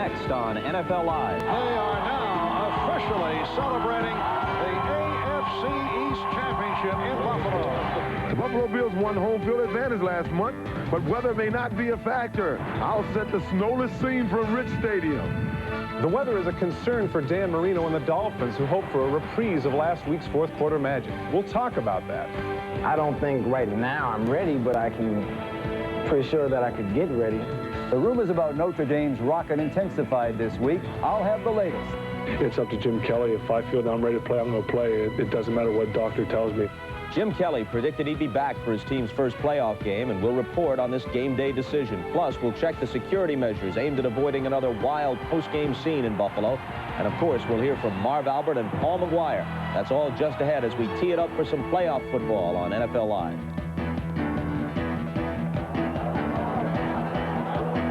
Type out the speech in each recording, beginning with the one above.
next on NFL Live. They are now officially celebrating the AFC East Championship in Buffalo. The Buffalo Bills won home field advantage last month, but weather may not be a factor. I'll set the snowless scene from Rich Stadium. The weather is a concern for Dan Marino and the Dolphins, who hope for a reprise of last week's fourth quarter magic. We'll talk about that. I don't think right now I'm ready, but I can pretty sure that I could get ready. The rumors about Notre Dame's rocket intensified this week. I'll have the latest. It's up to Jim Kelly. If I feel that I'm ready to play, I'm going to play. It doesn't matter what doctor tells me. Jim Kelly predicted he'd be back for his team's first playoff game, and we'll report on this game day decision. Plus, we'll check the security measures aimed at avoiding another wild post-game scene in Buffalo. And, of course, we'll hear from Marv Albert and Paul McGuire. That's all just ahead as we tee it up for some playoff football on NFL Live.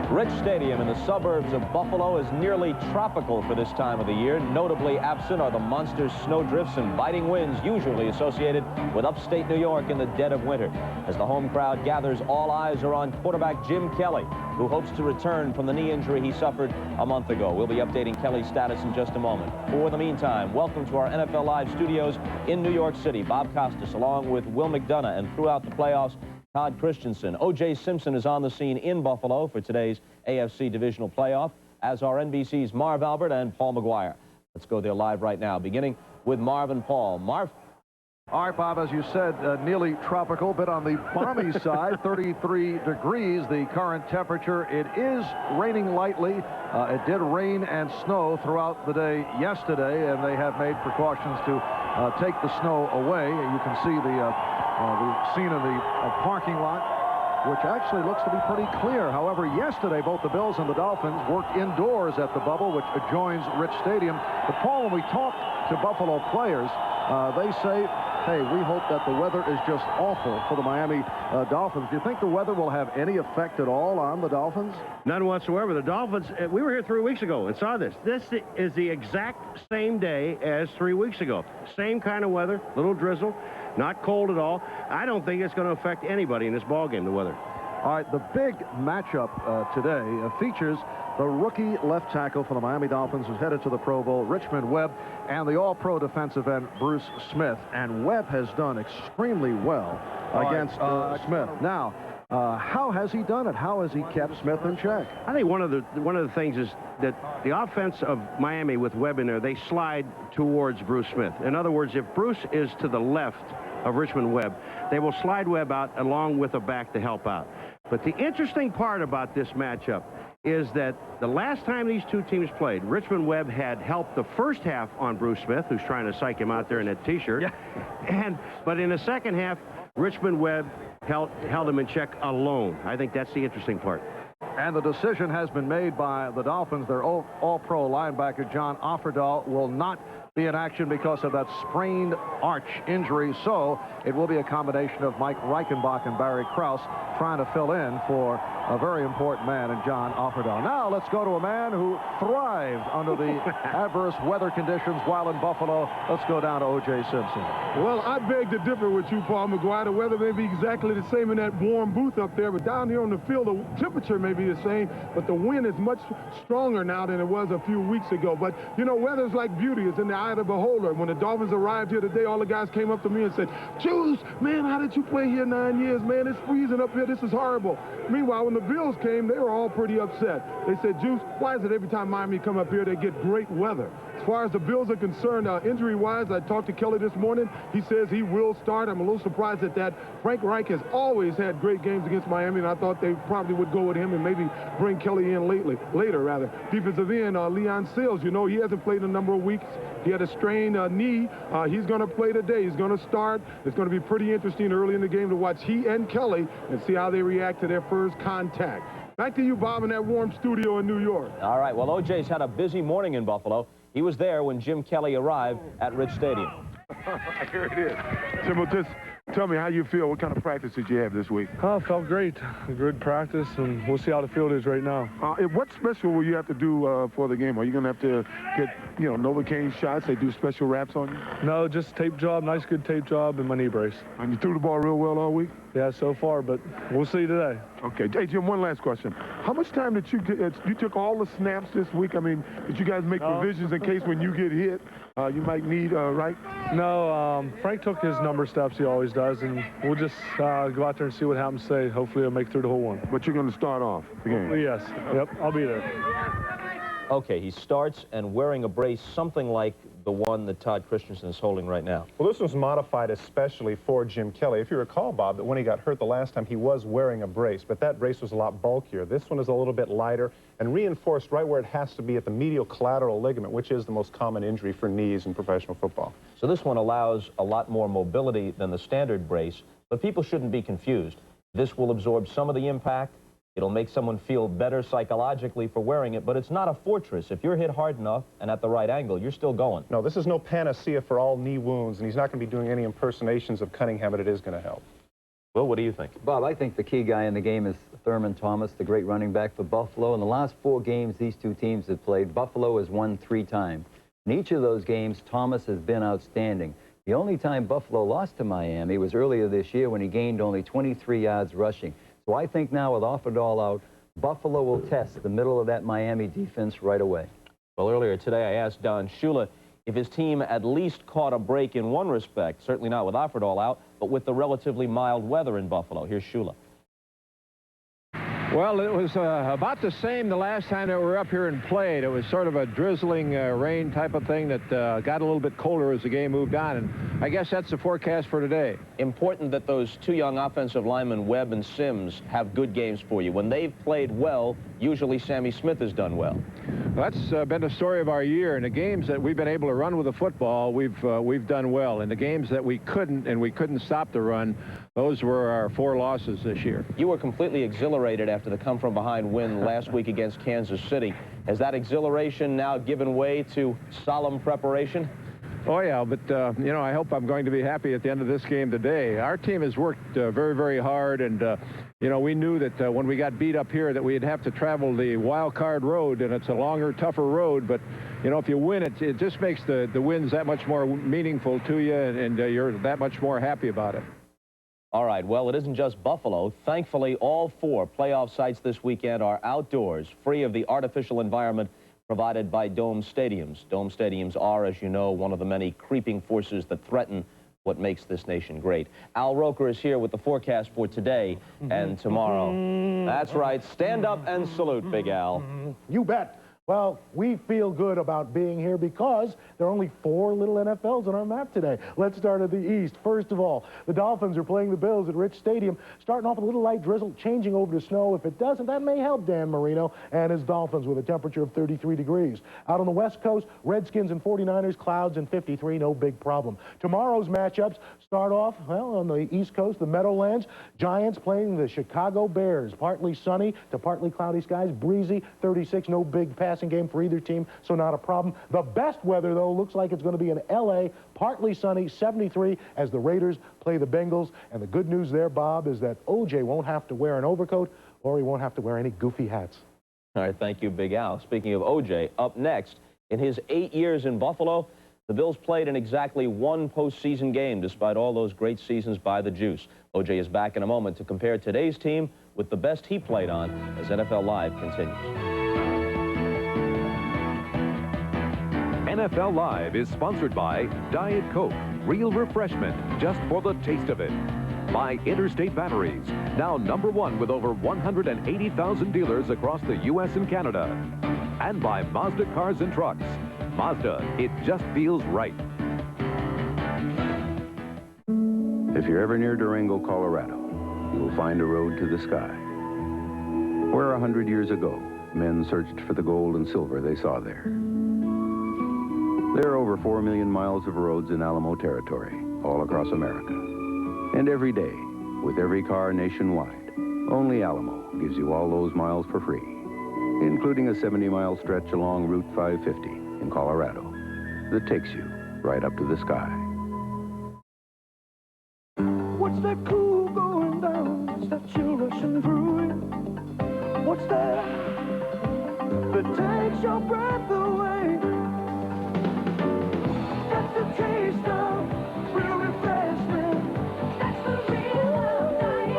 Rich Stadium in the suburbs of Buffalo is nearly tropical for this time of the year. Notably absent are the monster snowdrifts and biting winds usually associated with upstate New York in the dead of winter. As the home crowd gathers, all eyes are on quarterback Jim Kelly, who hopes to return from the knee injury he suffered a month ago. We'll be updating Kelly's status in just a moment. For the meantime, welcome to our NFL Live studios in New York City. Bob Costas along with Will McDonough, and throughout the playoffs, Todd Christensen. O.J. Simpson is on the scene in Buffalo for today's AFC Divisional Playoff, as are NBC's Marv Albert and Paul McGuire. Let's go there live right now, beginning with Marv and Paul. Marv? All right, Bob, as you said, nearly tropical, but on the balmy side, 33 degrees, the current temperature. It is raining lightly. It did rain and snow throughout the day yesterday, and they have made precautions to take the snow away. You can see the scene of the parking lot, which actually looks to be pretty clear. However, yesterday, both the Bills and the Dolphins worked indoors at the bubble, which adjoins Rich Stadium. But, Paul, when we talk to Buffalo players, they say, hey, we hope that the weather is just awful for the Miami Dolphins. Do you think the weather will have any effect at all on the Dolphins? None whatsoever. The Dolphins, we were here 3 weeks ago and saw this. This is the exact same day as 3 weeks ago. Same kind of weather, little drizzle, not cold at all. I don't think it's going to affect anybody in this ballgame, the weather. All right, the big matchup today features the rookie left tackle for the Miami Dolphins, who's headed to the Pro Bowl, Richmond Webb, and the all-pro defensive end, Bruce Smith. And Webb has done extremely well against Smith. Now, how has he done it? How has he kept Smith in check? I think one of the things is that the offense of Miami with Webb in there, they slide towards Bruce Smith. In other words, if Bruce is to the left of Richmond Webb, they will slide Webb out along with a back to help out. But the interesting part about this matchup is that the last time these two teams played, Richmond Webb had helped the first half on Bruce Smith, who's trying to psych him out there in that T-shirt. Yeah. But in the second half, Richmond Webb held him in check alone. I think that's the interesting part. And the decision has been made by the Dolphins. Their all-pro linebacker, John Offerdahl, will not be in action because of that sprained arch injury. So it will be a combination of Mike Reichenbach and Barry Krause trying to fill in for a very important man in John Offerdahl. Now let's go to a man who thrived under the adverse weather conditions while in Buffalo. Let's go down to O.J. Simpson. Well, I beg to differ with you, Paul McGuire. The weather may be exactly the same in that warm booth up there, but down here on the field, the temperature may be the same, but the wind is much stronger now than it was a few weeks ago. But, you know, weather's like beauty. It's in the eye of the beholder. When the Dolphins arrived here today, all the guys came up to me and said, Juice, man, how did you play here 9 years, man? It's freezing up here. This is horrible. Meanwhile, when the Bills came, they were all pretty upset. They said, Juice, why is it every time Miami come up here, they get great weather? As far as the Bills are concerned, injury-wise, I talked to Kelly this morning. He says he will start. I'm a little surprised at that. Frank Reich has always had great games against Miami, and I thought they probably would go with him and maybe bring Kelly in later. Defensive end, Leon Sills, you know, he hasn't played in a number of weeks. He had a strained knee. He's going to play today. He's going to start. It's going to be pretty interesting early in the game to watch he and Kelly and see how they react to their first contact. Back to you, Bob, in that warm studio in New York. All right, well, O.J.'s had a busy morning in Buffalo. He was there when Jim Kelly arrived at Rich Stadium. Here it is. Jim, just tell me how you feel. What kind of practice did you have this week? Oh, felt great. A good practice, and we'll see how the field is right now. What special will you have to do for the game? Are you going to have to get, you know, Novocaine shots? They do special wraps on you? No, just tape job, nice good tape job, and my knee brace. And you threw the ball real well all week? Yeah, so far, but we'll see today. Okay. Hey, Jim, one last question. How much time did you get? You took all the snaps this week. I mean, did you guys make provisions in case when you get hit, you might need, right? No, Frank took his number steps. He always does, and we'll just go out there and see what happens today. Hopefully, he'll make it through the whole one. But you're going to start off the game. Yes. Yep, I'll be there. Okay, he starts and wearing a brace, something like the one that Todd Christensen is holding right now. Well, this was modified especially for Jim Kelly. If you recall, Bob, that when he got hurt the last time, he was wearing a brace, but that brace was a lot bulkier. This one is a little bit lighter and reinforced right where it has to be at the medial collateral ligament, which is the most common injury for knees in professional football. So this one allows a lot more mobility than the standard brace, but people shouldn't be confused. This will absorb some of the impact. It'll make someone feel better psychologically for wearing it, but it's not a fortress. If you're hit hard enough and at the right angle, you're still going. No, this is no panacea for all knee wounds, and he's not going to be doing any impersonations of Cunningham, but it is going to help. Well, what do you think? Bob, I think the key guy in the game is Thurman Thomas, the great running back for Buffalo. In the last 4 games these two teams have played, Buffalo has won 3 times. In each of those games, Thomas has been outstanding. The only time Buffalo lost to Miami was earlier this year when he gained only 23 yards rushing. So I think now with Offerdahl out, Buffalo will test the middle of that Miami defense right away. Well, earlier today I asked Don Shula if his team at least caught a break in one respect, certainly not with Offerdahl out, but with the relatively mild weather in Buffalo. Here's Shula. Well, it was about the same the last time that we were up here and played. It was sort of a drizzling rain type of thing that got a little bit colder as the game moved on, and I guess that's the forecast for today. Important that those 2 young offensive linemen, Webb and Sims, have good games for you. When they've played well, usually Sammy Smith has done well. That's been the story of our year. In the games that we've been able to run with the football, we've done well. In the games that we couldn't stop the run, those were our 4 losses this year. You were completely exhilarated after the come-from-behind win last week against Kansas City. Has that exhilaration now given way to solemn preparation? Oh, yeah, but, you know, I hope I'm going to be happy at the end of this game today. Our team has worked very, very hard, and, you know, we knew that when we got beat up here that we'd have to travel the wild card road, and it's a longer, tougher road, but, you know, if you win it, it just makes the wins that much more meaningful to you, and you're that much more happy about it. All right, well, it isn't just Buffalo. Thankfully, all 4 playoff sites this weekend are outdoors, free of the artificial environment provided by dome stadiums. Dome stadiums are, as you know, one of the many creeping forces that threaten what makes this nation great. Al Roker is here with the forecast for today and tomorrow. That's right. Stand up and salute, Big Al. You bet. Well, we feel good about being here because there are only 4 little NFLs on our map today. Let's start at the East. First of all, the Dolphins are playing the Bills at Rich Stadium, starting off with a little light drizzle, changing over to snow. If it doesn't, that may help Dan Marino and his Dolphins with a temperature of 33 degrees. Out on the West Coast, Redskins and 49ers, clouds and 53, no big problem. Tomorrow's matchups start off, well, on the East Coast, the Meadowlands, Giants playing the Chicago Bears. Partly sunny to partly cloudy skies, breezy, 36, no big passing game for either team, so not a problem. The best weather, though, looks like it's going to be in L.A., partly sunny, 73, as the Raiders play the Bengals. And the good news there, Bob, is that O.J. won't have to wear an overcoat, or he won't have to wear any goofy hats. All right, thank you, Big Al. Speaking of O.J., up next, in his 8 years in Buffalo, the Bills played in exactly 1 postseason game, despite all those great seasons by the Juice. O.J. is back in a moment to compare today's team with the best he played on as NFL Live continues. NFL Live is sponsored by Diet Coke, real refreshment just for the taste of it. By Interstate Batteries, now #1 with over 180,000 dealers across the U.S. and Canada. And by Mazda Cars and Trucks. Mazda, it just feels right. If you're ever near Durango, Colorado, you will find a road to the sky. Where 100 years ago, men searched for the gold and silver they saw there. There are over 4 million miles of roads in Alamo territory, all across America. And every day, with every car nationwide, only Alamo gives you all those miles for free, including a 70-mile stretch along Route 550 in Colorado that takes you right up to the sky. What's that cool going down? What's that chill rushing through you? What's that takes your breath away? That's the taste of real refreshment. That's the real Diet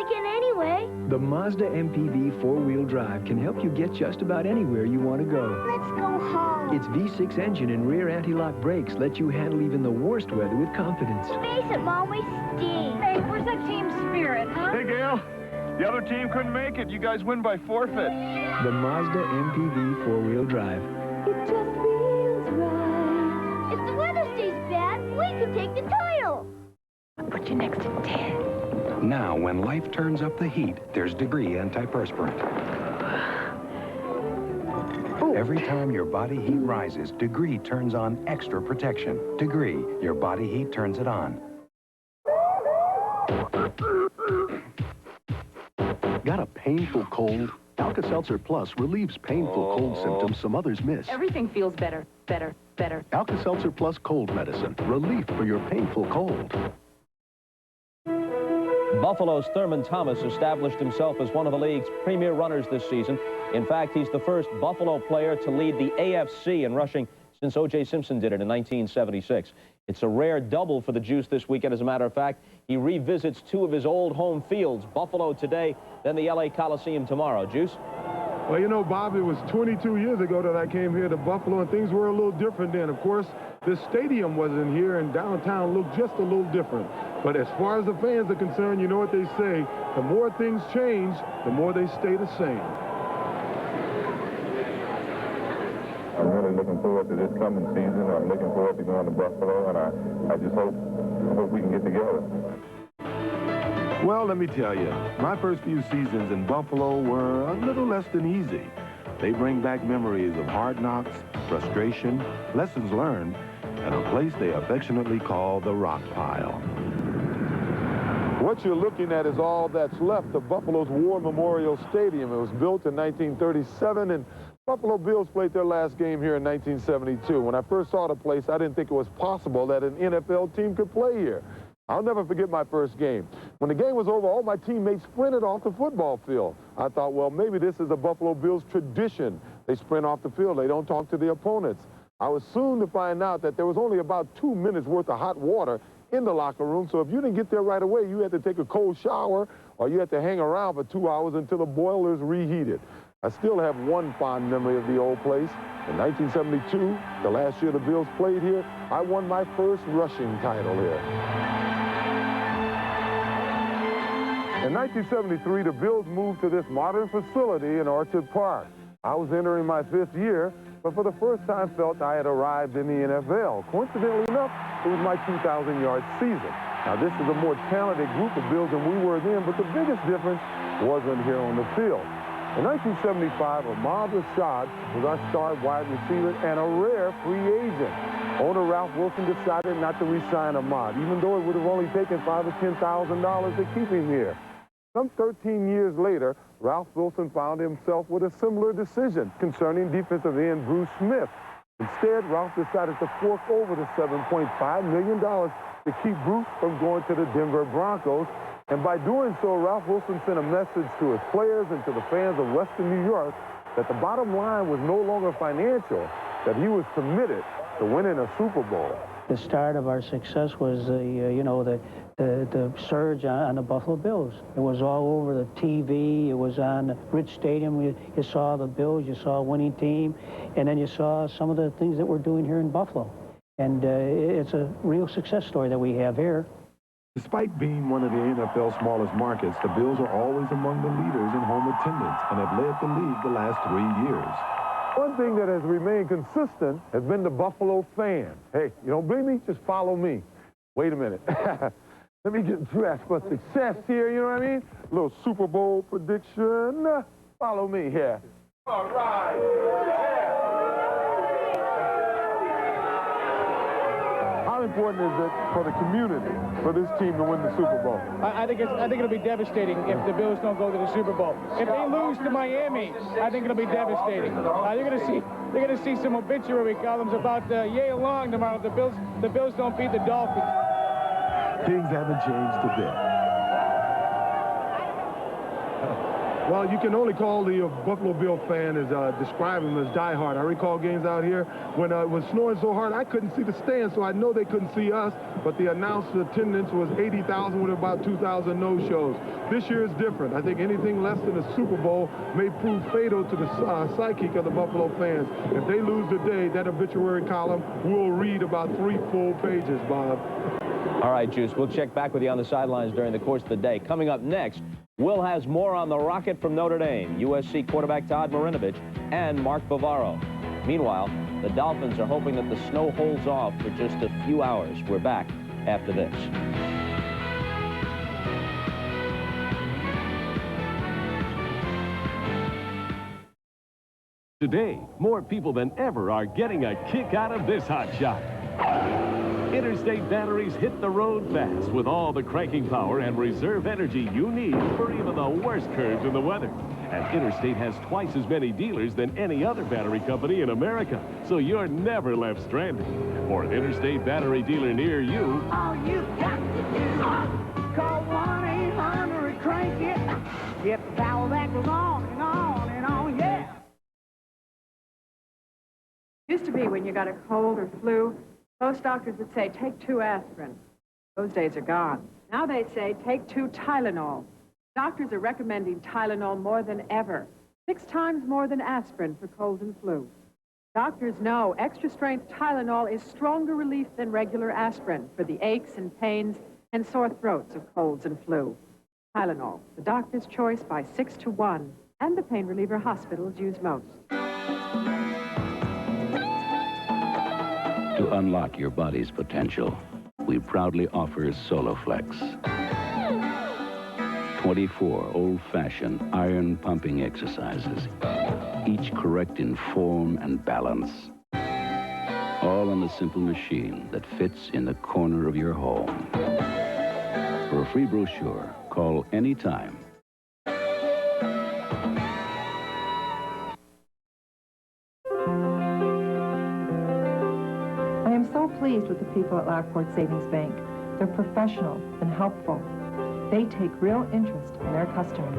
weekend anyway. The Mazda MPV four-wheel drive can help you get just about anywhere you want to go. Let's go home. Its V6 engine and rear anti-lock brakes let you handle even the worst weather with confidence. Face it, Mom, we stink. Hey, where's that team spirit, huh? Hey, Gail. The other team couldn't make it. You guys win by forfeit. The Mazda MPV four-wheel drive. It just feels right. If the weather stays bad, we could take the title. I'll put you next to Ted. Now, when life turns up the heat, there's Degree antiperspirant. Every time your body heat rises, Degree turns on extra protection. Degree, your body heat turns it on. Got a painful cold? Alka-Seltzer Plus relieves painful cold symptoms some others miss. Everything feels better, better, better. Alka-Seltzer Plus cold medicine. Relief for your painful cold. Buffalo's Thurman Thomas established himself as one of the league's premier runners this season. In fact, he's the first Buffalo player to lead the AFC in rushing since O.J. Simpson did it in 1976. It's a rare double for the Juice this weekend. As a matter of fact, he revisits two of his old home fields, Buffalo today, then the L.A. Coliseum tomorrow. Juice? Well, you know, Bob, it was 22 years ago that I came here to Buffalo, and things were a little different then. Of course, this stadium wasn't here, and downtown looked just a little different. But as far as the fans are concerned, you know what they say, the more things change, the more they stay the same. I'm really looking forward to this coming season. I'm looking forward to going to Buffalo, and I just hope we can get together. Well, let me tell you, my first few seasons in Buffalo were a little less than easy. They bring back memories of hard knocks, frustration, lessons learned, and a place they affectionately call the Rock Pile. What you're looking at is all that's left of Buffalo's War Memorial Stadium. It was built in 1937, and Buffalo Bills played their last game here in 1972. When I first saw the place, I didn't think it was possible that an NFL team could play here. I'll never forget my first game. When the game was over, all my teammates sprinted off the football field. I thought, well, maybe this is a Buffalo Bills tradition. They sprint off the field. They don't talk to the opponents. I was soon to find out that there was only about 2 minutes worth of hot water in the locker room, so if you didn't get there right away, you had to take a cold shower or you had to hang around for 2 hours until the boilers reheated. I still have one fond memory of the old place. In 1972, the last year the Bills played here, I won my first rushing title here. In 1973, the Bills moved to this modern facility in Orchard Park. I was entering my 5th year, but for the first time felt I had arrived in the NFL. Coincidentally enough, it was my 2,000-yard season. Now, this is a more talented group of Bills than we were then, but the biggest difference wasn't here on the field. In 1975, Ahmad Rashad was our star wide receiver and a rare free agent. Owner Ralph Wilson decided not to re-sign Ahmad, even though it would have only taken $5,000 or $10,000 to keep him here. Some 13 years later, Ralph Wilson found himself with a similar decision concerning defensive end Bruce Smith. Instead, Ralph decided to fork over the $7.5 million to keep Bruce from going to the Denver Broncos. And by doing so, Ralph Wilson sent a message to his players and to the fans of Western New York that the bottom line was no longer financial, that he was committed to winning a Super Bowl. The start of our success was the surge on the Buffalo Bills. It was all over the TV. It was on Rich Stadium. You saw the Bills. You saw a winning team. And then you saw some of the things that we're doing here in Buffalo. And it's a real success story that we have here. Despite being one of the NFL's smallest markets, the Bills are always among the leaders in home attendance and have led the league the last 3 years. One thing that has remained consistent has been the Buffalo fan. Hey, you don't believe me? Just follow me. Wait a minute. Let me get dressed for success here, you know what I mean? A little Super Bowl prediction. Follow me here. All right. How important is it for the community, for this team to win the Super Bowl? I think it'll be devastating if the Bills don't go to the Super Bowl. If they lose to Miami, I think it'll be devastating. You're gonna see some obituary columns about Yale Long tomorrow. The Bills don't beat the Dolphins. Things haven't changed a bit. Well, you can only call the Buffalo Bill fan describe him as diehard. I recall games out here when it was snowing so hard I couldn't see the stands, so I know they couldn't see us, but the announced attendance was 80,000 with about 2,000 no-shows. This year is different. I think anything less than a Super Bowl may prove fatal to the psyche of the Buffalo fans. If they lose today, that obituary column will read about 3 full pages, Bob. All right, Juice, we'll check back with you on the sidelines during the course of the day. Coming up next, Will has more on the Rocket from Notre Dame, USC quarterback Todd Marinovich, and Mark Bavaro. Meanwhile, the Dolphins are hoping that the snow holds off for just a few hours. We're back after this. Today, more people than ever are getting a kick out of this hot shot. Interstate batteries hit the road fast with all the cranking power and reserve energy you need for even the worst curves in the weather. And Interstate has twice as many dealers than any other battery company in America, so you're never left stranded. For an Interstate battery dealer near you, all you got to do, call 1-800-CRANK-IT. Get the power that goes on and on and on, yeah. Used to be when you got a cold or flu, most doctors would say, take 2 aspirin. Those days are gone. Now they say, take 2 Tylenol. Doctors are recommending Tylenol more than ever, 6 times more than aspirin for cold and flu. Doctors know extra-strength Tylenol is stronger relief than regular aspirin for the aches and pains and sore throats of colds and flu. Tylenol, the doctor's choice by 6 to 1, and the pain reliever hospitals use most. To unlock your body's potential, we proudly offer Soloflex. 24 old-fashioned iron-pumping exercises, each correct in form and balance. All on a simple machine that fits in the corner of your home. For a free brochure, call anytime. I am so pleased with the people at Lockport Savings Bank. They're professional and helpful. They take real interest in their customers.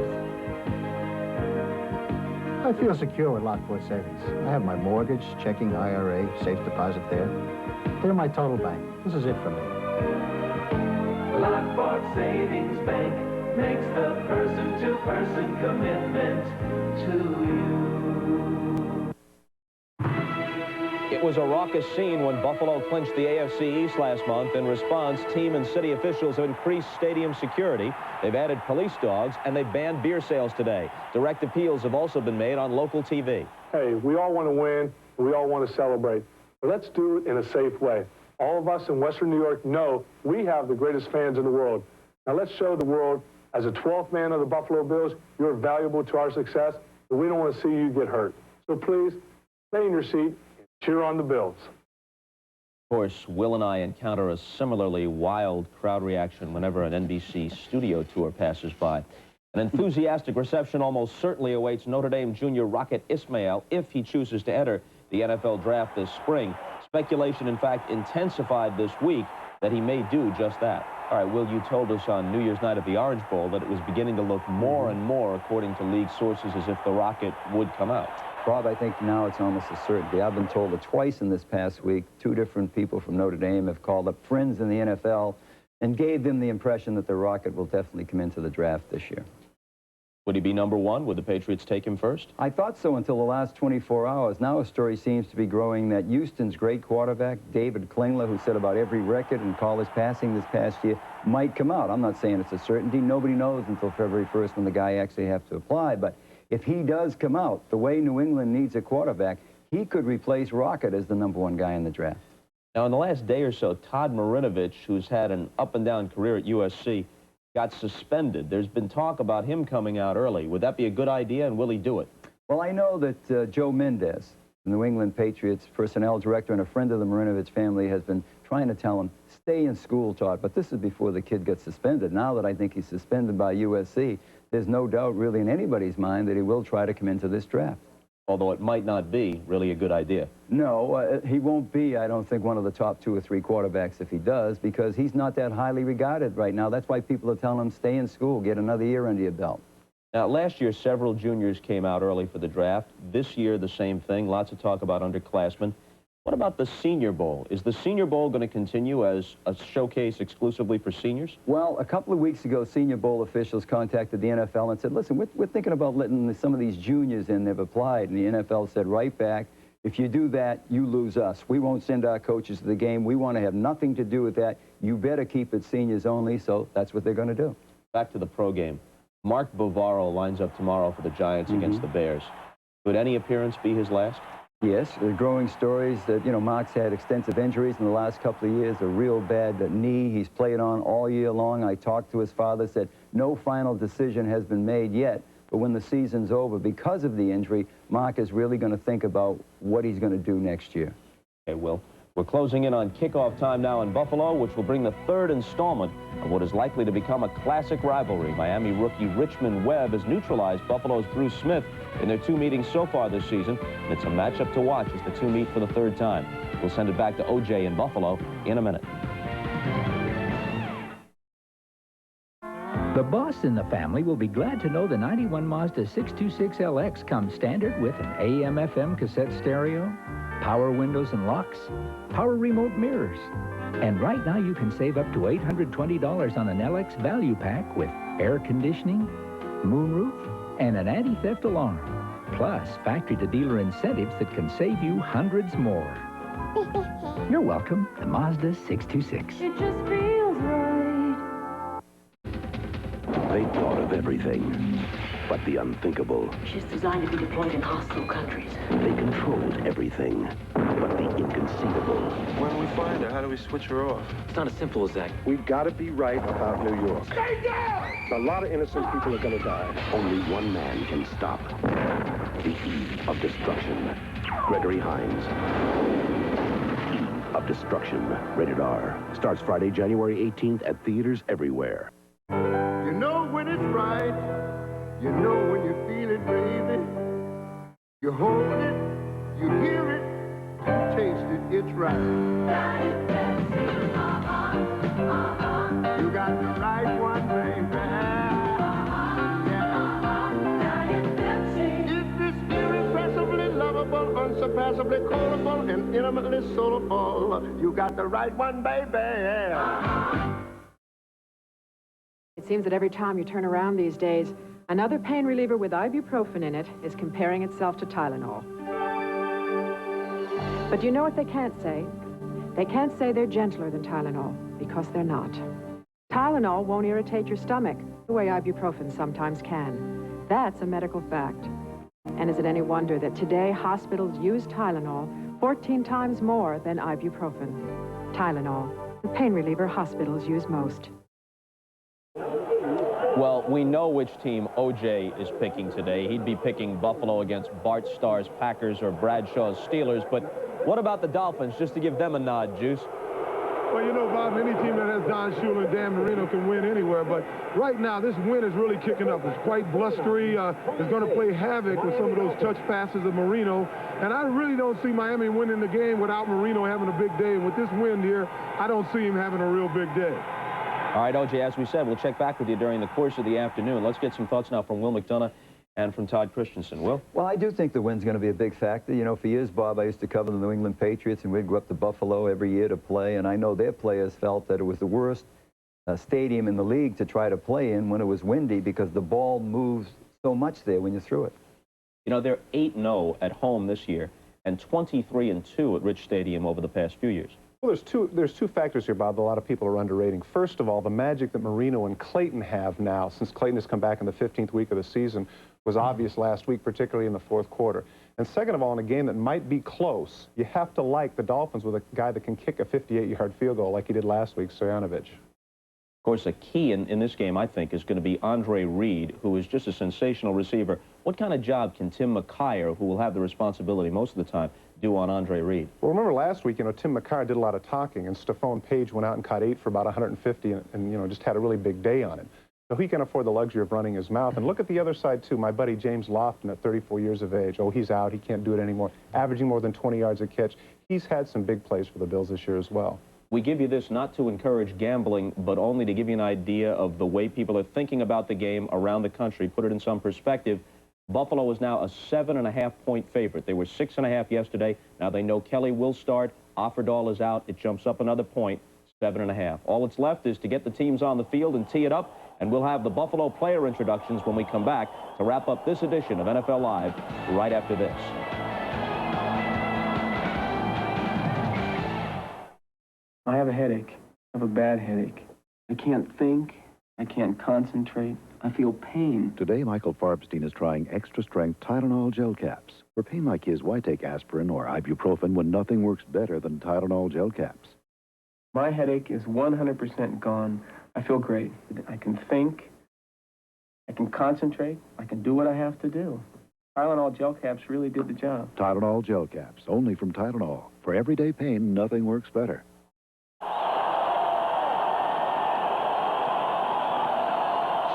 I feel secure with Lockport Savings. I have my mortgage, checking, IRA, safe deposit there. They're my total bank. This is it for me. Lockport Savings Bank makes the person-to-person commitment to you. It was a raucous scene when Buffalo clinched the AFC East last month. In response, team and city officials have increased stadium security. They've added police dogs, and they banned beer sales today. Direct appeals have also been made on local TV. Hey, we all want to win, and we all want to celebrate. But let's do it in a safe way. All of us in Western New York know we have the greatest fans in the world. Now let's show the world, as a 12th man of the Buffalo Bills, you're valuable to our success, and we don't want to see you get hurt. So please, stay in your seat. Cheer on the Bills. Of course, Will and I encounter a similarly wild crowd reaction whenever an NBC studio tour passes by. An enthusiastic reception almost certainly awaits Notre Dame junior Rocket Ismail if he chooses to enter the NFL draft this spring. Speculation, in fact, intensified this week that he may do just that. All right, Will, you told us on New Year's night at the Orange Bowl that it was beginning to look more and more, according to league sources, as if the Rocket would come out. Bob, I think now it's almost a certainty. I've been told that twice in this past week, 2 different people from Notre Dame have called up friends in the NFL and gave them the impression that the Rocket will definitely come into the draft this year. Would he be number 1? Would the Patriots take him first? I thought so until the last 24 hours. Now a story seems to be growing that Houston's great quarterback, David Klingler, who set about every record in college passing this past year, might come out. I'm not saying it's a certainty. Nobody knows until February 1st when the guy actually has to apply. But if he does come out, the way New England needs a quarterback, he could replace Rocket as the number 1 guy in the draft. Now, in the last day or so, Todd Marinovich, who's had an up-and-down career at USC, got suspended. There's been talk about him coming out early. Would that be a good idea, and will he do it? Well, I know that Joe Mendez, the New England Patriots personnel director and a friend of the Marinovich family, has been trying to tell him, stay in school, Todd. But this is before the kid gets suspended. Now that I think he's suspended by USC, there's no doubt really in anybody's mind that he will try to come into this draft. Although it might not be really a good idea. No, he won't be, I don't think, one of the top 2 or 3 quarterbacks if he does, because he's not that highly regarded right now. That's why people are telling him, stay in school, get another year under your belt. Now, last year, several juniors came out early for the draft. This year, the same thing. Lots of talk about underclassmen. What about the Senior Bowl? Is the Senior Bowl going to continue as a showcase exclusively for seniors? Well, a couple of weeks ago, Senior Bowl officials contacted the NFL and said, listen, we're thinking about letting some of these juniors in. They've applied. And the NFL said right back, if you do that, you lose us. We won't send our coaches to the game. We want to have nothing to do with that. You better keep it seniors only. So that's what they're going to do. Back to the pro game. Mark Bavaro lines up tomorrow for the Giants against the Bears. Could any appearance be his last? Yes, there are growing stories that, you know, Mark's had extensive injuries in the last couple of years, a real bad knee he's played on all year long. I talked to his father, said no final decision has been made yet, but when the season's over, because of the injury, Mark is really going to think about what he's going to do next year. Okay, Will. We're closing in on kickoff time now in Buffalo, which will bring the third installment of what is likely to become a classic rivalry. Miami rookie Richmond Webb has neutralized Buffalo's Bruce Smith in their two meetings so far this season, and it's a matchup to watch as the two meet for the third time. We'll send it back to O.J. in Buffalo in a minute. The boss in the family will be glad to know the 91 Mazda 626LX comes standard with an AM/FM cassette stereo, power windows and locks, power remote mirrors. And right now you can save up to $820 on an LX value pack with air conditioning, moonroof, and an anti-theft alarm. Plus factory-to-dealer incentives that can save you hundreds more. You're welcome, the Mazda 626. It just feels right. They thought of everything, but the unthinkable. She's designed to be deployed in hostile countries. They controlled everything, but the inconceivable. When we find her, how do we switch her off? It's not as simple as that. We've got to be right about New York. Stay down! A lot of innocent people are going to die. Only one man can stop the Eve of Destruction. Gregory Hines. Eve of Destruction. Rated R. Starts Friday, January 18th at theaters everywhere. You know when it's right. You know when you feel it, baby. You hold it, you hear it, you taste it, it's right. You got the right one, baby. If it's irrepressibly lovable, unsurpassably callable, and intimately soulful, you got the right one, baby. It seems that every time you turn around these days, another pain reliever with ibuprofen in it is comparing itself to Tylenol. But you know what they can't say? They can't say they're gentler than Tylenol, because they're not. Tylenol won't irritate your stomach, the way ibuprofen sometimes can. That's a medical fact. And is it any wonder that today hospitals use Tylenol 14 times more than ibuprofen? Tylenol, the pain reliever hospitals use most. Well, we know which team O.J. is picking today. He'd be picking Buffalo against Bart Starr's Packers or Bradshaw's Steelers. But what about the Dolphins, just to give them a nod, Juice? Well, you know, Bob, any team that has Don Shula and Dan Marino can win anywhere. But right now, this wind is really kicking up. It's quite blustery. It's going to play havoc with some of those touch passes of Marino. And I really don't see Miami winning the game without Marino having a big day. And with this wind here, I don't see him having a real big day. All right, O.J., as we said, we'll check back with you during the course of the afternoon. Let's get some thoughts now from Will McDonough and from Todd Christensen. Will? Well, I do think the wind's going to be a big factor. You know, for years, Bob, I used to cover the New England Patriots, and we'd go up to Buffalo every year to play, and I know their players felt that it was the worst stadium in the league to try to play in when it was windy because the ball moves so much there when you threw it. You know, they're 8-0 at home this year and 23-2 at Rich Stadium over the past few years. Well, there's two factors here, Bob, that a lot of people are underrating. First of all, the magic that Marino and Clayton have now, since Clayton has come back in the 15th week of the season, was obvious last week, particularly in the fourth quarter. And second of all, in a game that might be close, you have to like the Dolphins with a guy that can kick a 58-yard field goal like he did last week, Stoyanovich. Of course, the key in this game, I think, is going to be Andre Reed, who is just a sensational receiver. What kind of job can Tim McKyer, who will have the responsibility most of the time, do on Andre Reed? Well, remember last week, you know, Tim McKyer did a lot of talking, and Stephon Page went out and caught 8 for about 150 and, you know, just had a really big day on it. So he can afford the luxury of running his mouth. And look at the other side, too. My buddy James Lofton at 34 years of age. Oh, he's out. He can't do it anymore. Averaging more than 20 yards a catch. He's had some big plays for the Bills this year as well. We give you this not to encourage gambling, but only to give you an idea of the way people are thinking about the game around the country. Put it in some perspective. Buffalo is now a 7.5-point favorite. They were 6.5 yesterday. Now they know Kelly will start. Offerdahl is out. It jumps up another point, 7.5. All that's left is to get the teams on the field and tee it up, and we'll have the Buffalo player introductions when we come back to wrap up this edition of NFL Live right after this. I have a headache. I have a bad headache. I can't think. I can't concentrate. I feel pain. Today, Michael Farbstein is trying extra-strength Tylenol gel caps. For pain like his, why take aspirin or ibuprofen when nothing works better than Tylenol gel caps? My headache is 100% gone. I feel great. I can think. I can concentrate. I can do what I have to do. Tylenol gel caps really did the job. Tylenol gel caps, only from Tylenol. For everyday pain, nothing works better.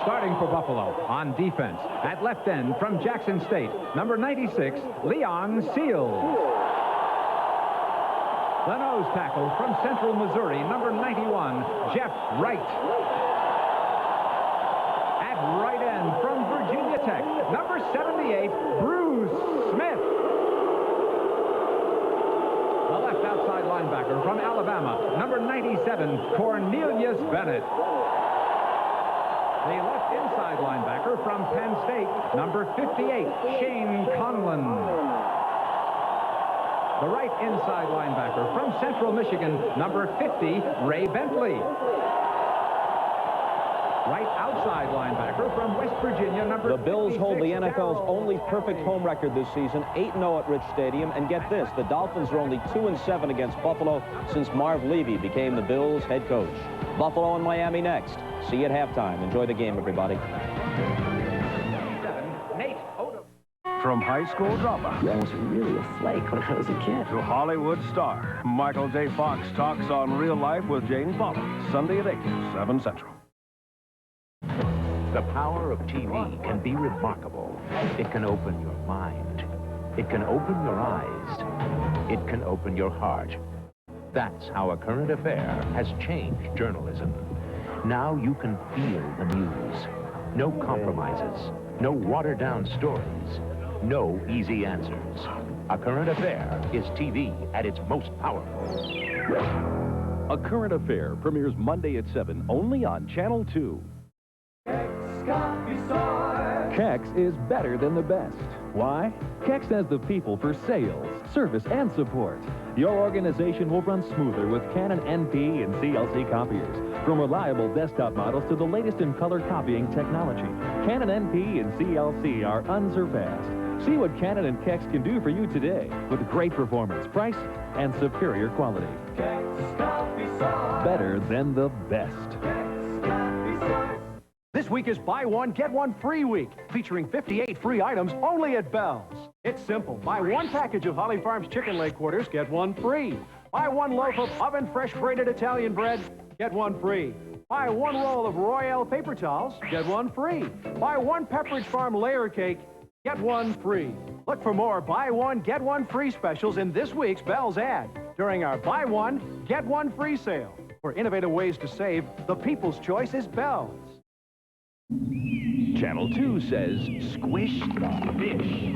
Starting for Buffalo on defense at left end from Jackson State, number 96, Leon Seals. The nose tackle from Central Missouri, number 91, Jeff Wright. At right end from Virginia Tech, number 78, Bruce Smith. The left outside linebacker from Alabama, number 97, Cornelius Bennett. The left inside linebacker from Penn State, number 58, Shane Conlon. The right inside linebacker from Central Michigan, number 50, Ray Bentley. Right outside linebacker from West Virginia, number 56. The Bills hold the NFL's only perfect home record this season, 8-0 at Rich Stadium. And get this, the Dolphins are only 2-7 against Buffalo since Marv Levy became the Bills' head coach. Buffalo and Miami next. See you at halftime. Enjoy the game, everybody. From high school drama. I was really a flake when I was a kid. To Hollywood star, Michael J. Fox talks on Real Life with Jane Foley. Sunday at 8, 7 Central. The power of TV can be remarkable. It can open your mind. It can open your eyes. It can open your heart. That's how A Current Affair has changed journalism. Now you can feel the news. No compromises. No watered-down stories. No easy answers. A Current Affair is TV at its most powerful. A Current Affair premieres Monday at 7, only on Channel 2. Kex is better than the best. Why? Kex has the people for sales, service, and support. Your organization will run smoother with Canon NP and CLC copiers. From reliable desktop models to the latest in color copying technology, Canon NP and CLC are unsurpassed. See what Canon and Kex can do for you today with great performance, price, and superior quality. Better than the best. This week is Buy One, Get One Free Week, featuring 58 free items only at Bell's. It's simple. Buy one package of Holly Farms chicken leg quarters, get one free. Buy one loaf of oven fresh grated Italian bread, get one free. Buy one roll of Royale paper towels, get one free. Buy one Pepperidge Farm layer cake, get one free. Look for more Buy One, Get One Free specials in this week's Bell's ad during our Buy One, Get One Free sale. For innovative ways to save, the people's choice is Bell's. Channel 2 says, squish the fish.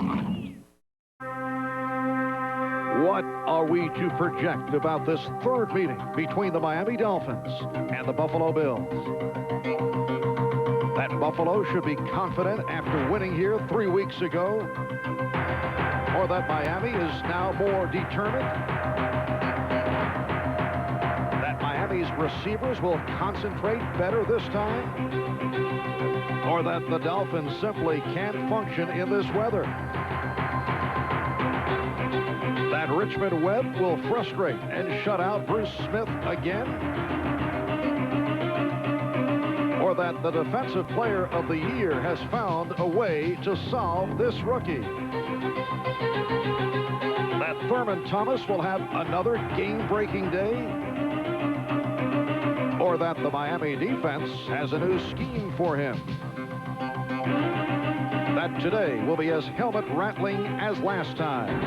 What are we to project about this third meeting between the Miami Dolphins and the Buffalo Bills? That Buffalo should be confident after winning here 3 weeks ago? Or that Miami is now more determined? That Miami's receivers will concentrate better this time? Or that the Dolphins simply can't function in this weather? That Richmond Webb will frustrate and shut out Bruce Smith again? Or that the Defensive Player of the Year has found a way to solve this rookie? That Thurman Thomas will have another game-breaking day? Or that the Miami defense has a new scheme for him? That today will be as helmet-rattling as last time.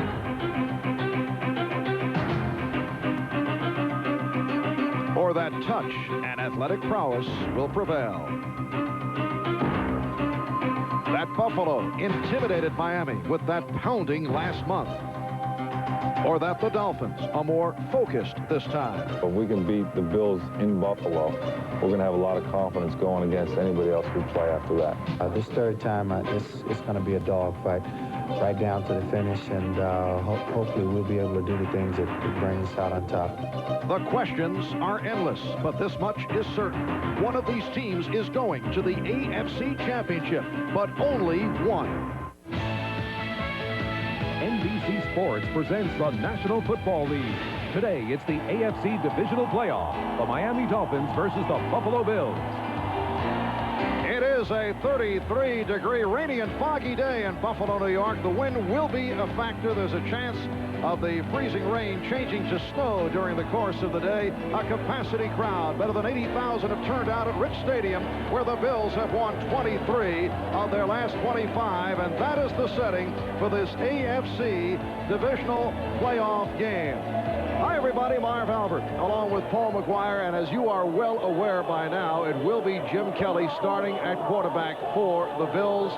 or that touch and athletic prowess will prevail. That Buffalo intimidated Miami with that pounding last month. Or that the Dolphins are more focused this time. If we can beat the Bills in Buffalo, we're going to have a lot of confidence going against anybody else we play after that. This third time, it's going to be a dogfight right down to the finish, and hopefully we'll be able to do the things that bring us out on top. The questions are endless, but this much is certain. One of these teams is going to the AFC Championship, but only one. NBC Sports presents the National Football League. Today, it's the AFC Divisional Playoff, the Miami Dolphins versus the Buffalo Bills. It is a 33-degree rainy and foggy day in Buffalo, New York. The wind will be a factor. There's a chance of the freezing rain changing to snow during the course of the day. A capacity crowd, better than 80,000, have turned out at Rich Stadium, where the Bills have won 23 of their last 25, and that is the setting for this AFC Divisional Playoff game. Hi, everybody. Marv Albert, along with Paul McGuire, and as you are well aware by now, it will be Jim Kelly starting at quarterback for the Bills.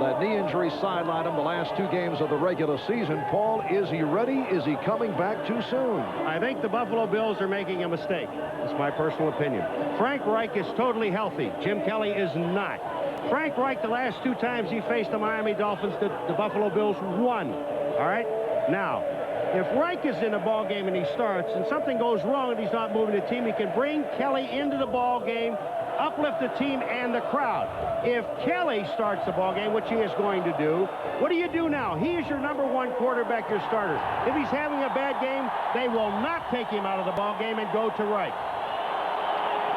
That knee injury sidelined him the last two games of the regular season. Paul, is he ready? Is he coming back too soon? I think the Buffalo Bills are making a mistake. That's my personal opinion. Frank Reich is totally healthy. Jim Kelly is not. Frank Reich, the last two times he faced the Miami Dolphins, the Buffalo Bills won. All right? Now, if Reich is in the ball game and he starts and something goes wrong and he's not moving the team, he can bring Kelly into the ball game, uplift the team and the crowd. If Kelly starts the ball game, which he is going to do, what do you do now? He is your #1 quarterback, your starter. If he's having a bad game, they will not take him out of the ball game and go to Reich.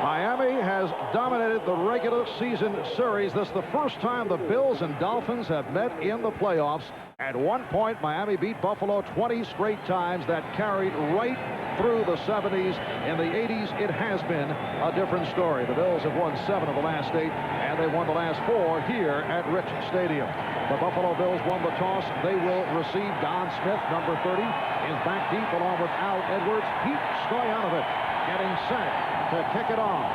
Miami has dominated the regular season series. This is the first time the Bills and Dolphins have met in the playoffs. At one point, Miami beat Buffalo 20 straight times. That carried right through the 70s. In the 80s, it has been a different story. The Bills have won 7 of the last 8, and they won the last 4 here at Rich Stadium. The Buffalo Bills won the toss. They will receive. Don Smith, number 30, is back deep along with Al Edwards. Pete Stoyanovich getting set to kick it off.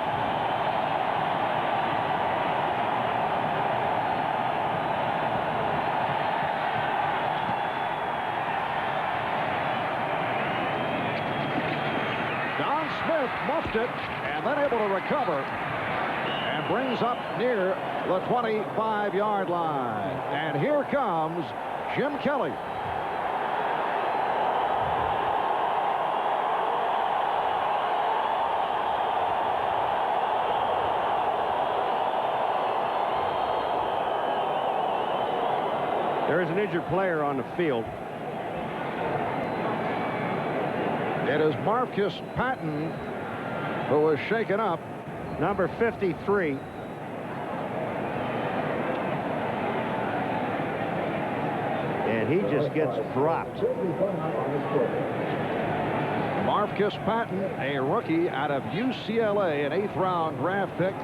Don Smith muffed it and then able to recover and brings up near the 25-yard line. And here comes Jim Kelly. There is an injured player on the field. It is Marcus Patton who was shaken up. Number 53. And he just gets dropped. Marcus Patton, a rookie out of UCLA, an 8th-round draft pick,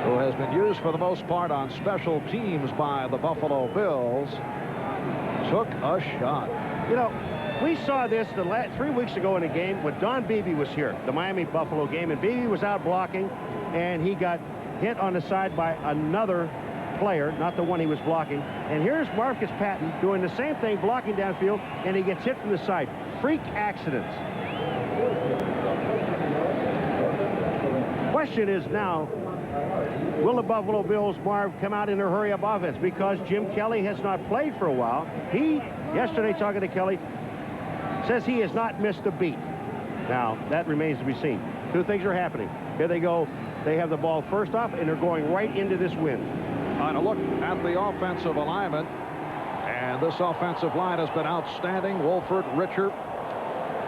who has been used for the most part on special teams by the Buffalo Bills, took a shot. You know, we saw this 3 weeks ago in a game when Don Beebe was here, the Miami-Buffalo game, and Beebe was out blocking, and he got hit on the side by another player, not the one he was blocking. And here's Marcus Patton doing the same thing, blocking downfield, and he gets hit from the side. Freak accidents. Question is now, will the Buffalo Bills, Marv, come out in a hurry-up offense? Because Jim Kelly has not played for a while. He, yesterday talking to Kelly, says he has not missed a beat. Now, that remains to be seen. Two things are happening. Here they go. They have the ball first off, and they're going right into this wind. On a look at the offensive alignment, and this offensive line has been outstanding. Wolford, Richard,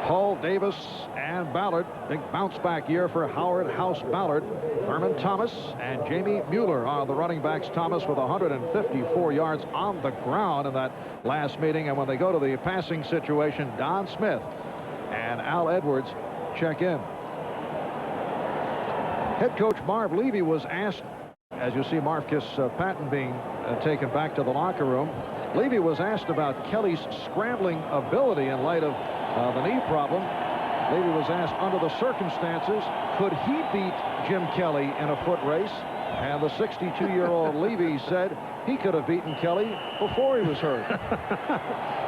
Hull, Davis, and Ballard. Big bounce-back year for Howard House Ballard. Thurman Thomas and Jamie Mueller are the running backs. Thomas with 154 yards on the ground in that last meeting. And when they go to the passing situation, Don Smith and Al Edwards check in. Head coach Marv Levy was asked, as you see Marcus Patton being taken back to the locker room, Levy was asked about Kelly's scrambling ability in light of the knee problem. Levy was asked under the circumstances, could he beat Jim Kelly in a foot race? And the 62-year-old Levy said he could have beaten Kelly before he was hurt.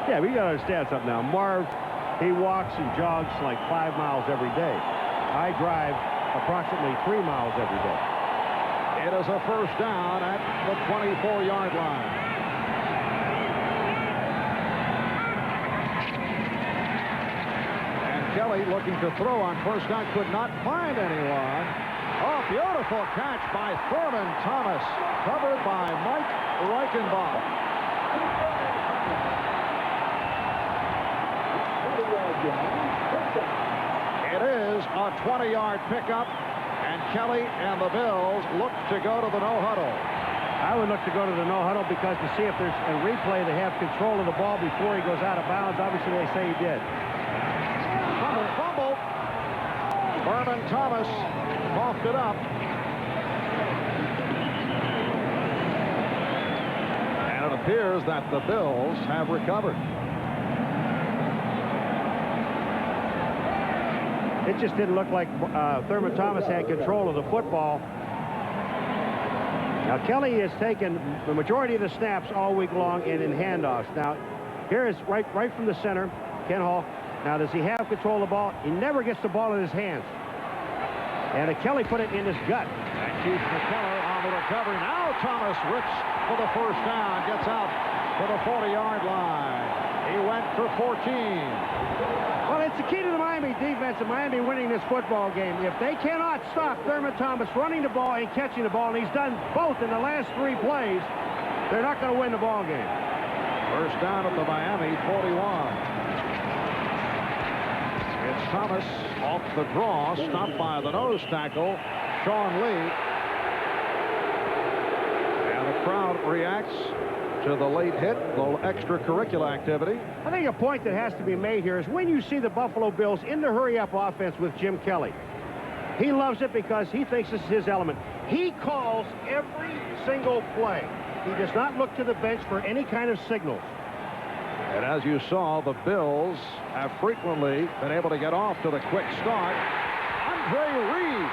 Yeah, we got to understand something now. Marv, he walks and jogs like 5 miles every day. I drive approximately 3 miles every day. It is a first down at the 24-yard line. And Kelly looking to throw on first down, could not find anyone. Oh, beautiful catch by Thurman Thomas, covered by Mike Reichenbach. It is a 20-yard pickup, and Kelly and the Bills look to go to the no-huddle. I would look to go to the no-huddle because to see if there's a replay, they have control of the ball before he goes out of bounds. Obviously, they say he did. Fumble. Thurman Thomas coughed it up. And it appears that the Bills have recovered. It just didn't look like Thurman Thomas had control of the football. Now, Kelly has taken the majority of the snaps all week long and in handoffs. Now, here is right from the center, Ken Hall. Now, does he have control of the ball? He never gets the ball in his hands. And Kelly put it in his gut. And Keith McKellar on the recovery. Now Thomas rips for the first down. Gets out to the 40-yard line. He went for 14. Well, it's the key to the Miami defense and Miami winning this football game. If they cannot stop Thurman Thomas running the ball and catching the ball, and he's done both in the last 3 plays, they're not going to win the ball game. First down at the Miami 41. It's Thomas off the draw, stopped by the nose tackle, Sean Lee. And the crowd reacts to the late hit, a little extracurricular activity. I think a point that has to be made here is when you see the Buffalo Bills in the hurry-up offense with Jim Kelly, he loves it because he thinks this is his element. He calls every single play. He does not look to the bench for any kind of signals. And as you saw, the Bills have frequently been able to get off to the quick start. Andre Reed.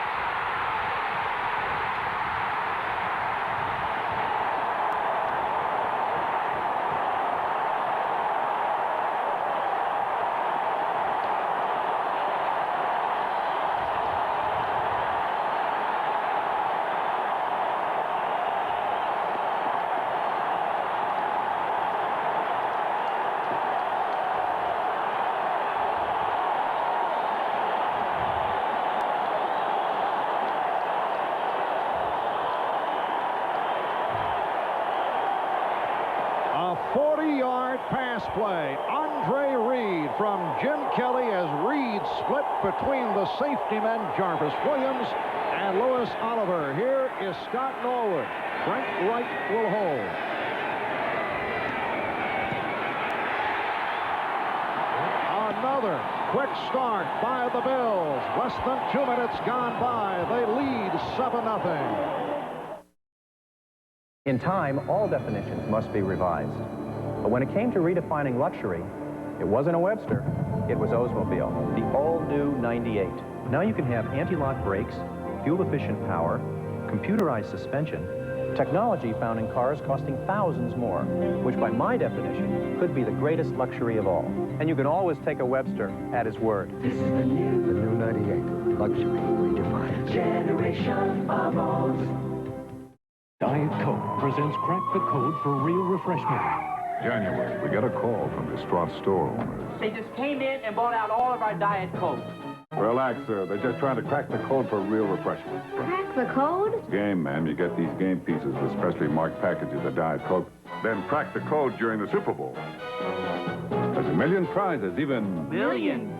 A 40-yard pass play. Andre Reed from Jim Kelly as Reed split between the safety men, Jarvis Williams and Lewis Oliver. Here is Scott Norwood. Frank Wright will hold. Another quick start by the Bills. Less than 2 minutes gone by. They lead 7-0. In time, all definitions must be revised. But when it came to redefining luxury, it wasn't a Webster, it was Oldsmobile, the all-new 98. Now you can have anti-lock brakes, fuel-efficient power, computerized suspension, technology found in cars costing thousands more, which by my definition could be the greatest luxury of all. And you can always take a Webster at his word. This is the new 98. Luxury redefined. Generation of Olds. Diet Coke presents Crack the Code for Real Refreshment. January, we got a call from distraught store owners. They just came in and bought out all of our Diet Coke. Relax, sir. They're just trying to crack the code for real refreshment. Crack the code? Game, ma'am. You get these game pieces with specially marked packages of Diet Coke. Then crack the code during the Super Bowl. There's a million prizes, even... Million?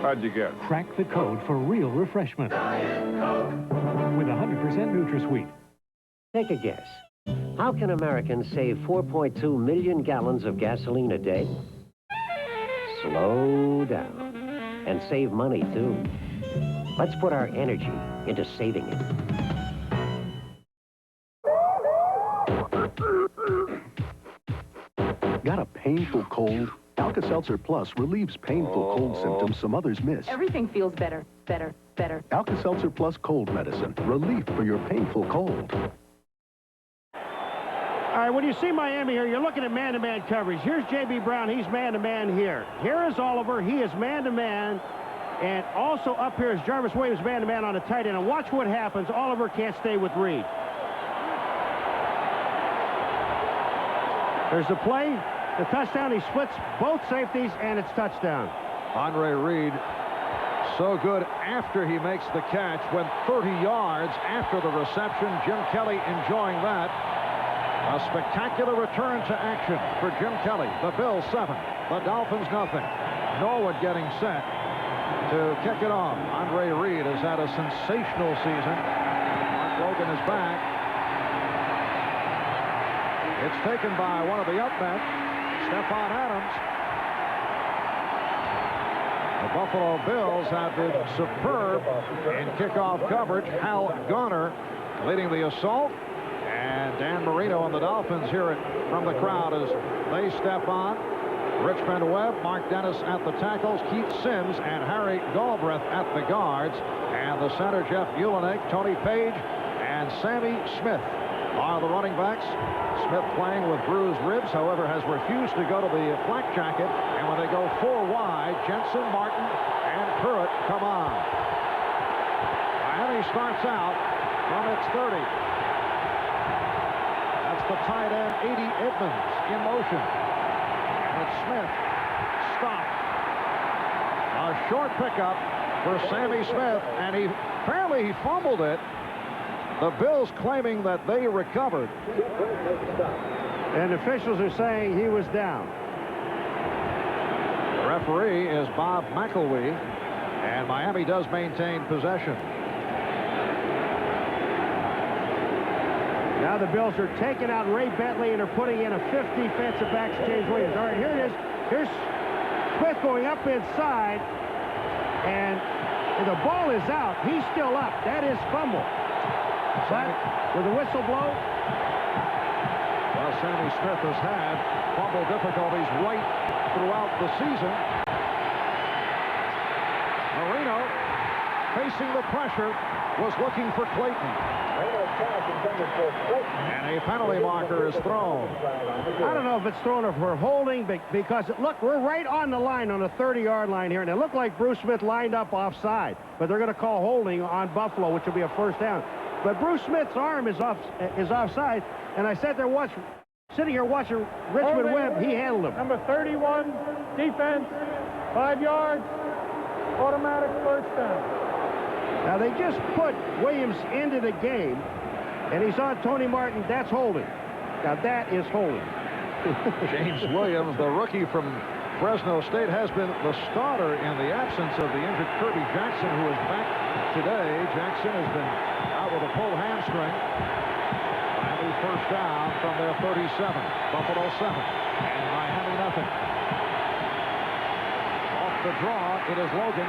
How'd you guess? Crack the Code for Real Refreshment. Diet Coke. With 100% NutraSweet. Take a guess. How can Americans save 4.2 million gallons of gasoline a day? Slow down. And save money, too. Let's put our energy into saving it. Got a painful cold? Alka-Seltzer Plus relieves painful cold symptoms some others miss. Everything feels better, better, better. Alka-Seltzer Plus Cold Medicine. Relief for your painful cold. All right, when you see Miami here, you're looking at man-to-man coverage. Here's J.B. Brown. He's man-to-man here. Here is Oliver. He is man-to-man. And also up here is Jarvis Williams man-to-man on the tight end. And watch what happens. Oliver can't stay with Reed. There's the play. The touchdown. He splits both safeties, and it's touchdown. Andre Reed, so good after he makes the catch, went 30 yards after the reception. Jim Kelly enjoying that. A spectacular return to action for Jim Kelly. The Bills 7, the Dolphins nothing. Norwood getting set to kick it off. Andre Reed has had a sensational season. Mark Logan is back. It's taken by one of the up men, Stephon Adams. The Buffalo Bills have been superb in kickoff coverage. Hal Garner leading the assault. And Dan Marino and the Dolphins hear it from the crowd as they step on. Richmond Webb, Mark Dennis at the tackles, Keith Sims and Harry Galbraith at the guards. And the center, Jeff Ulenek, Tony Page, and Sammy Smith are the running backs. Smith playing with bruised ribs, however, has refused to go to the flak jacket. And when they go 4 wide, Jensen, Martin, and Pruitt come on. Miami starts out from its 30. That's the tight end, 80 Edmonds, in motion. And it's Smith. Stopped. A short pickup for Sammy Smith, and apparently he fumbled it. The Bills claiming that they recovered. And officials are saying he was down. The referee is Bob McElwee, and Miami does maintain possession. Now the Bills are taking out Ray Bentley and are putting in a 50 defensive backs, James Williams. All right, here it is. Here's Smith going up inside, and the ball is out. He's still up. That is fumble. But with the whistle blow. Well, Sammy Smith has had fumble difficulties right throughout the season. Marino, facing the pressure, was looking for Clayton. And a penalty marker is thrown. I don't know if it's thrown for holding, because, look, we're right on the line on the 30-yard line here, and it looked like Bruce Smith lined up offside, but they're going to call holding on Buffalo, which will be a first down. But Bruce Smith's arm is offside, and I sat there sitting here watching Richmond Webb. He handled him. Number 31, defense, 5 yards, automatic first down. Now, they just put Williams into the game, and he's on Tony Martin. That's holding. Now, that is holding. James Williams, the rookie from Fresno State, has been the starter in the absence of the injured Kirby Jackson, who is back today. Jackson has been out with a pulled hamstring. Miami first down from their 37. Buffalo 7. And Miami nothing. Off the draw, it is Logan.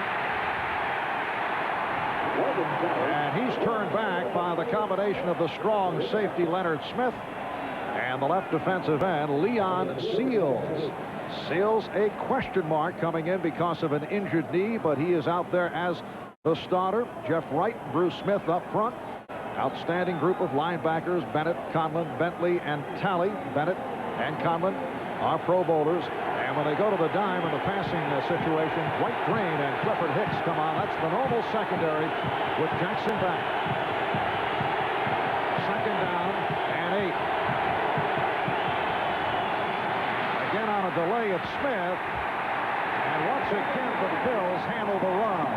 And he's turned back by the combination of the strong safety Leonard Smith and the left defensive end Leon Seals. Seals a question mark coming in because of an injured knee, but he is out there as the starter. Jeff Wright, Bruce Smith up front. Outstanding group of linebackers, Bennett, Conlon, Bentley, and Talley. Bennett and Conlon are Pro Bowlers. And when they go to the dime in the passing situation, White Drain and Clifford Hicks come on. That's the normal secondary with Jackson back. Second down and 8. Again on a delay, it's Smith. And once again, the Bills handle the run.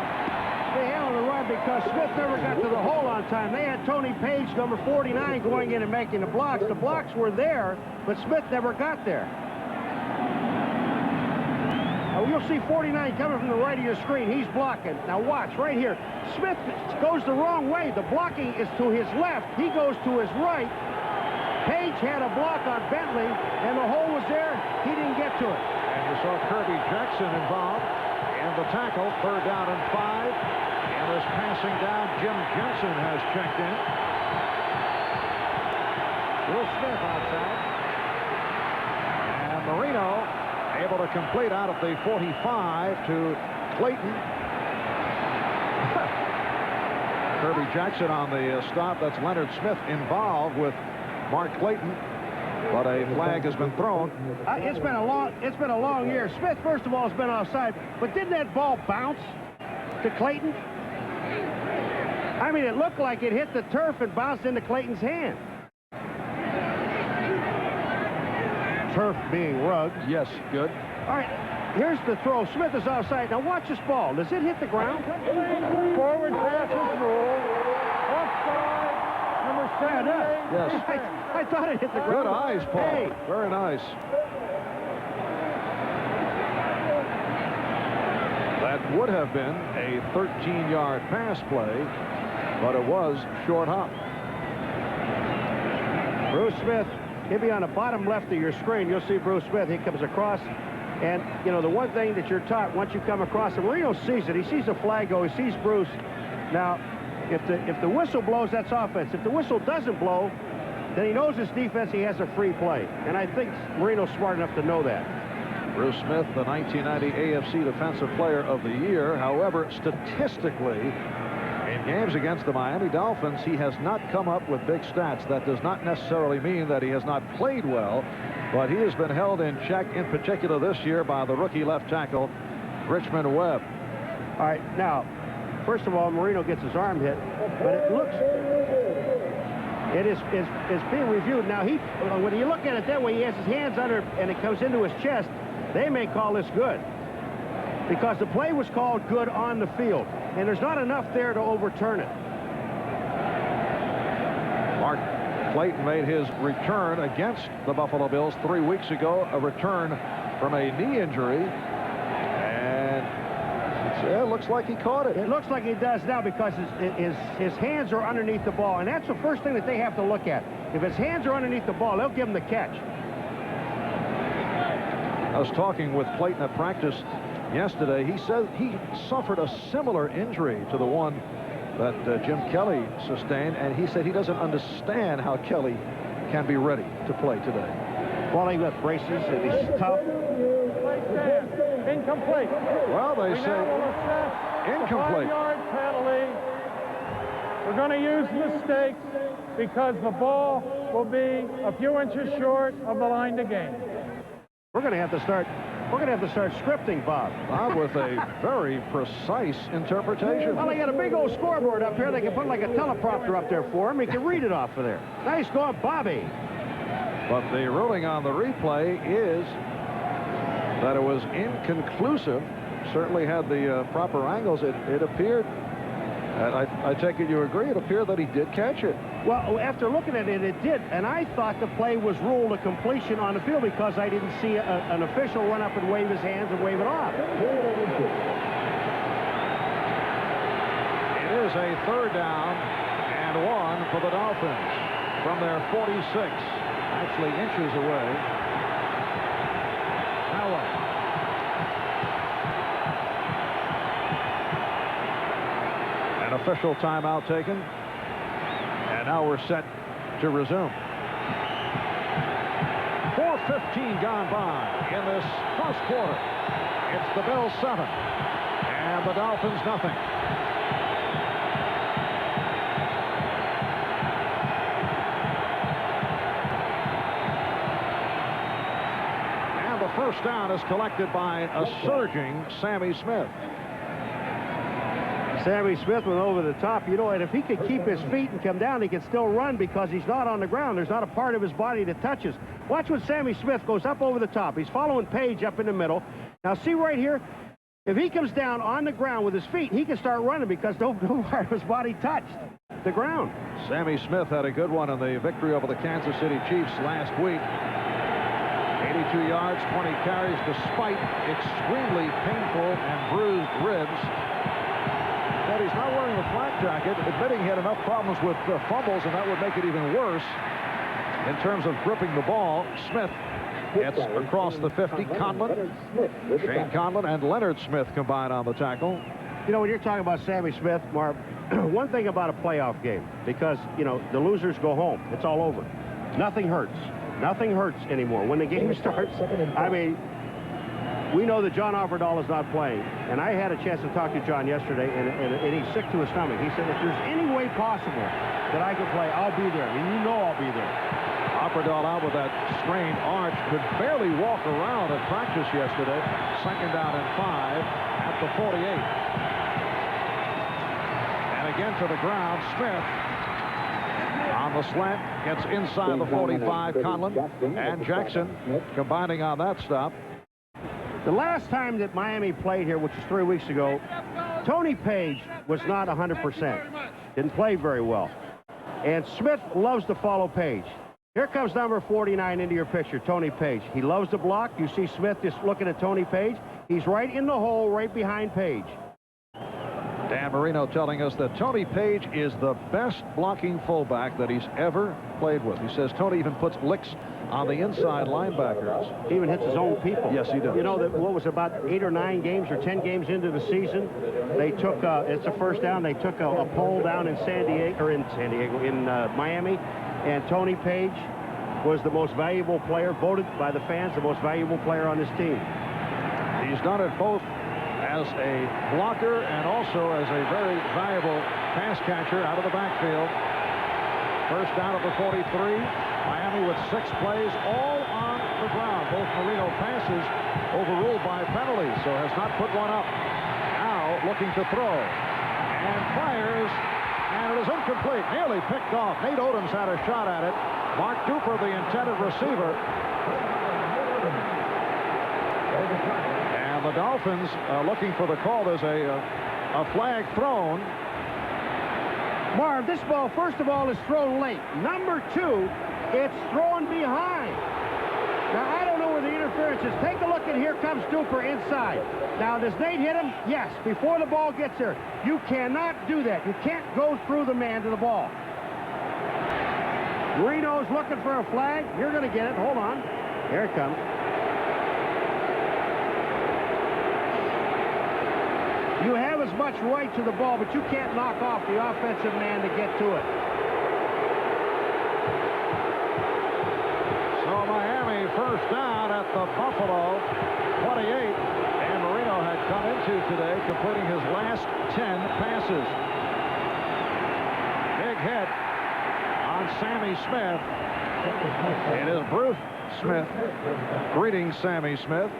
They handled the run because Smith never got to the hole on time. They had Tony Page, number 49, going in and making the blocks. The blocks were there, but Smith never got there. You'll see 49 coming from the right of your screen. He's blocking. Now watch right here. Smith goes the wrong way. The blocking is to his left. He goes to his right. Page had a block on Bentley, and the hole was there. He didn't get to it. And you saw Kirby Jackson involved in the tackle. Third down and 5. And this passing down, Jim Jensen has checked in. Will Smith outside. And Marino able to complete out at the 45 to Clayton. Kirby Jackson on the stop. That's Leonard Smith involved with Mark Clayton. But a flag has been thrown. It's been a long year. Smith, first of all, has been offside, but didn't that ball bounce to Clayton? I mean, it looked like it hit the turf and bounced into Clayton's hand. Turf being rugged. Yes, good. All right, here's the throw. Smith is offside. Now watch this ball. Does it hit the ground? Forward pass is ruled. Offside, number 7. Yes. I thought it hit the ground. Good eyes, Paul. Hey. Very nice. That would have been a 13-yard pass play, but it was short hop. Bruce Smith, he'll be on the bottom left of your screen. You'll see Bruce Smith. He comes across. And, you know, the one thing that you're taught once you come across, and Marino sees it. He sees the flag go. He sees Bruce. Now, if the whistle blows, that's offense. If the whistle doesn't blow, then he knows his defense. He has a free play. And I think Marino's smart enough to know that. Bruce Smith, the 1990 AFC Defensive Player of the Year. However, statistically, in games against the Miami Dolphins, he has not come up with big stats. That does not necessarily mean that he has not played well, but he has been held in check, in particular this year, by the rookie left tackle, Richmond Webb. All right, now, first of all, Marino gets his arm hit, but it looks... It's being reviewed. Now, when you look at it that way, he has his hands under and it comes into his chest. They may call this good because the play was called good on the field, and there's not enough there to overturn it. Mark Clayton made his return against the Buffalo Bills 3 weeks ago, a return from a knee injury, and it looks like he caught it. It looks like he does now because his hands are underneath the ball, and that's the first thing that they have to look at. If his hands are underneath the ball, they'll give him the catch. I was talking with Clayton at practice yesterday. He said he suffered a similar injury to the one that Jim Kelly sustained, and he said he doesn't understand how Kelly can be ready to play today. Well, he got braces and he's tough. Incomplete. Well, they say incomplete. 5-yard penalty. We're going to use mistakes because the ball will be a few inches short of the line to gain. We're going to have to start scripting, Bob. Bob with a very precise interpretation. Well, they got a big old scoreboard up here. They can put like a teleprompter up there for him. He can read it off of there. Nice going, Bobby. But the ruling on the replay is that it was inconclusive. Certainly had the proper angles. It appeared, and I take it you agree, it appeared that he did catch it. Well, after looking at it, it did. And I thought the play was ruled a completion on the field because I didn't see an official run up and wave his hands and wave it off. It is a 3rd down and 1 for the Dolphins from their 46, actually inches away. Now what? An official timeout taken. And now we're set to resume. 4:15 gone by in this first quarter. It's the Bills 7 and the Dolphins nothing. And the first down is collected by a surging Sammy Smith. Sammy Smith went over the top. You know, and if he could keep his feet and come down, he can still run because he's not on the ground. There's not a part of his body that touches. Watch when Sammy Smith goes up over the top. He's following Page up in the middle. Now, see right here? If he comes down on the ground with his feet, he can start running because no part of his body touched the ground. Sammy Smith had a good one in the victory over the Kansas City Chiefs last week. 82 yards, 20 carries, despite extremely painful and bruised ribs. But he's not wearing the flak jacket, admitting he had enough problems with fumbles, and that would make it even worse in terms of gripping the ball. Smith gets across the 50. Conlon, Shane Conlon, and Leonard Smith combined on the tackle. You know, when you're talking about Sammy Smith, Marv, one thing about a playoff game, because, you know, the losers go home. It's all over. Nothing hurts. Nothing hurts anymore. When the game starts, I mean, We know that John Offerdahl is not playing, and I had a chance to talk to John yesterday, and he's sick to his stomach. He said, if there's any way possible that I can play, I'll be there, and you know I'll be there. Offerdahl out with that strained arch, could barely walk around at practice yesterday. 2nd down and 5 at the 48. And again to the ground, Smith on the slant, gets inside the 45. Conlon and Jackson combining on that stop. The last time that Miami played here, which was 3 weeks ago, Tony Page was not 100%. Didn't play very well. And Smith loves to follow Page. Here comes number 49 into your picture, Tony Page. He loves to block. You see Smith just looking at Tony Page. He's right in the hole, right behind Page. Dan Marino telling us that Tony Page is the best blocking fullback that he's ever played with. He says Tony even puts licks on the inside linebackers. He even hits his own people. Yes, he does. You know, that what was about 8 or 9 games or 10 games into the season, they took, it's a first down, they took a poll down in in Miami, and Tony Page was the most valuable player, voted by the fans the most valuable player on this team. He's done it both as a blocker and also as a very valuable pass catcher out of the backfield. First down at the 43. Miami with 6 plays, all on the ground. Both Marino passes overruled by penalties, so has not put one up. Now looking to throw. And fires, and it is incomplete. Nearly picked off. Nate Odoms had a shot at it. Mark Duper, the intended receiver. And the Dolphins looking for the call. There's a flag thrown. Marv, this ball, first of all, is thrown late. Number 2, it's thrown behind. Now, I don't know where the interference is. Take a look, and here comes Duper inside. Now, does Nate hit him? Yes, before the ball gets there. You cannot do that. You can't go through the man to the ball. Marino's looking for a flag. You're going to get it. Hold on. Here it comes. You have as much right to the ball, but you can't knock off the offensive man to get to it. So Miami first down at the Buffalo 28. Dan Marino had come into today, completing his last 10 passes. Big hit on Sammy Smith. It is Bruce Smith greeting Sammy Smith.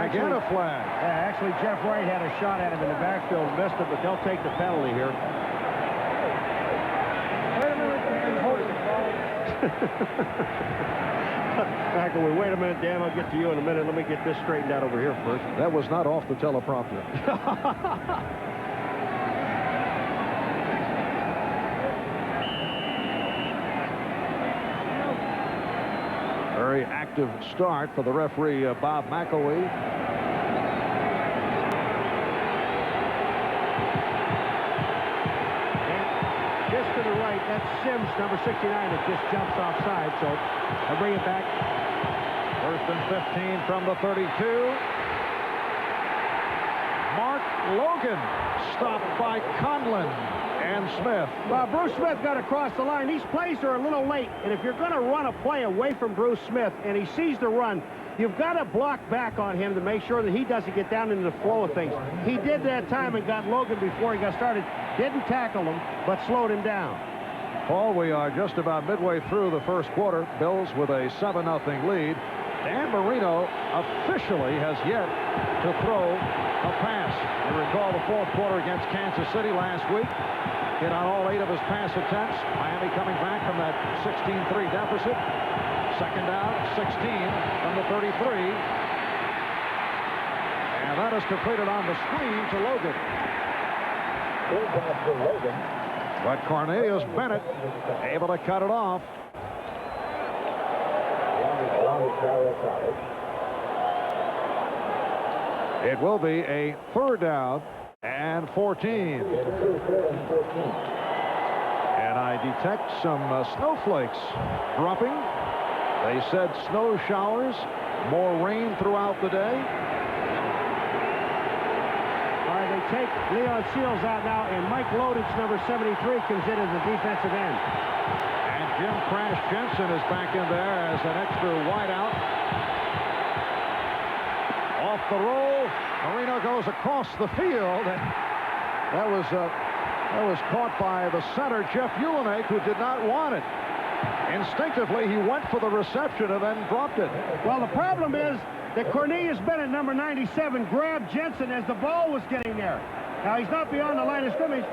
Again a flag. Yeah, actually, Jeff Wright had a shot at him in the backfield, missed it, but they'll take the penalty here. McElwee, wait a minute, Dan. I'll get to you in a minute. Let me get this straightened out over here first. That was not off the teleprompter. Very active start for the referee, Bob McElwee. Just to the right, that's Sims, number 69, that just jumps offside, so I'll bring it back. First and 15 from the 32. Mark Logan stopped by Conlon and Smith. Well, Bruce Smith got across the line. These plays are a little late, and if you're going to run a play away from Bruce Smith and he sees the run, you've got to block back on him to make sure that he doesn't get down into the flow of things. He did that time and got Logan before he got started. Didn't tackle him, but slowed him down. Paul, we are just about midway through the first quarter. Bills with a 7-0 lead. Dan Marino officially has yet to throw a pass. You recall the fourth quarter against Kansas City last week. Hit on all 8 of his pass attempts. Miami coming back from that 16-3 deficit. Second down, 16 from the 33. And that is completed on the screen to Logan. But Cornelius Bennett able to cut it off. It will be a third down and 14. And I detect some snowflakes dropping. They said snow showers, more rain throughout the day. All right, they take Leon Seals out now, and Mike Lodich, number 73, comes in as the defensive end. And Jim Crash Jensen is back in there as an extra wideout. Off the roll. Marino goes across the field. And that was caught by the center, Jeff Ulenake, who did not want it. Instinctively, he went for the reception and then dropped it. Well, the problem is that Cornelius Bennett, number 97, grabbed Jensen as the ball was getting there. Now, he's not beyond the line of scrimmage.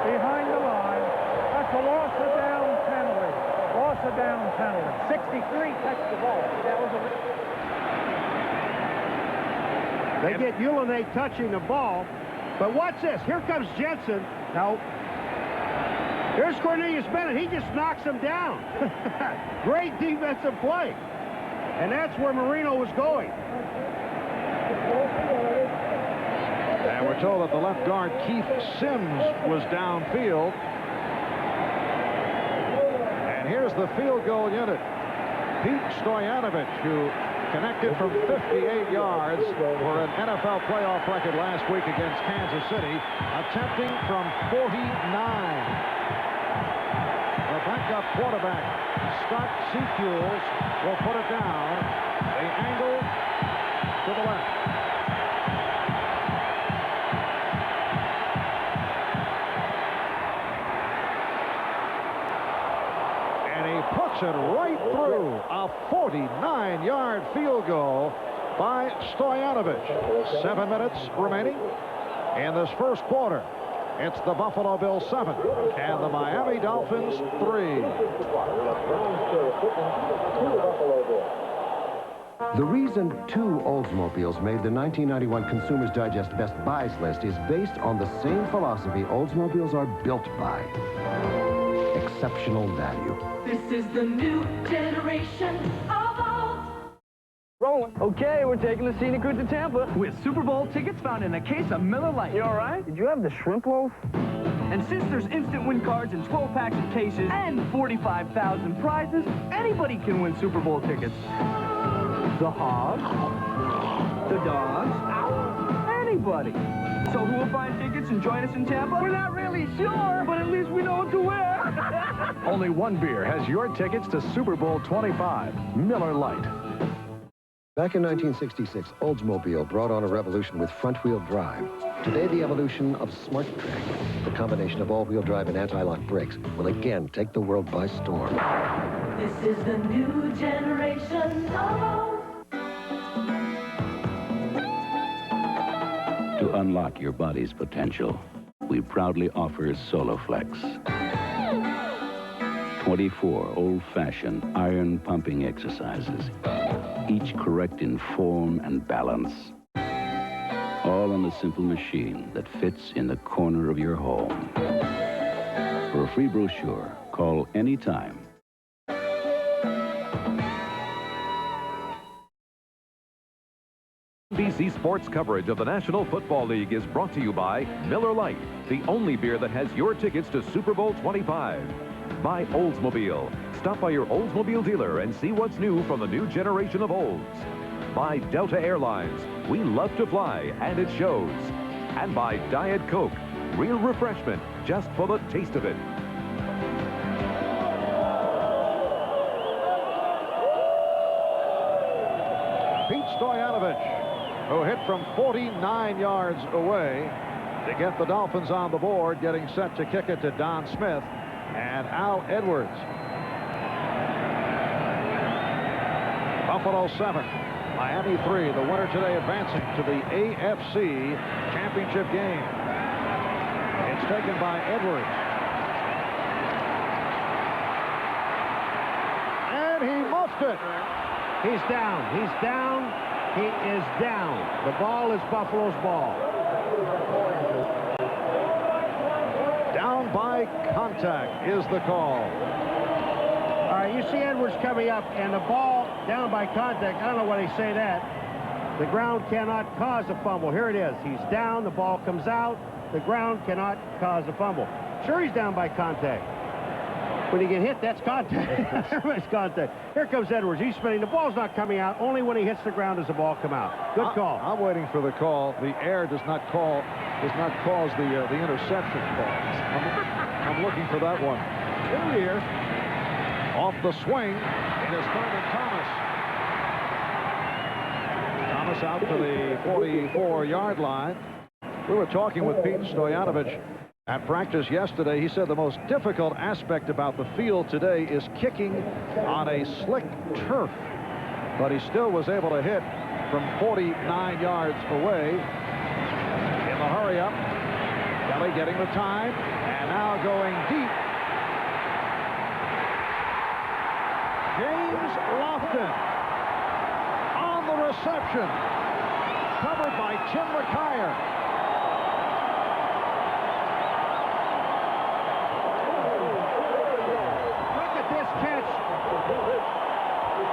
Behind the line. That's a loss of down penalty. Loss of down penalty. 63 touched the ball. That was a... They get Ulenake touching the ball. But watch this. Here comes Jensen. Now, here's Cornelius Bennett. He just knocks him down. Great defensive play. And that's where Marino was going. And we're told that the left guard, Keith Sims, was downfield. And here's the field goal unit. Pete Stoyanovich, who connected from 58 yards for an NFL playoff record last week against Kansas City, attempting from 49. The backup quarterback, Scott Seafuels, will put it down. The angle to the left. And he puts it right through. A 49-yard field goal by Stoyanovich. 7 minutes remaining in this first quarter. It's the Buffalo Bills 7 and the Miami Dolphins 3. The reason 2 Oldsmobiles made the 1991 Consumers Digest Best Buys list is based on the same philosophy Oldsmobiles are built by. Exceptional value. This is the new generation of Olds. Rolling. Okay, we're taking the scenic route to Tampa with Super Bowl tickets found in a case of Miller Lite. You all right? Did you have the shrimp loaf? And since there's instant win cards in 12 packs of cases and 45,000 prizes, anybody can win Super Bowl tickets. The Hogs, the Dogs, anybody. So who will find tickets and join us in Tampa? We're not really sure, but at least we know what to wear. Only one beer has your tickets to Super Bowl 25, Miller Lite. Back in 1966, Oldsmobile brought on a revolution with front-wheel drive. Today, the evolution of Smart Track, the combination of all-wheel drive and anti-lock brakes, will again take the world by storm. This is the new generation of Olds. To unlock your body's potential, we proudly offer Soloflex. 24 old-fashioned iron pumping exercises, each correct in form and balance. All on a simple machine that fits in the corner of your home. For a free brochure, call anytime. NBC Sports coverage of the National Football League is brought to you by Miller Lite, the only beer that has your tickets to Super Bowl 25. By Oldsmobile. Stop by your Oldsmobile dealer and see what's new from the new generation of Olds. By Delta Airlines. We love to fly, and it shows. And by Diet Coke. Real refreshment, just for the taste of it. Pete Stoyanovich, who hit from 49 yards away to get the Dolphins on the board, getting set to kick it to Don Smith and Al Edwards. Buffalo 7, Miami 3. The winner today advancing to the AFC Championship game. It's taken by Edwards. And he muffed it. He's down. He's down. He is down. The ball is Buffalo's ball. Down by contact is the call. All right, you see Edwards coming up, and the ball down by contact. I don't know why they say that. The ground cannot cause a fumble. Here it is. He's down. The ball comes out. The ground cannot cause a fumble. Sure, he's down by contact. When you get hit, that's contact. Everybody's contact. Here comes Edwards. He's spinning. The ball's not coming out. Only when he hits the ground does the ball come out. Good call. I'm waiting for the call. The air does not cause the interception call. I'm looking for that one. Here. Off the swing, it is Thurman Thomas. Thomas out to the 44-yard line. We were talking with Pete Stoyanovich at practice yesterday. He said the most difficult aspect about the field today is kicking on a slick turf. But he still was able to hit from 49 yards away. In the hurry-up, Kelly getting the time, and now going deep. James Lofton on the reception, covered by Tim McKyer. Look at this catch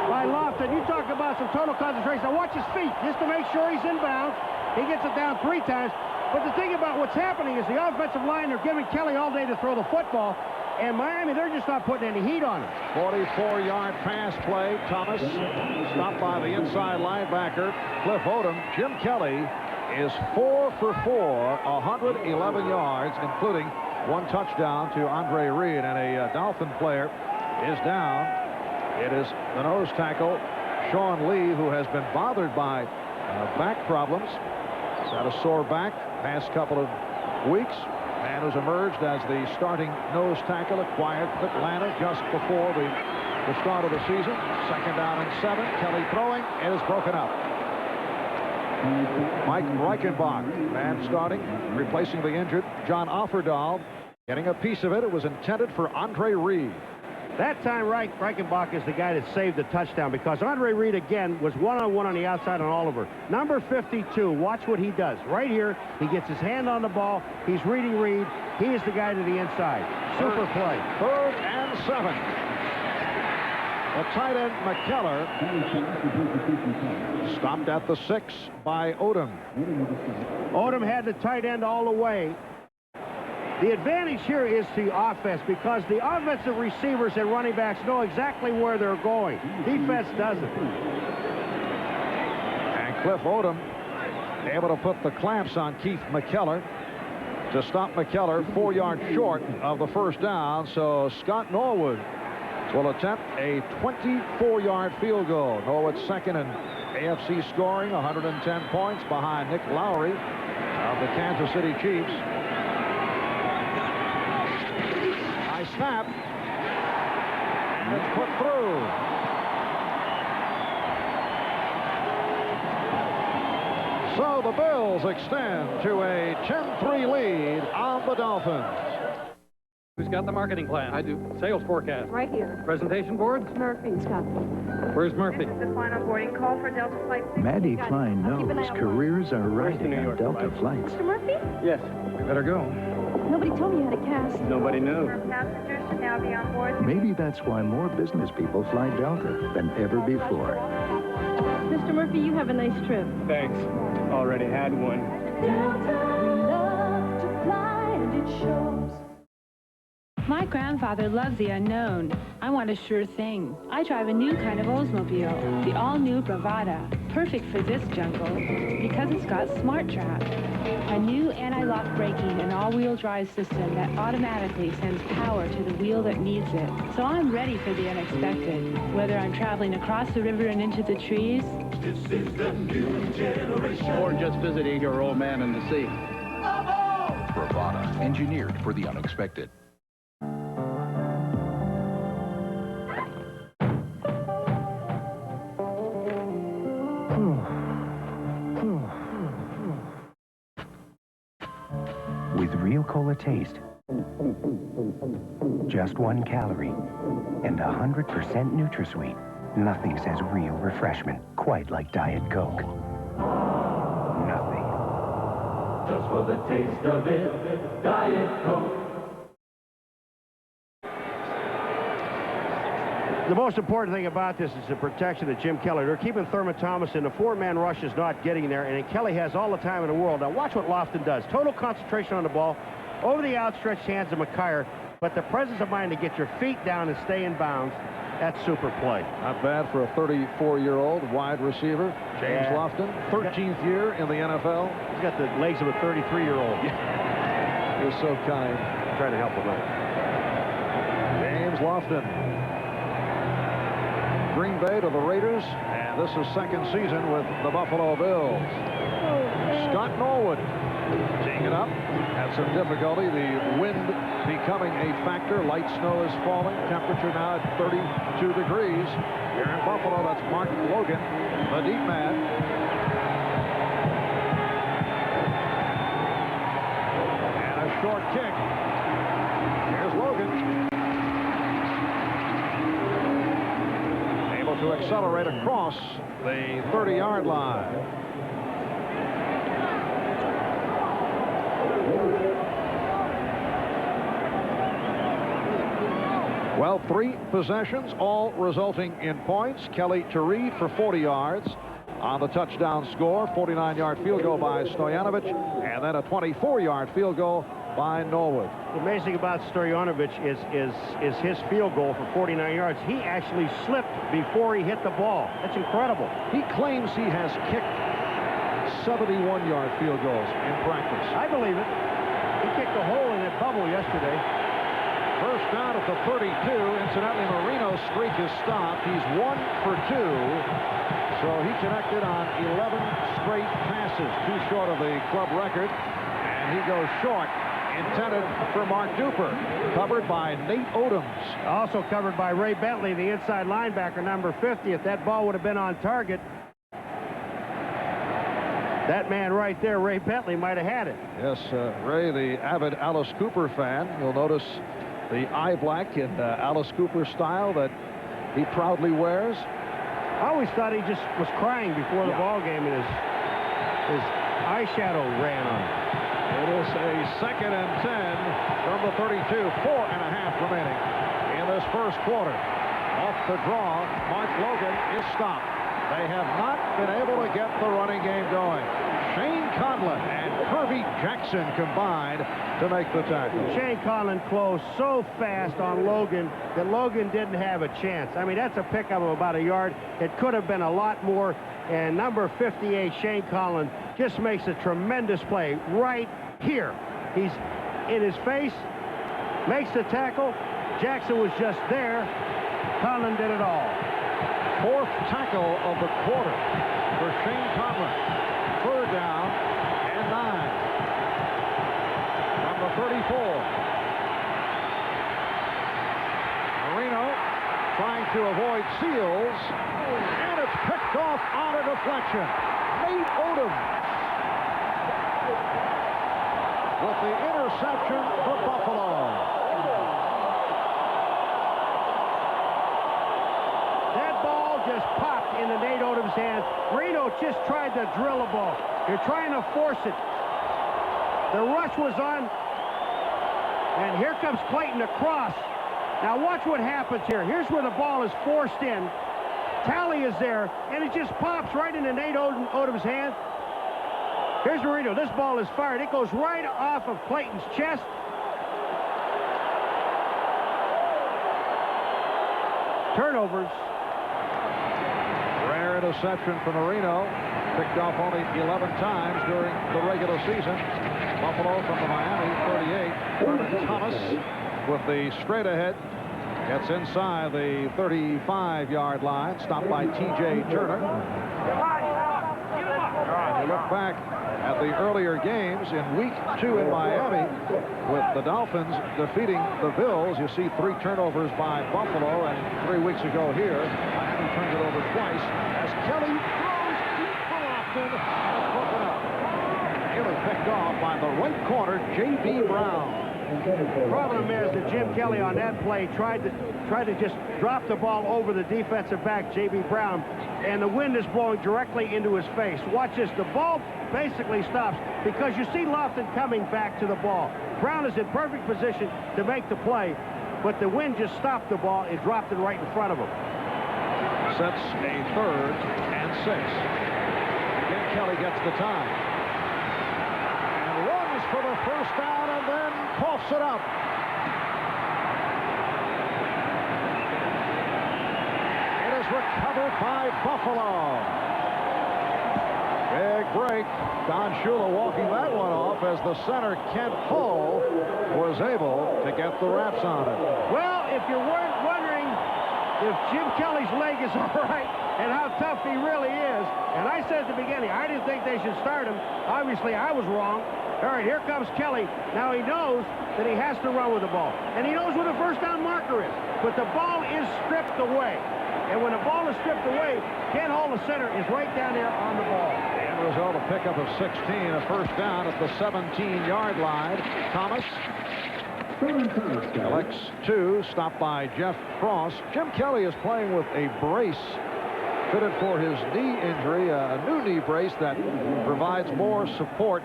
by Lofton. You talk about some total concentration. Now watch his feet just to make sure he's inbounds. He gets it down 3 times. But the thing about what's happening is the offensive line, they're giving Kelly all day to throw the football. And Miami, they're just not putting any heat on it. 44-yard pass play. Thomas stopped by the inside linebacker, Cliff Odom. Jim Kelly is 4 for 4, 111 yards, including 1 touchdown to Andre Reed. And a Dolphin player is down. It is the nose tackle, Sean Lee, who has been bothered by back problems. He's had a sore back past couple of weeks. Man who's emerged as the starting nose tackle, acquired from Atlanta just before the start of the season. 2nd down and 7. Kelly throwing. It is broken up. Mike Reichenbach, man starting, replacing the injured John Offerdahl, getting a piece of it. It was intended for Andre Reed. That time, Reichenbach is the guy that saved the touchdown because Andre Reed, again, was one-on-one on the outside on Oliver. Number 52, watch what he does. Right here, he gets his hand on the ball. He's reading Reed. He is the guy to the inside. Super play. 3rd and 7. The tight end, McKellar, stopped at the 6 by Odom. Odom had the tight end all the way. The advantage here is the offense because the offensive receivers and running backs know exactly where they're going. Defense doesn't. And Cliff Odom able to put the clamps on Keith McKellar to stop McKellar 4 yards short of the 1st down. So Scott Norwood will attempt a 24-yard field goal. Norwood's 2nd in AFC scoring, 110 points behind Nick Lowry of the Kansas City Chiefs. Snap, and it's put through. So the Bills extend to a 10-3 lead on the Dolphins. Who's got the marketing plan? I do. Sales forecast. Right here. Presentation boards? Murphy's got them. Where's Murphy? This is the final boarding call for Delta Flight 6. Maddie Klein knows careers are riding on Delta flights. Mr. Murphy? Yes. We better go. Nobody told me you had a cast. Nobody knew. Passengers should now be on board. Maybe that's why more business people fly Delta than ever before. Mr. Murphy, you have a nice trip. Thanks. Already had one. Delta, love to fly and it shows. My grandfather loves the unknown. I want a sure thing. I drive a new kind of Oldsmobile, the all-new Bravada. Perfect for this jungle because it's got Smart Trap, a new anti-lock braking and all-wheel drive system that automatically sends power to the wheel that needs it. So I'm ready for the unexpected, whether I'm traveling across the river and into the trees. This is the new generation. Or just visiting your old man in the sea. Bravada, engineered for the unexpected. With real cola taste, just 1 calorie, and 100% NutraSweet. Nothing says real refreshment quite like Diet Coke. Nothing. Just for the taste of it, Diet Coke. The most important thing about this is the protection of Jim Kelly. They're keeping Thurman Thomas in. The 4-man rush is not getting there, and Kelly has all the time in the world. Now watch what Lofton does. Total concentration on the ball, over the outstretched hands of McKyer, but the presence of mind to get your feet down and stay in bounds. That's super play. Not bad for a 34-year-old wide receiver, James Lofton, 13th year in the NFL. He's got the legs of a 33-year-old. You're so kind. Trying to help him out. Lofton. Green Bay to the Raiders, and this is second season with the Buffalo Bills. Scott Norwood teeing it up. Had some difficulty. The wind becoming a factor. Light snow is falling. Temperature now at 32 degrees. Here in Buffalo, that's Mark Logan, the deep man. And a short kick. Here's Logan. Able to accelerate across the 30-yard line. Well, 3 possessions, all resulting in points. Kelly to Reed for 40 yards on the touchdown score. 49-yard field goal by Stoyanovich, and then a 24-yard field goal by Norwood. The amazing about Stoyanovich is his field goal for 49 yards. He actually slipped before he hit the ball. That's incredible. He claims he has kicked 71-yard field goals in practice. I believe it. He kicked a hole in that bubble yesterday. First down at the 32. Incidentally, Marino's streak is stopped. He's 1 for 2. So he connected on 11 straight passes, 2 short of the club record. And he goes short, intended for Mark Duper. Covered by Nate Odoms. Also covered by Ray Bentley, the inside linebacker, number 50. If that ball would have been on target, that man right there, Ray Bentley, might have had it. Yes, Ray, the avid Alice Cooper fan. You'll notice the eye black in Alice Cooper style that he proudly wears. I always thought he just was crying before the ball game and his eyeshadow ran on him. It is a 2nd and 10 from the 32. 4.5 remaining in this first quarter. Off the draw, Mark Logan is stopped. They have not been able to get the running game going. Shane Conlon and Kirby Jackson combined to make the tackle. Shane Conlon closed so fast on Logan that Logan didn't have a chance. I mean, that's a pickup of about a yard. It could have been a lot more. And number 58, Shane Conlon, just makes a tremendous play right here. He's in his face, makes the tackle. Jackson was just there. Conlon did it all. 4th tackle of the quarter for Shane Conlon. 3rd down and 9 from the 34. Marino trying to avoid Seals, and it's picked off on a deflection. Nate Odoms with the interception for Buffalo. Just popped into Nate Odom's hands. Marino just tried to drill a ball. You're trying to force it. The rush was on. And here comes Clayton across. Now watch what happens here. Here's where the ball is forced in. Talley is there, and it just pops right into Nate Odom's hand. Here's Marino. This ball is fired. It goes right off of Clayton's chest. Turnovers. Interception for Marino. Picked off only 11 times during the regular season. Buffalo from the Miami 38. Herman Thomas with the straight ahead. Gets inside the 35-yard line. Stopped by T.J. Turner. You look back at the earlier games in week 2 in Miami with the Dolphins defeating the Bills. You see 3 turnovers by Buffalo, and 3 weeks ago here, Miami turned it over twice as Kelly throws deep for Lofton, and it's broken up. It was picked off by the right corner, J.B. Brown. The problem is that Jim Kelly on that play tried to just drop the ball over the defensive back, J.B. Brown, and the wind is blowing directly into his face. Watch this. The ball basically stops because you see Lofton coming back to the ball. Brown is in perfect position to make the play, but the wind just stopped the ball and dropped it right in front of him. Sets a 3rd and 6. Again, Kelly gets the time. And runs for the first down and then coughs it up. It is recovered by Buffalo. Big break. Don Shula walking that one off as the center, Kent Hull, was able to get the wraps on it. Well, if you weren't if Jim Kelly's leg is all right and how tough he really is. And I said at the beginning, I didn't think they should start him. Obviously, I was wrong. All right, here comes Kelly. Now he knows that he has to run with the ball. And he knows what a first down marker is. But the ball is stripped away. And when the ball is stripped away, Ken Hall, the center, is right down there on the ball. And result, a pickup of 16, a first down at the 17-yard line. Thomas collects 2, stopped by Jeff Cross. Jim Kelly is playing with a brace fitted for his knee injury, a new knee brace that provides more support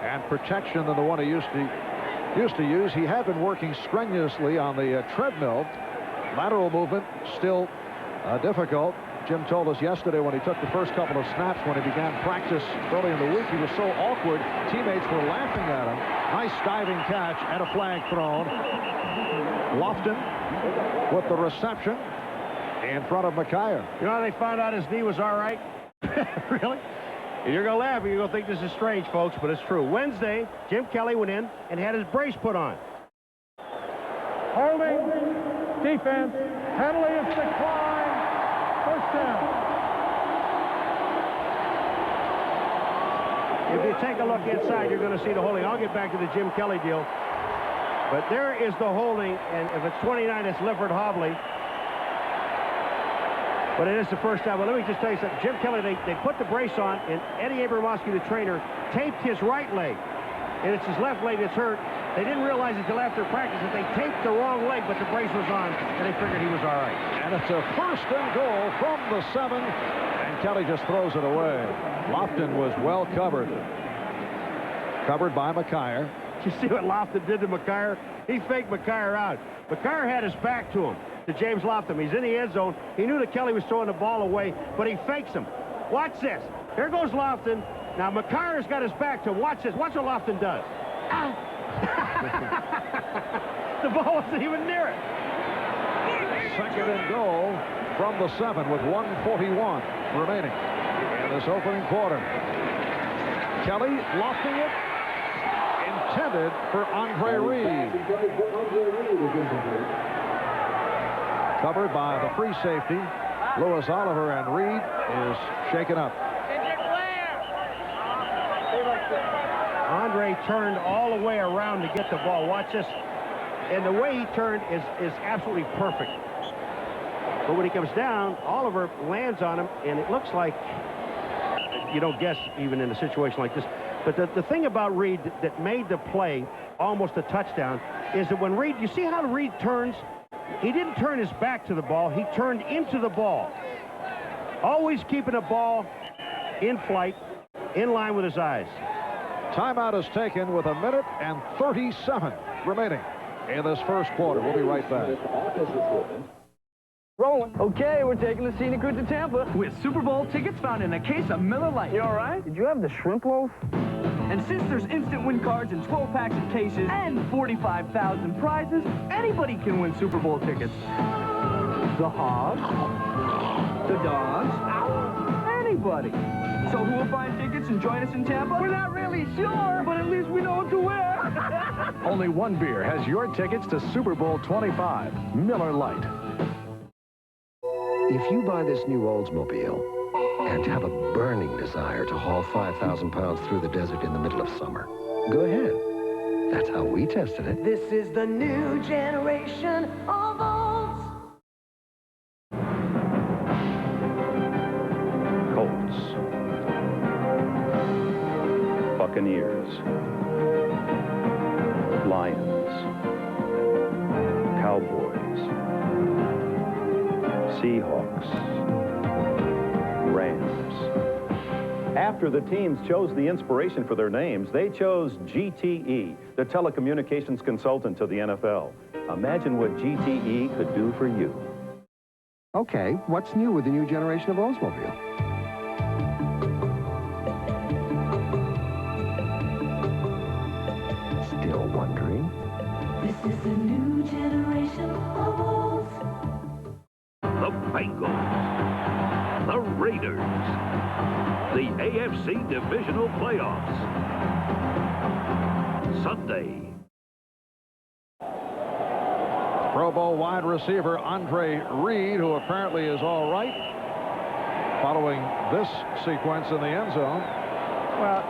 and protection than the one he used to use. He had been working strenuously on the treadmill. Lateral movement still difficult. Jim told us yesterday when he took the first couple of snaps when he began practice early in the week, he was so awkward, teammates were laughing at him. Nice diving catch and a flag thrown. Lofton with the reception in front of McKyer. You know how they found out his knee was all right? Really? You're going to laugh, you're going to think this is strange, folks, but it's true. Wednesday, Jim Kelly went in and had his brace put on. Holding, defense, penalty is declined, first down. If you take a look inside, you're going to see the holding. I'll get back to the Jim Kelly deal. But there is the holding, and if it's 29, it's Lifford Hobley. But it is the first time. Well, let me just tell you something. Jim Kelly, they put the brace on, and Eddie Abramowski, the trainer, taped his right leg. And it's his left leg that's hurt. They didn't realize until after practice that they taped the wrong leg, but the brace was on, and they figured he was all right. And it's a first and goal from the 7, and Kelly just throws it away. Lofton was well covered. Covered by McKyer. You see what Lofton did to McKyer? He faked McKyer out. McKyer had his back to him, to James Lofton. He's in the end zone. He knew that Kelly was throwing the ball away, but he fakes him. Watch this. Here goes Lofton. Now, McKyer's got his back to him. Watch this. Watch what Lofton does. Ow. The ball wasn't even near it. Second and goal from the 7 with 1:41 remaining in this opening quarter. Kelly lofting it. Intended for Andre Reed. Covered by the free safety, Lewis Oliver, and Reed is shaken up. Andre turned all the way around to get the ball. Watch this. And the way he turned is absolutely perfect. But when he comes down, Oliver lands on him, and it looks like you don't guess even in a situation like this. But the thing about Reed that made the play almost a touchdown is that when Reed, you see how Reed turns? He didn't turn his back to the ball. He turned into the ball. Always keeping the ball in flight, in line with his eyes. Timeout is taken with 1:37 remaining in this first quarter. We'll be right back. Rolling. Okay, we're taking the scenic route to Tampa with Super Bowl tickets found in a case of Miller Lite. You all right? Did you have the shrimp loaf? And since there's instant win cards in 12 packs of cases and 45,000 prizes, anybody can win Super Bowl tickets. The hogs, the dogs, anybody. So who will buy tickets and join us in Tampa? We're not really sure, but at least we know what to wear. Only one beer has your tickets to Super Bowl 25, Miller Lite. If you buy this new Oldsmobile and have a burning desire to haul 5,000 pounds through the desert in the middle of summer, go ahead. That's how we tested it. This is the new generation of Olds. Colts. Buccaneers. Lions. Cowboys. Seahawks, Rams. After the teams chose the inspiration for their names, they chose GTE, the telecommunications consultant to the NFL. Imagine what GTE could do for you. Okay, what's new with the new generation of Oldsmobile? Still wondering? This is the new generation of Olds. The Bengals, the Raiders, the AFC Divisional Playoffs. Sunday. Pro Bowl Buffalo wide receiver Andre Reed, who apparently is all right following this sequence in the end zone. Well,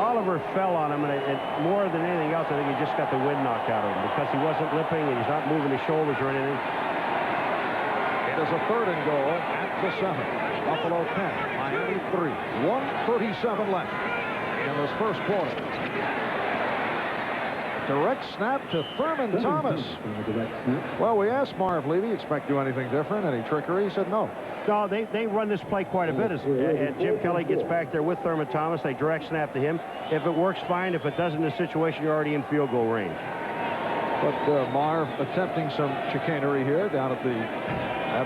Oliver fell on him, and more than anything else, I think he just got the wind knocked out of him because he wasn't limping and he's not moving his shoulders or anything. It is a 3rd and goal at the 7. Buffalo 10, Miami 3. 1:37 left in this first quarter. Direct snap to Thurman Thomas. Well, we asked Marv Levy, expect to do anything different, any trickery? He said no. No, they run this play quite a bit. As Jim Kelly gets back there with Thurman Thomas, they direct snap to him. If it works, fine. If it doesn't, in the situation, you're already in field goal range. But Marv attempting some chicanery here down at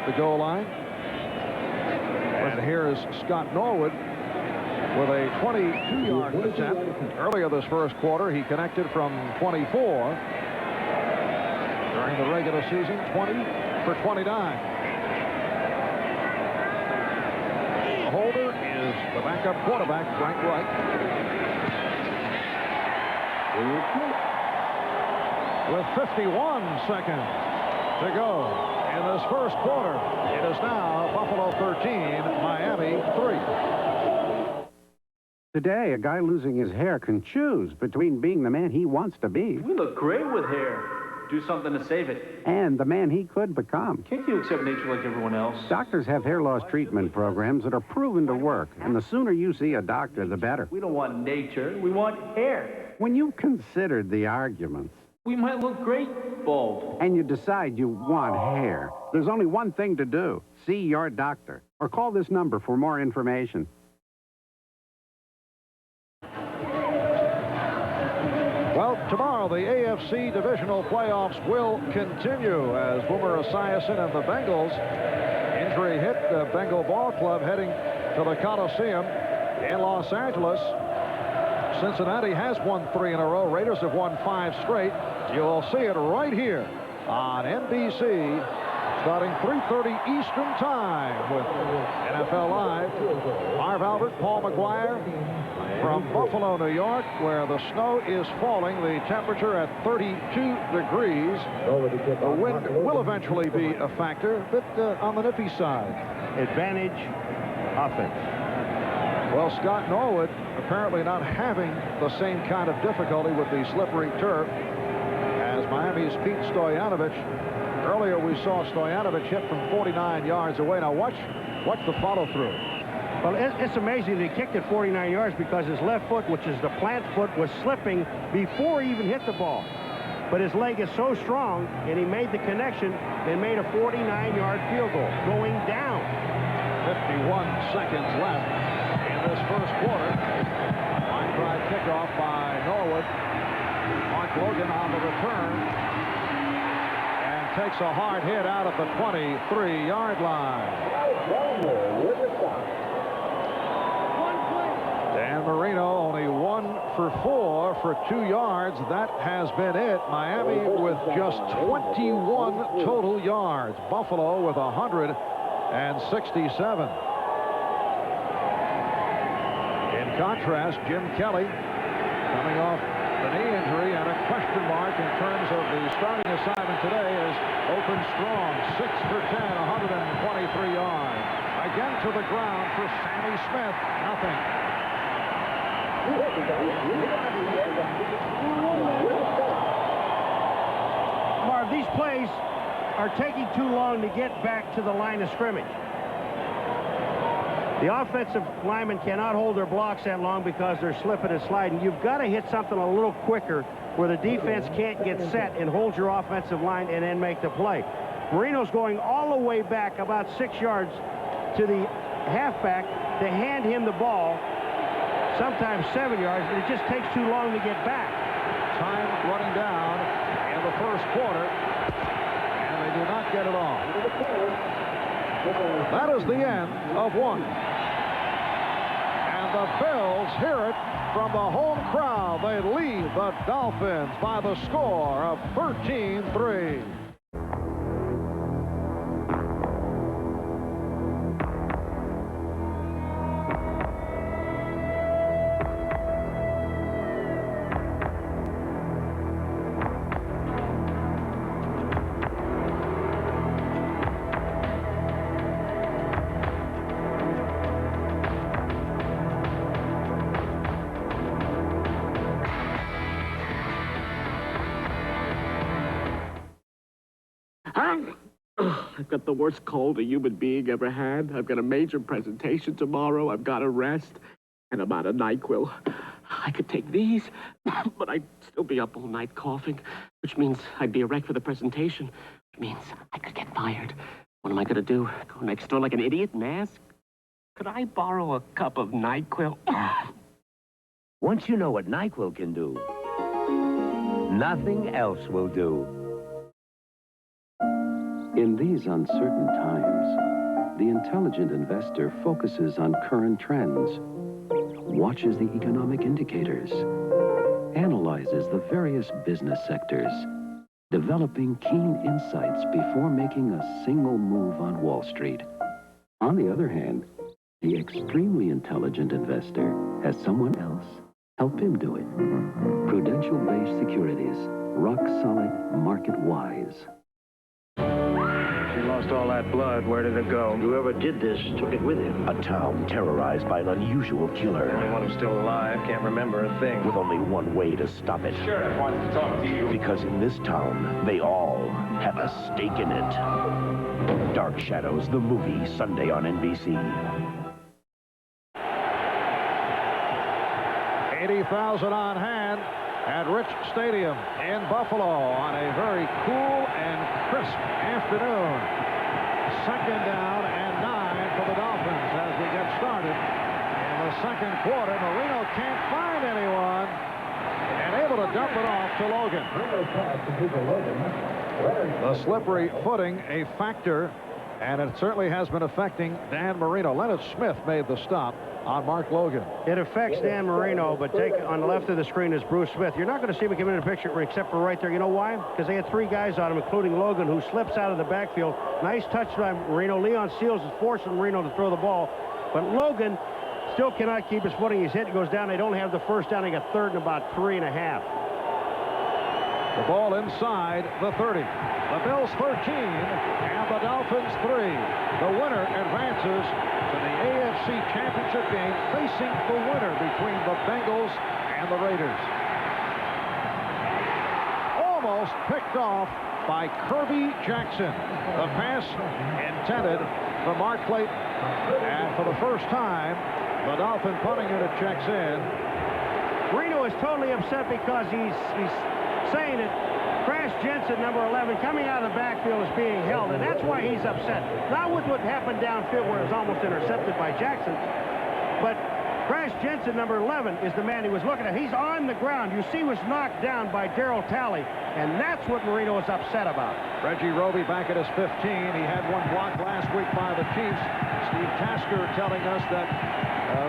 the goal line. And here is Scott Norwood with a 22-yard attempt. Earlier this first quarter, he connected from 24. During the regular season, 20 for 29. The holder is the backup quarterback, Frank Reich. With 51 seconds to go in this first quarter, it is now Buffalo 13, Miami 3. Today, a guy losing his hair can choose between being the man he wants to be We look great with hair. Do something to save it. and the man he could become. Can't you accept nature like everyone else? Doctors have hair loss treatment programs that are proven to work, and the sooner you see a doctor, the better. We don't want nature. We want hair. When you've considered the arguments, We might look great bald. and you decide you want hair, there's only one thing to do. See your doctor. Or call this number for more information. Well, tomorrow the AFC Divisional Playoffs will continue as Boomer Esiason and the Bengals injury hit the Bengal Ball Club heading to the Coliseum in Los Angeles. Cincinnati has won 3 in a row. Raiders have won 5 straight. You'll see it right here on NBC starting 3:30 Eastern Time with NFL Live. Marv Albert, Paul McGuire from Buffalo, New York, where the snow is falling. The temperature at 32 degrees. The wind will eventually be a factor, but on the nippy side. Advantage offense. Well, Scott Norwood apparently not having the same kind of difficulty with the slippery turf as Miami's Pete Stoyanovich. Earlier we saw Stoyanovich hit from 49 yards away. Now watch the follow-through. Well, it's amazing that he kicked it 49 yards because his left foot, which is the plant foot, was slipping before he even hit the ball. But his leg is so strong, and he made the connection and made a 49-yard field goal going down. 51 seconds left in this first quarter. Line drive kickoff by Norwood. Mark Logan on the return and takes a hard hit out at the 23-yard line. Dan Marino only 1 for 4 for 2 yards. That has been it. Miami with just 21 total yards. Buffalo with 167. In contrast, Jim Kelly coming off the knee injury and a question mark in terms of the starting assignment today is open strong. 6 for 10, 123 yards. Again to the ground for Sammy Smith. Nothing. Marv, these plays are taking too long to get back to the line of scrimmage. The offensive linemen cannot hold their blocks that long because they're slipping and sliding. You've got to hit something a little quicker where the defense can't get set and hold your offensive line and then make the play. Marino's going all the way back about 6 yards to the halfback to hand him the ball, sometimes 7 yards, but it just takes too long to get back. Time running down in the first quarter, and they do not get it off. That is the end of one. And the Bills hear it from the home crowd. They lead the Dolphins by the score of 13-3. I've got the worst cold a human being ever had. I've got a major presentation tomorrow. I've got to rest. And I'm out of NyQuil. I could take these, but I'd still be up all night coughing, which means I'd be a wreck for the presentation, which means I could get fired. What am I going to do? Go next door like an idiot and ask? Could I borrow a cup of NyQuil? Once you know what NyQuil can do, nothing else will do. In these uncertain times, the intelligent investor focuses on current trends, watches the economic indicators, analyzes the various business sectors, developing keen insights before making a single move on Wall Street. On the other hand, the extremely intelligent investor has someone else help him do it. Prudential-based securities, rock solid, market wise. She lost all that blood. Where did it go? Whoever did this took it with him. A town terrorized by an unusual killer. The only one who's still alive can't remember a thing. With only one way to stop it. Sheriff wants to talk to you. Because in this town, they all have a stake in it. Dark Shadows, the movie, Sunday on NBC. 80,000 on hand at Rich Stadium in Buffalo on a very cool and crisp afternoon. Second down and 9 for the Dolphins as we get started in the second quarter. Marino can't find anyone and able to dump it off to Logan. The slippery footing a factor, and it certainly has been affecting Dan Marino. Leonard Smith made the stop on Mark Logan. It affects Dan Marino, but take on the left of the screen is Bruce Smith. You're not going to see him come in the picture except for right there. You know why? Because they had 3 guys on him, including Logan, who slips out of the backfield. Nice touch by Marino. Leon Seals is forcing Marino to throw the ball, but Logan still cannot keep his footing. He's hit, goes down. They don't have the first down. They got third and about 3.5. The ball inside the 30. The Bills 13 and the Dolphins 3. The winner advances to the AFC Championship game, facing the winner between the Bengals and the Raiders. Almost picked off by Kirby Jackson. The pass intended for Mark Clayton. And for the first time, the Dolphin punting unit checks in. Marino is totally upset because he's saying that Crash Jensen, number 11, coming out of the backfield is being held, and that's why he's upset. Not with what happened downfield where it was almost intercepted by Jackson, but Crash Jensen, number 11, is the man he was looking at. He's on the ground. You see he was knocked down by Darryl Talley, and that's what Marino is upset about. Reggie Roby back at his 15. He had one block last week by the Chiefs. Steve Tasker telling us that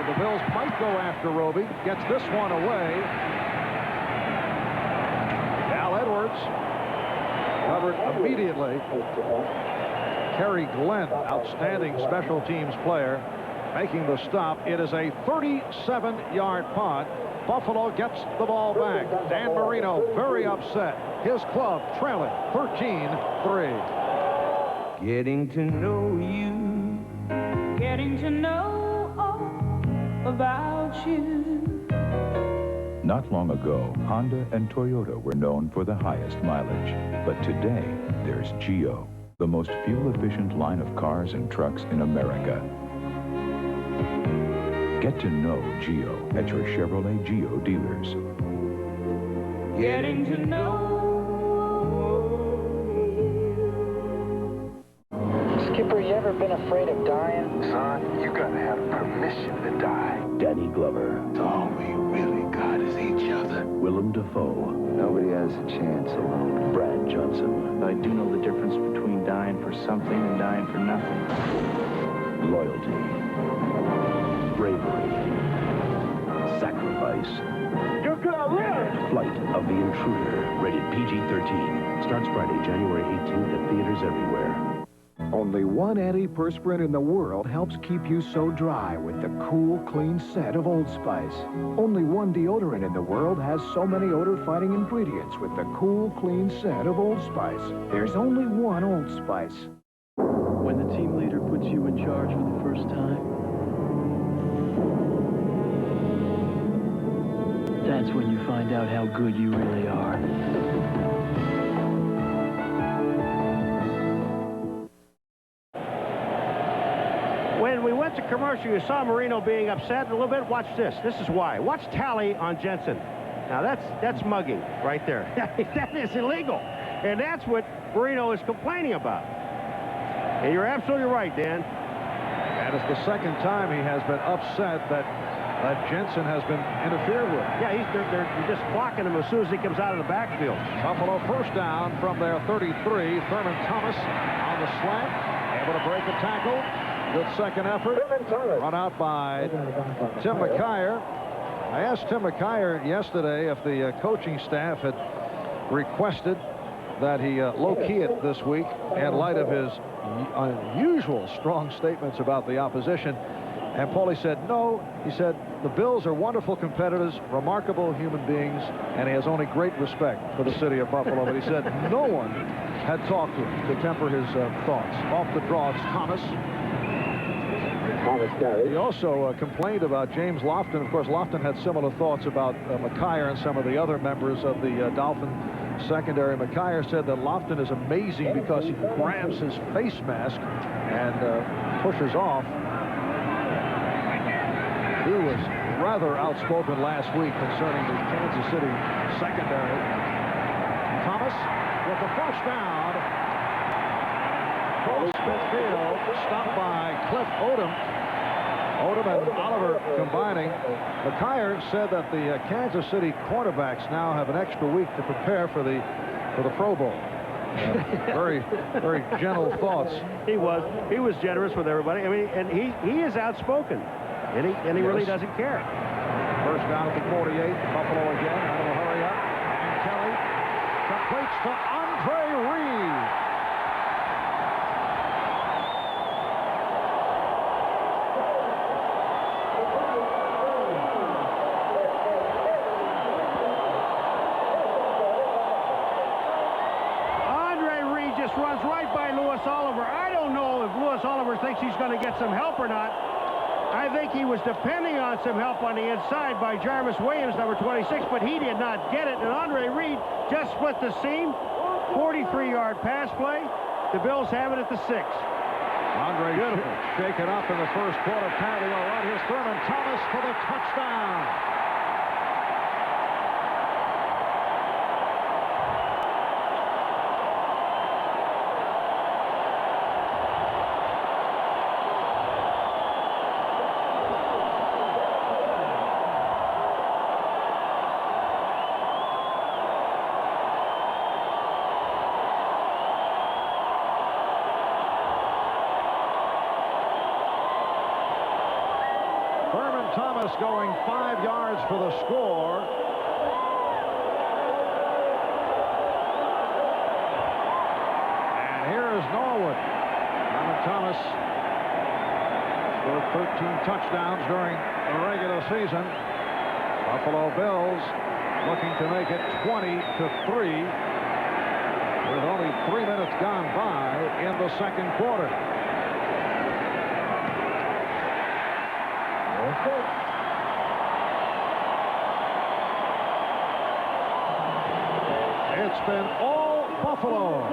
the Bills might go after Roby. Gets this one away. Edwards covered immediately. Kerry Glenn, outstanding special teams player, making the stop. It is a 37-yard punt. Buffalo gets the ball back. Dan Marino very upset. His club trailing 13-3. Getting to know you. Getting to know all about you. Not long ago, Honda and Toyota were known for the highest mileage. But today, there's Geo, the most fuel-efficient line of cars and trucks in America. Get to know Geo at your Chevrolet Geo dealers. Getting to know. Skipper, you ever been afraid of dying? Son, you gotta have permission to die. Danny Glover. All we really got is each other. Willem Dafoe. Nobody has a chance alone. Brad Johnson. I do know the difference between dying for something and dying for nothing. Loyalty. Bravery. Sacrifice. You're gonna live! Flight of the Intruder. Rated PG-13. Starts Friday, January 18th at theaters everywhere. Only one antiperspirant in the world helps keep you so dry with the cool, clean scent of Old Spice. Only one deodorant in the world has so many odor-fighting ingredients with the cool, clean scent of Old Spice. There's only one Old Spice. When the team leader puts you in charge for the first time, that's when you find out how good you really are. went to commercial, you saw Marino being upset a little bit. Watch this. This is why. Watch tally on Jensen. Now, that's mugging right there. That is illegal. And that's what Marino is complaining about. And you're absolutely right, Dan. And it's the second time he has been upset that Jensen has been interfered with. Yeah, they're just clocking him as soon as he comes out of the backfield. Buffalo first down from their 33. Thurman Thomas on the slant, able to break a tackle. Good second effort. Run out by Tim McKyer. I asked Tim McKyer yesterday if the coaching staff had requested that he low-key it this week in light of his unusual strong statements about the opposition. And Paulie said no. He said the Bills are wonderful competitors, remarkable human beings, and he has only great respect for the city of Buffalo. But he said no one had talked to him to temper his thoughts. Off the draw, it's Thomas. He also complained about James Lofton. Of course, Lofton had similar thoughts about McKyer and some of the other members of the Dolphin secondary. McKyer said that Lofton is amazing because he grabs his face mask and pushes off. He was rather outspoken last week concerning the Kansas City secondary. Thomas with the first down. Cross midfield, stopped by Cliff Odom. Odom and Oliver combining. McKyer said that the Kansas City cornerbacks now have an extra week to prepare for the Pro Bowl. Very gentle thoughts. He was generous with everybody. I mean, and he is outspoken, and he really doesn't care. First down at the 48. Buffalo again out of a hurry up, and Kelly completes to Andre Reed. Runs right by Louis Oliver. I don't know if Louis Oliver thinks he's going to get some help or not. I think he was depending on some help on the inside by Jarvis Williams, number 26, but he did not get it. And Andre Reed just split the seam. 43-yard pass play. The Bills have it at the 6. Andre shaken up in the first quarter. Apparently all right. Here's Thurman Thomas for the touchdown. Thomas going 5 yards for the score. And here is Norwood. Thurman Thomas scored 13 touchdowns during the regular season. Buffalo Bills looking to make it 20-3 with only 3 minutes gone by in the second quarter. It's been all Buffalo.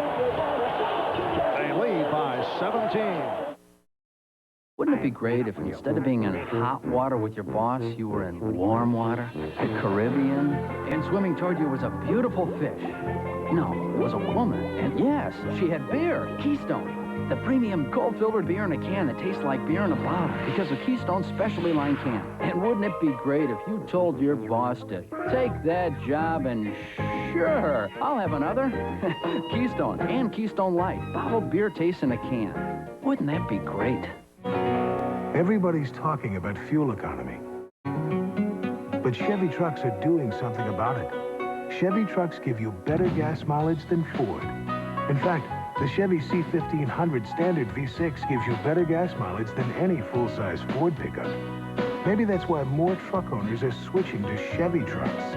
They lead by 17. Wouldn't it be great if instead of being in hot water with your boss, you were in warm water, the Caribbean, and swimming toward you was a beautiful fish? No, it was a woman. And yes, she had beer, Keystone. The premium gold-filtered beer in a can that tastes like beer in a bottle because of Keystone's specialty line can. And wouldn't it be great if you told your boss to take that job and sure, I'll have another. Keystone and Keystone Light. Bottled beer tastes in a can. Wouldn't that be great? Everybody's talking about fuel economy. But Chevy trucks are doing something about it. Chevy trucks give you better gas mileage than Ford. In fact, the Chevy C1500 Standard V6 gives you better gas mileage than any full-size Ford pickup. Maybe that's why more truck owners are switching to Chevy trucks.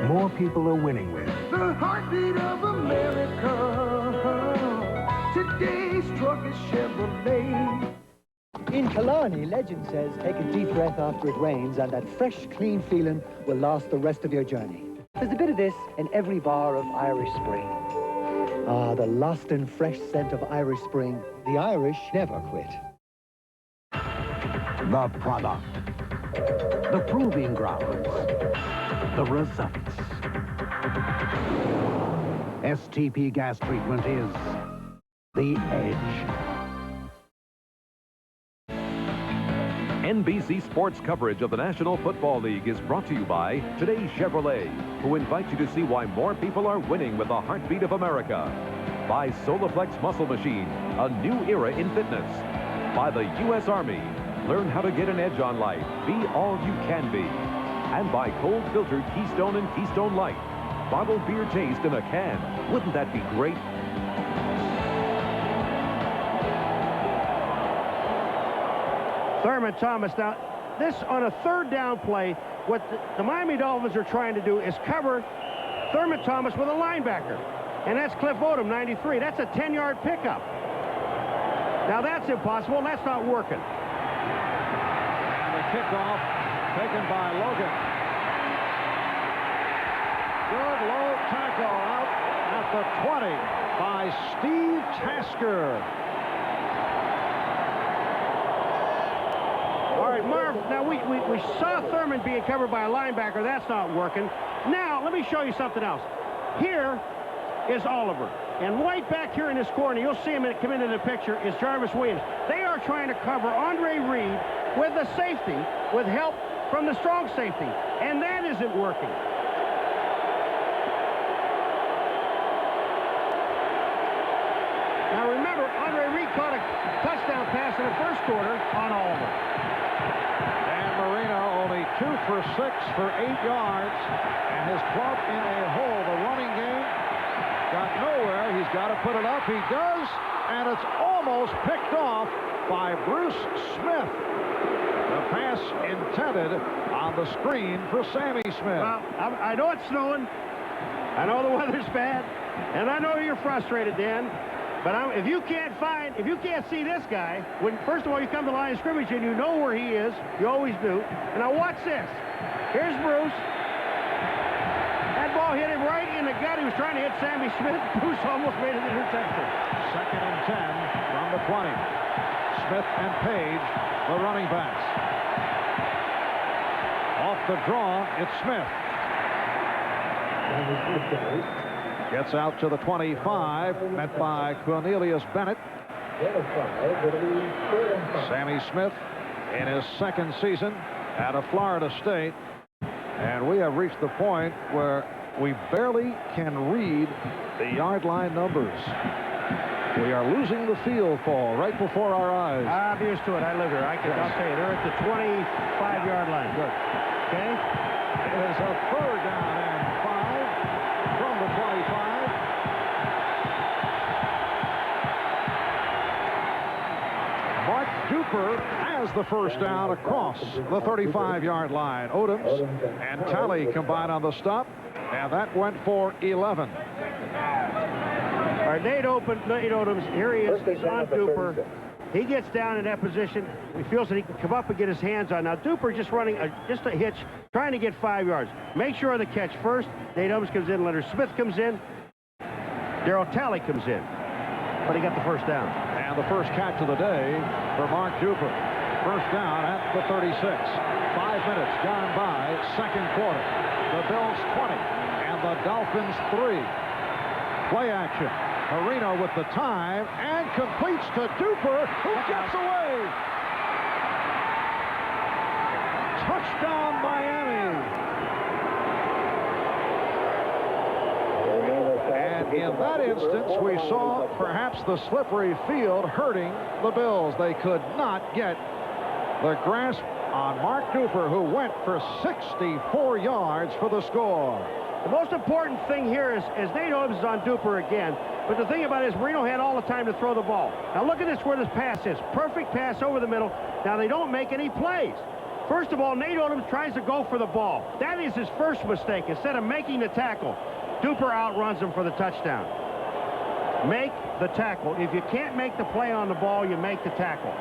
More people are winning with the heartbeat of America. Today's truck is Chevrolet. In Killarney, legend says, take a deep breath after it rains, and that fresh, clean feeling will last the rest of your journey. There's a bit of this in every bar of Irish Spring. Ah, the lost and fresh scent of Irish Spring. The Irish never quit. The product. The proving grounds. The results. STP gas treatment is the edge. NBC Sports coverage of the National Football League is brought to you by Today's Chevrolet, who invites you to see why more people are winning with the heartbeat of America. By Solaflex Muscle Machine, a new era in fitness. By the U.S. Army, learn how to get an edge on life. Be all you can be. And by cold filtered Keystone and Keystone Light. Bottled beer taste in a can. Wouldn't that be great? Thurman Thomas. Now, this on a third down play, what the Miami Dolphins are trying to do is cover Thurman Thomas with a linebacker. And that's Cliff Odom, 93. That's a 10-yard pickup. Now, that's impossible. That's not working. And the kickoff taken by Logan. Good low tackle out at the 20 by Steve Tasker. All right, Marv, now we saw Thurman being covered by a linebacker. That's not working. Now, let me show you something else. Here is Oliver. And right back here in this corner, you'll see him come into the picture, is Jarvis Williams. They are trying to cover Andre Reed with the safety, with help from the strong safety. And that isn't working. Now remember, Andre Reed caught a touchdown pass in the first quarter on Oliver. Dan Marino only 2 for 6 for 8 yards. And his club in a hole. The running game got nowhere. He's got to put it up. He does. And it's almost picked off by Bruce Smith. The pass intended on the screen for Sammy Smith. Well, I know it's snowing. I know the weather's bad. And I know you're frustrated, Dan. But if you can't see this guy, first of all, you come to the line of scrimmage and you know where he is. You always do. And now watch this. Here's Bruce. That ball hit him right in the gut. He was trying to hit Sammy Smith. Bruce almost made an interception. 2nd and 10 from the 20. Smith and Page, the running backs. Off the draw, it's Smith. Gets out to the 25, met by Cornelius Bennett. Sammy Smith in his 2nd season out of Florida State. And we have reached the point where we barely can read the yard line numbers. We are losing the field fall right before our eyes. I'm used to it. I live here. I'll tell you, they're at the 25-yard line. Good. Okay? It is a 3rd down and 5 from the 25. Mark Duper has the first down across the 35-yard line. Odoms and Talley combined on the stop, and that went for 11. All right, Nate Odoms, here he is. He's on Duper. He gets down in that position. He feels that he can come up and get his hands on. Now, Duper just running just a hitch, trying to get 5 yards. Make sure of the catch first. Nate Odoms comes in. Leonard Smith comes in. Darryl Talley comes in. But he got the first down. And the first catch of the day for Mark Duper. First down at the 36. 5 minutes gone by, 2nd quarter. The Bills 20 and the Dolphins 3. Play action. Marino with the time and completes to Duper, who gets away. Touchdown, Miami. And in that instance, we saw perhaps the slippery field hurting the Bills. They could not get the grasp on Mark Duper, who went for 64 yards for the score. The most important thing here is Nate Odoms is on Duper again. But the thing about it is Marino had all the time to throw the ball. Now look at this where this pass is. Perfect pass over the middle. Now they don't make any plays. First of all, Nate Odoms tries to go for the ball. That is his first mistake. Instead of making the tackle, Duper outruns him for the touchdown. Make the tackle. If you can't make the play on the ball, you make the tackle.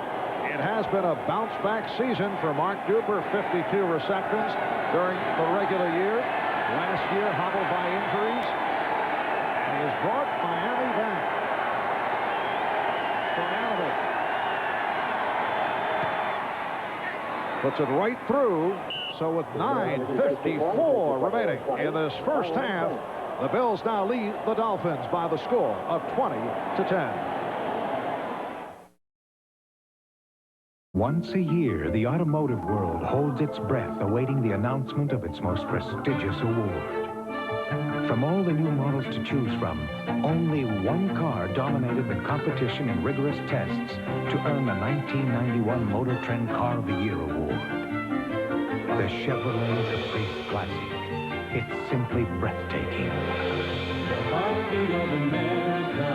It has been a bounce-back season for Mark Duper, 52 receptions during the regular year. Last year, hobbled by injuries. And he has brought Miami back. Puts it right through. So with 9:54 remaining in this first half, the Bills now lead the Dolphins by the score of 20-10. Once a year, the automotive world holds its breath awaiting the announcement of its most prestigious award. From all the new models to choose from, only one car dominated the competition in rigorous tests to earn the 1991 Motor Trend Car of the Year award. The Chevrolet Caprice Classic. It's simply breathtaking. The heartbeat of America,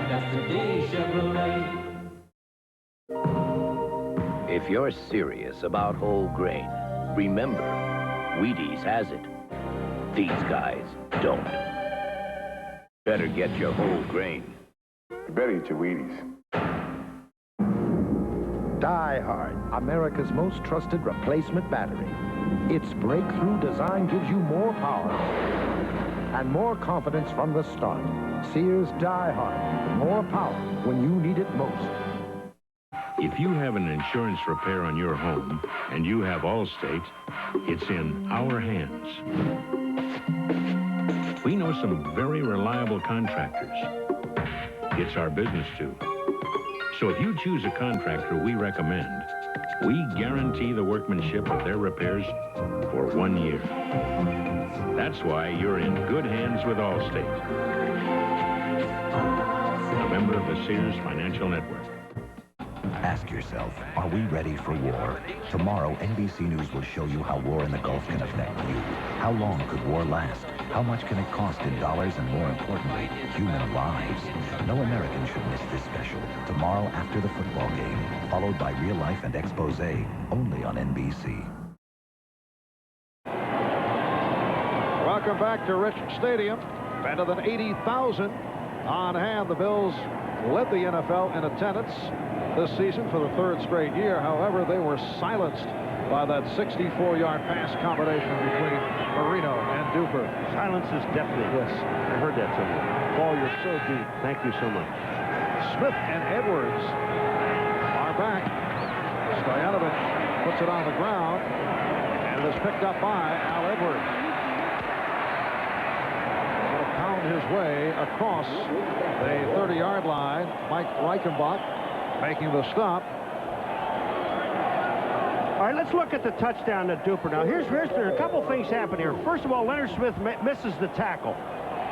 that's today Chevrolet. If you're serious about whole grain, remember, Wheaties has it. These guys don't. Better get your whole grain. You better eat your Wheaties. Die Hard, America's most trusted replacement battery. Its breakthrough design gives you more power and more confidence from the start. Sears Die Hard, more power when you need it most. If you have an insurance repair on your home and you have Allstate, it's in our hands. We know some very reliable contractors. It's our business too. So if you choose a contractor we recommend, we guarantee the workmanship of their repairs for 1 year. That's why you're in good hands with Allstate. A member of the Sears Financial Network. Ask yourself, are we ready for war? Tomorrow, NBC News will show you how war in the Gulf can affect you. How long could war last? How much can it cost in dollars and, more importantly, human lives? No American should miss this special. Tomorrow after the football game, followed by Real Life and Expose, only on NBC. Welcome back to Rich Stadium. Better than 80,000 on hand. The Bills led the NFL in attendance this season for the third straight year. However, they were silenced by that 64-yard pass combination between Marino and Duper. Silence is deafening. Yes. I heard that somewhere. Paul, you're so deep. Thank you so much. Smith and Edwards are back. Stoyanovich puts it on the ground, and it is picked up by Al Edwards. Will pound his way across the 30-yard line. Mike Reichenbach making the stop. All right, let's look at the touchdown to Duper. Now, here's a couple things happen here. First of all, Leonard Smith misses the tackle.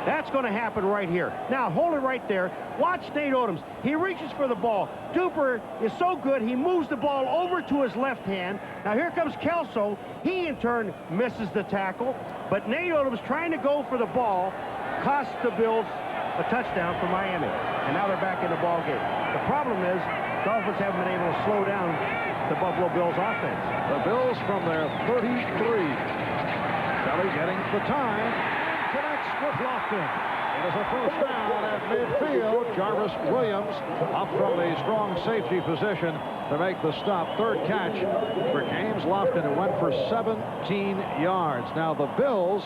That's going to happen right here. Now, hold it right there. Watch Nate Odoms. He reaches for the ball. Duper is so good, he moves the ball over to his left hand. Now, here comes Kelso. He, in turn, misses the tackle. But Nate Odoms, trying to go for the ball, cost the Bills a touchdown for Miami. And now they're back in the ball game. The problem is, Dolphins haven't been able to slow down the Buffalo Bills offense. The Bills from their 33. Kelly getting the time. Connects with Lofton. It is a first down at midfield. Jarvis Williams up from the strong safety position to make the stop. Third catch for James Lofton, who went for 17 yards. Now the Bills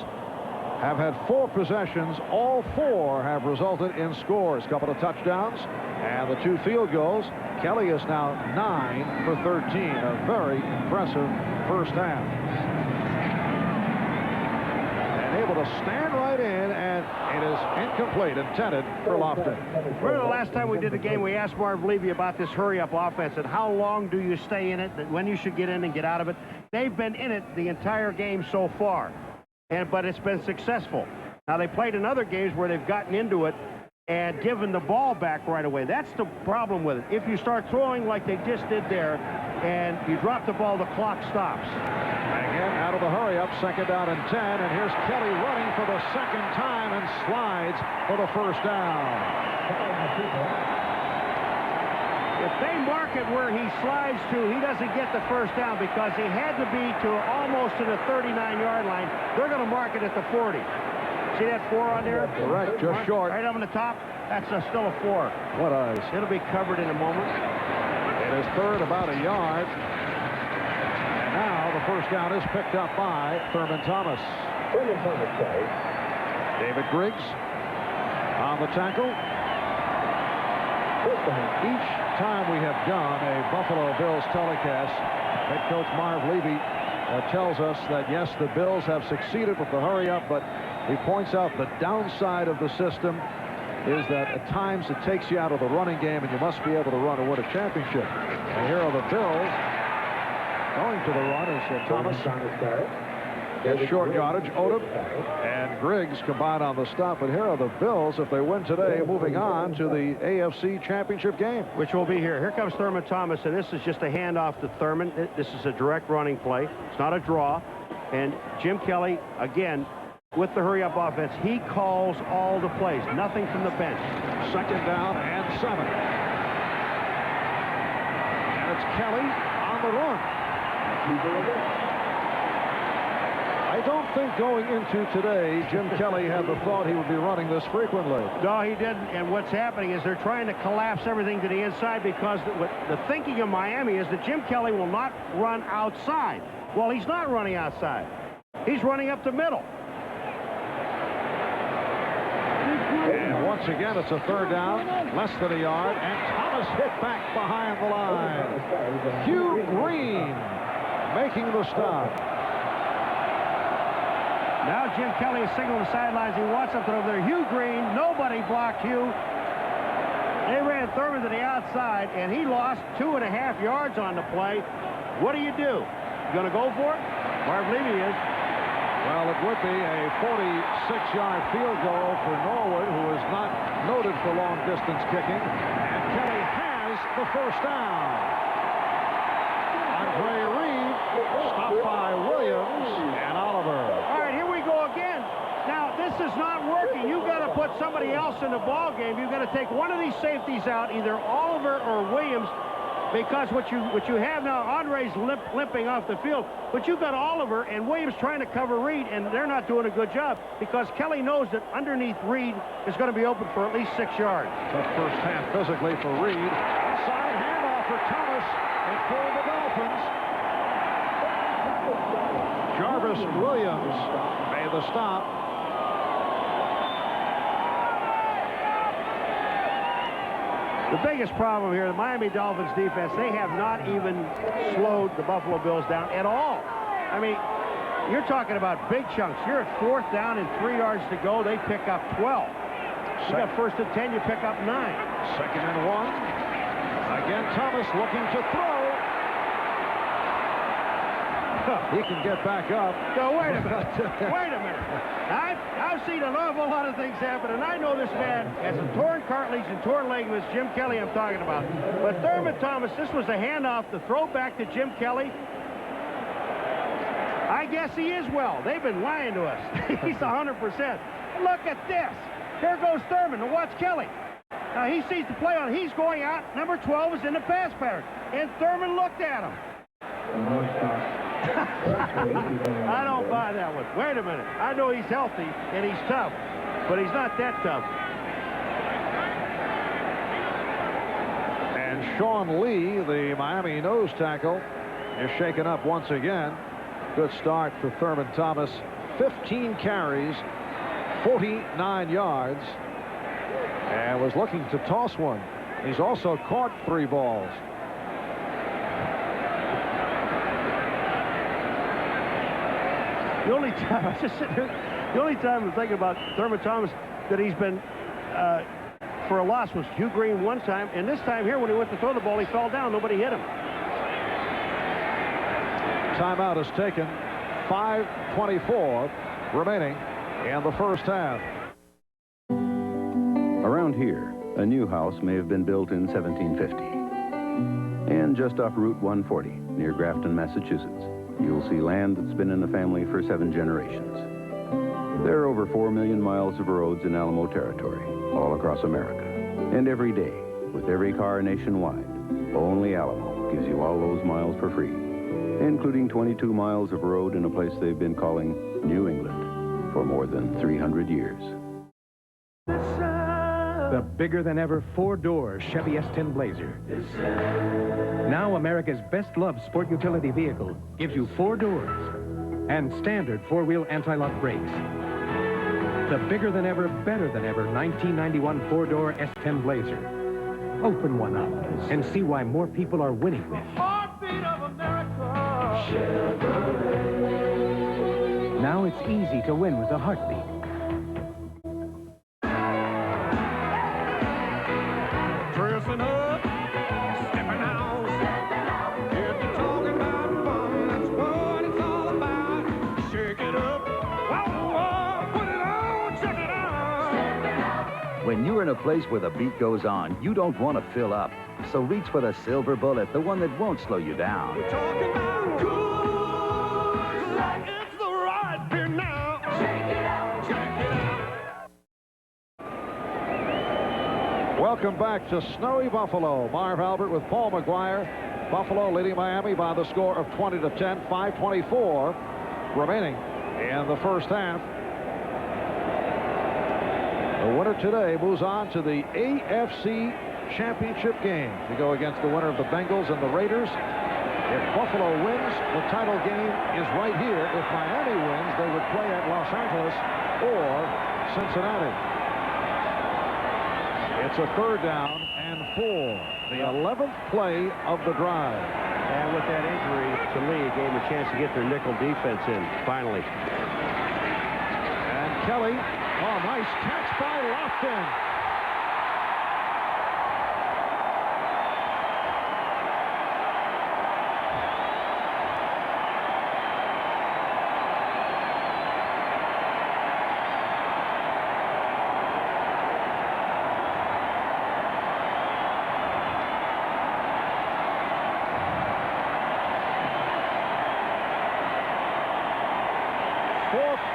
have had 4 possessions. All 4 have resulted in scores. A couple of touchdowns and the 2 field goals. Kelly is now 9 for 13. A very impressive first half. And able to stand right in, and it is incomplete, intended for Lofton. Remember the last time we did the game, we asked Marv Levy about this hurry-up offense and how long do you stay in it, when you should get in and get out of it. They've been in it the entire game so far. But it's been successful. Now, they played in other games where they've gotten into it and given the ball back right away. That's the problem with it. If you start throwing like they just did there and you drop the ball, the clock stops. Again, out of the hurry-up, second down and 10. And here's Kelly running for the second time and slides for the first down. If they mark it where he slides to, he doesn't get the first down because he had to be to almost to the 39-yard line. They're going to mark it at the 40. See that 4 on there? Correct, just short. Right up on the top. That's still a 4. What eyes? It'll be covered in a moment. It is third, about a yard. And now the first down is picked up by Thurman Thomas. David Griggs on the tackle. Each time we have have done a Buffalo Bills telecast. Head coach Marv Levy tells us that, yes, the Bills have succeeded with the hurry-up, but he points out the downside of the system is that at times it takes you out of the running game, and you must be able to run to win a championship. And here are the Bills going to the run as Thomas gets short yardage. Odom and Griggs combine on the stop. But here are the Bills, if they win today, moving on to the AFC Championship game. Which will be here. Here comes Thurman Thomas, and this is just a handoff to Thurman. This is a direct running play. It's not a draw. And Jim Kelly, again, with the hurry-up offense, he calls all the plays. Nothing from the bench. Second down and 7. And it's Kelly on the run. I don't think going into today, Jim Kelly had the thought he would be running this frequently. No, he didn't. And what's happening is they're trying to collapse everything to the inside because the thinking of Miami is that Jim Kelly will not run outside. Well, he's not running outside. He's running up the middle. And once again, it's a third down, less than a yard, and Thomas hit back behind the line. Hugh Green making the stop. Now Jim Kelly is signaling the sidelines. He wants something over there. Hugh Green, nobody blocked Hugh. They ran Thurman to the outside, and he lost 2.5 yards on the play. What do? You going to go for it? Marv Levy is. Well, it would be a 46-yard field goal for Norwood, who is not noted for long-distance kicking. And Kelly has the first down. Andre Reed stopped by Williams and Oliver. All right, here we go again. Now, this is not working. You've got to put somebody else in the ball game. You've got to take one of these safeties out, either Oliver or Williams, because what you have now, Andre's limping off the field, but you've got Oliver and Williams trying to cover Reed, and they're not doing a good job because Kelly knows that underneath Reed is going to be open for at least 6 yards. Tough first half physically for Reed. Inside handoff for Thomas, and for the Dolphins. Jarvis Williams made the stop. The biggest problem here, the Miami Dolphins defense, they have not even slowed the Buffalo Bills down at all. I mean, you're talking about big chunks. You're at 4th down and 3 yards to go. They pick up 12. You got 1st and 10, you pick up 9. 2nd and 1. Again, Thomas looking to throw. He can get back up. No, wait a minute. Wait a minute. I've seen an awful lot of things happen, and I know this man has a torn cartilage and torn ligaments. Jim Kelly I'm talking about. But Thurman Thomas, this was a handoff, the throw back to Jim Kelly. I guess he is well. They've been lying to us. He's 100%. Look at this. Here goes Thurman. Now watch Kelly. Now he sees the play on. He's going out. Number 12 is in the pass pattern. And Thurman looked at him. I don't buy that one. Wait a minute. I know he's healthy and he's tough, but he's not that tough. And Sean Lee, the Miami nose tackle, is shaken up once again. Good start for Thurman Thomas. 15 carries, 49 yards, and was looking to toss one. He's also caught 3 balls. The only time I just sitting here, the only time I'm thinking about Thurman Thomas that he's been for a loss was Hugh Green one time, and this time here when he went to throw the ball, he fell down. Nobody hit him. Timeout is taken. 5:24 remaining in the first half. Around here, a new house may have been built in 1750. And just off Route 140 near Grafton, Massachusetts, you'll see land that's been in the family for 7 generations. There are over 4 million miles of roads in Alamo territory, all across America. And every day, with every car nationwide, only Alamo gives you all those miles for free, including 22 miles of road in a place they've been calling New England for more than 300 years. The bigger-than-ever 4-door Chevy S10 Blazer. Now America's best-loved sport utility vehicle gives you 4 doors and standard 4-wheel anti-lock brakes. The bigger-than-ever, better-than-ever 1991 4-door S10 Blazer. Open one up and see why more people are winning with. Heartbeat of America. Chevrolet. Now it's easy to win with a heartbeat. Dressing up, stepping out. If you're talking about fun, that's what it's all about. Shake it up, whoa, put it on, check it out. When you're in a place where the beat goes on, you don't want to fill up. So reach for the silver bullet, the one that won't slow you down. We're talking about good, like it's the right beer now. Check it out, check it out. Welcome back to snowy Buffalo. Marv Albert with Paul McGuire. Buffalo leading Miami by the score of 20-10, 5:24 remaining in the first half. The winner today moves on to the AFC Championship game to go against the winner of the Bengals and the Raiders. If Buffalo wins, the title game is right here. If Miami wins, they would play at Los Angeles or Cincinnati. It's a 3rd down and 4. The 11th play of the drive. And with that injury to Lee, it gave them a chance to get their nickel defense in, finally. And Kelly, oh, nice catch by Lofton.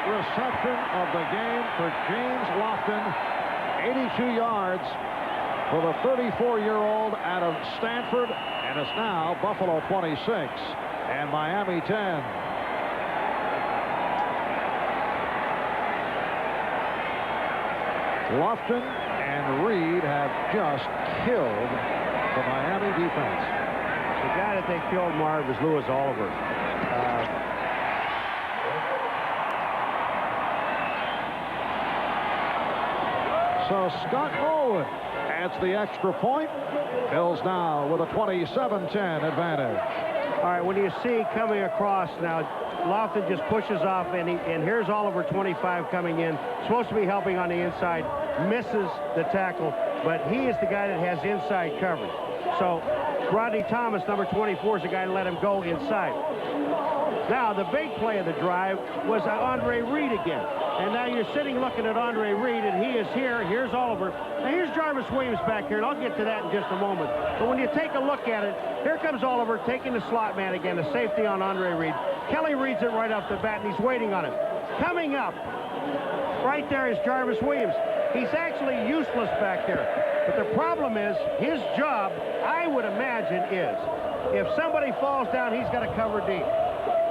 Reception of the game for James Lofton, 82 yards for the 34-year-old out of Stanford, and it's now Buffalo 26 and Miami 10. Lofton and Reed have just killed the Miami defense. The guy that they killed, Marv, is Louis Oliver. So Scott Norwood adds the extra point. Bills now with a 27-10 advantage. All right, when you see coming across now, Lofton just pushes off, and here's Oliver 25 coming in, supposed to be helping on the inside, misses the tackle, but he is the guy that has inside coverage. So Rodney Thomas, number 24, is the guy to let him go inside. Now, the big play of the drive was Andre Reed again. And now you're sitting looking at Andre Reed, and he is here. Here's Oliver. Now, here's Jarvis Williams back here, and I'll get to that in just a moment. But when you take a look at it, here comes Oliver taking the slot man again, the safety on Andre Reed. Kelly reads it right off the bat, and he's waiting on it. Coming up, right there is Jarvis Williams. He's actually useless back there. But the problem is, his job, I would imagine, is if somebody falls down, he's got to cover deep.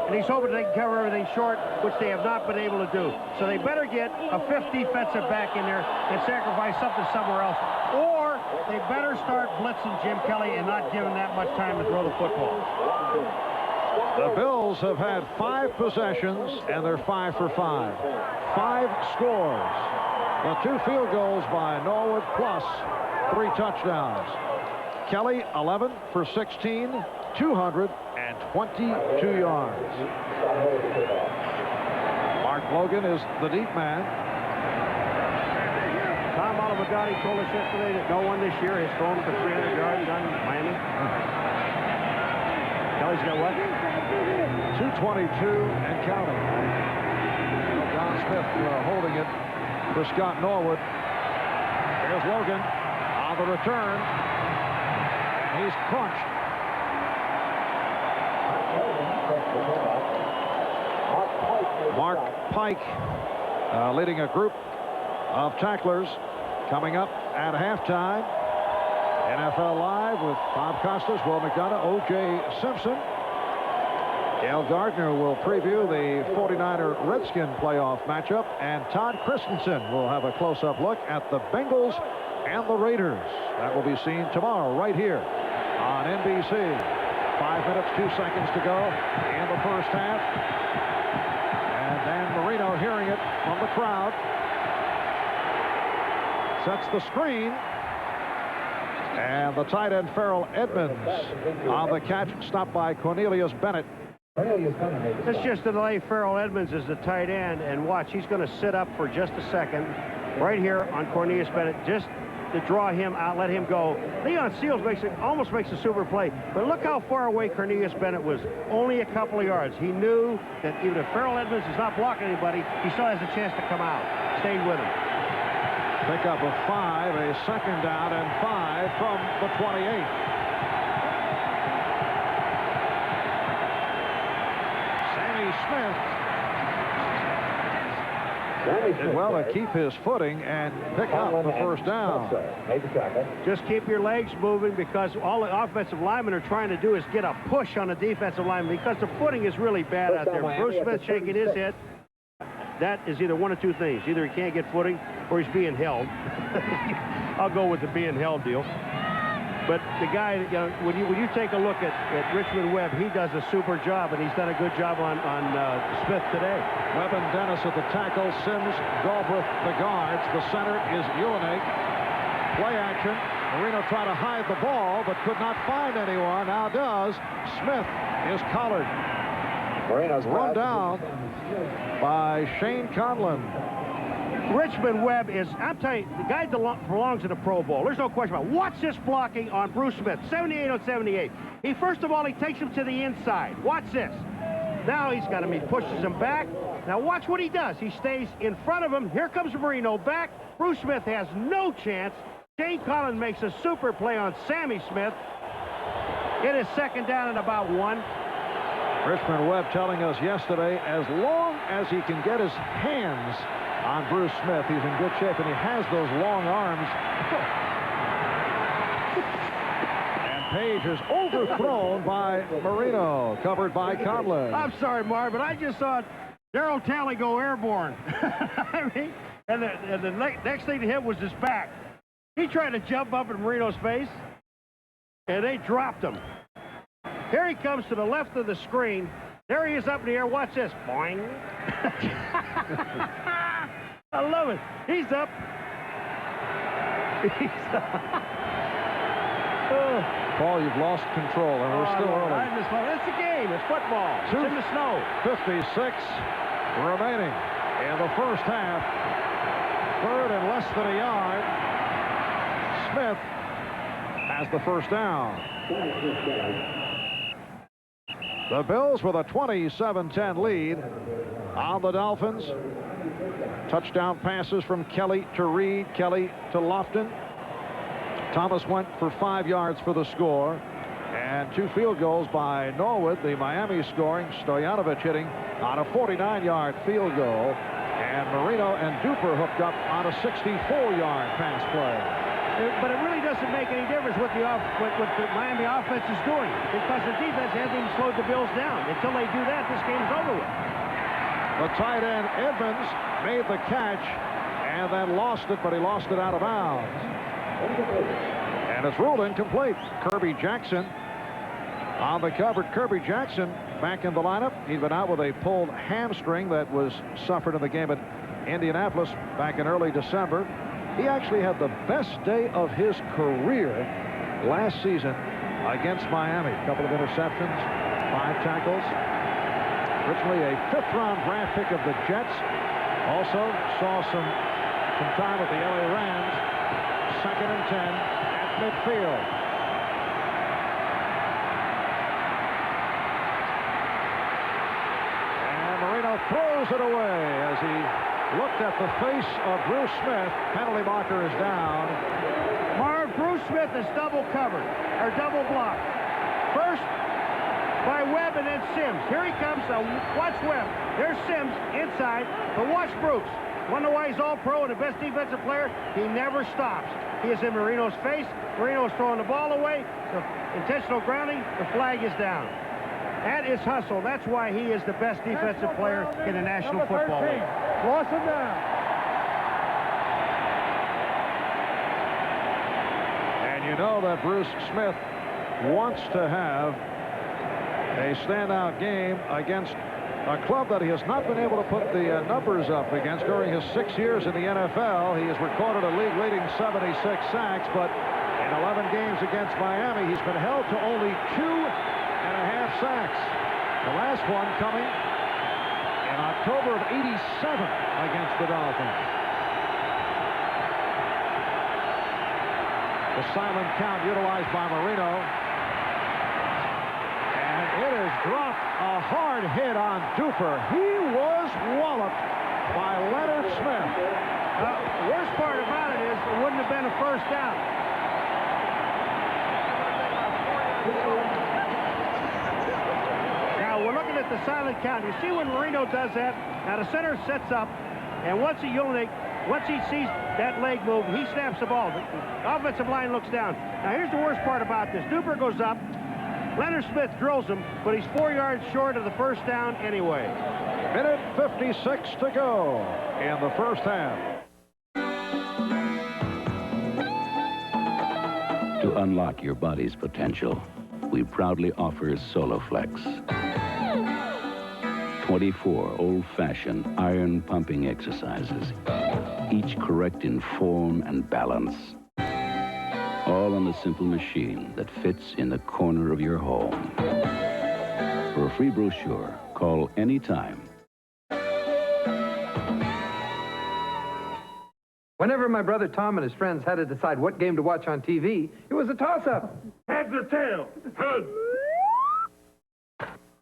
And he's hoping they can cover everything short, which they have not been able to do. So they better get a 5th defensive back in there and sacrifice something somewhere else. Or they better start blitzing Jim Kelly and not give him that much time to throw the football. The Bills have had 5 possessions, and they're 5 for 5. 5 scores. The 2 field goals by Norwood plus 3 touchdowns. Kelly, 11 for 16, 222 yards. Mark Logan is the deep man. Tom Olivagotti told us yesterday that no one this year has thrown for 300 yards on Miami. Kelly's got what? 222 and counting. John Smith holding it for Scott Norwood. Here's Logan on the return. He's crunched. Mark Pike leading a group of tacklers coming up at halftime. NFL Live with Bob Costas, Will McDonough, O.J. Simpson. Dale Gardner will preview the 49er Redskin playoff matchup, and Todd Christensen will have a close-up look at the Bengals and the Raiders. That will be seen tomorrow right here on NBC. 5 minutes, 2 seconds to go in the first half. And Dan Marino hearing it from the crowd. Sets the screen. And the tight end, Farrell Edmonds, on the catch, stopped by Cornelius Bennett. Let's just delay Farrell Edmonds as the tight end, and watch, he's going to sit up for just a second right here on Cornelius Bennett, just to draw him out, let him go. Leon Seals almost makes a super play, but look how far away Cornelius Bennett was, only a couple of yards. He knew that even if Farrell Edmonds is not blocking anybody, he still has a chance to come out. Stayed with him. Pick up of 5, a second down and 5 from the 28. Smith did well to keep his footing and pick up the first down. Just keep your legs moving, because all the offensive linemen are trying to do is get a push on the defensive lineman, because the footing is really bad out there. Bruce Smith shaking his head. That is either one of two things. Either he can't get footing or he's being held. I'll go with the being held deal. But the guy, you know, when you take a look at Richmond Webb, he does a super job, and he's done a good job on Smith today. Webb and Dennis at the tackle, Sims, Galbraith the guards. The center is Ulanake. Play action. Marino tried to hide the ball, but could not find anyone. Now does. Smith is collared. Run down by Shane Conlon. Richmond Webb is, I'm telling you, the guy belongs in the Pro Bowl. There's no question about it. Watch this blocking on Bruce Smith, 78 on 78. First of all, he takes him to the inside. Watch this. Now he's got him, he pushes him back. Now watch what he does. He stays in front of him. Here comes Marino back. Bruce Smith has no chance. Shane Collins makes a super play on Sammy Smith. It is second down and about 1. Richmond Webb telling us yesterday, as long as he can get his hands on Bruce Smith, he's in good shape, and he has those long arms. And Page is overthrown by Marino, covered by Conlon. I'm sorry, Marv, but I just saw Darryl Talley go airborne. I mean, and the next thing to hit was his back. He tried to jump up in Marino's face, and they dropped him. Here he comes to the left of the screen. There he is up in the air. Watch this. Boing. I love it. He's up. Paul, you've lost control, and we're still early. It's a game. It's football. It's in the snow. 56 remaining in the first half. Third and less than a yard. Smith has the first down. The Bills with a 27-10 lead on the Dolphins. Touchdown passes from Kelly to Reed, Kelly to Lofton. Thomas went for 5 yards for the score. And 2 field goals by Norwood, the Miami scoring, Stojanovic hitting on a 49-yard field goal. And Marino and Duper hooked up on a 64-yard pass play. But it really doesn't make any difference what the Miami offense is doing, because the defense hasn't even slowed the Bills down. Until they do that, this game's over with. The tight end, Edmonds, made the catch and then lost it, but he lost it out of bounds. And it's ruled incomplete. Kirby Jackson on the cover. Kirby Jackson back in the lineup. He'd been out with a pulled hamstring that was suffered in the game at Indianapolis back in early December. He actually had the best day of his career last season against Miami. A couple of interceptions, 5 tackles. Originally a 5th-round draft pick of the Jets. Also saw some time with the LA Rams. 2nd and 10 at midfield. And Marino throws it away as he looked at the face of Bruce Smith. Penalty marker is down. Marv, Bruce Smith is double covered, or double blocked. First by Webb and then Sims. Here he comes. Watch Webb. There's Sims inside, but watch Bruce. Wonder why he's all-pro and the best defensive player? He never stops. He is in Marino's face. Marino's throwing the ball away. The intentional grounding. The flag is down. That is hustle. That's why he is the best defensive player in the National Football League. Lost him down. And you know that Bruce Smith wants to have a standout game against a club that he has not been able to put the numbers up against during his 6 years in the NFL. He has recorded a league-leading 76 sacks, but In 11 games against Miami, he's been held to only 2.5 sacks. The last one coming in October of '87 against the Dolphins. The silent count utilized by Marino. And it has dropped a hard hit on Duper. He was walloped by Leonard Smith. The worst part about it is it wouldn't have been a first down. Now we're looking at the silent count. You see when Marino does that, now the center sets up, and once he sees that leg move, he snaps the ball. The offensive line looks down. Now here's the worst part about this. Duper goes up, Leonard Smith drills him, but he's 4 yards short of the first down anyway. Minute 56 to go in the first half. To unlock your body's potential, we proudly offer Soloflex. 24 old-fashioned iron pumping exercises, each correct in form and balance. All on a simple machine that fits in the corner of your home. For a free brochure, call anytime. Whenever my brother Tom and his friends had to decide what game to watch on TV, it was a toss-up. Heads or tails? Heads.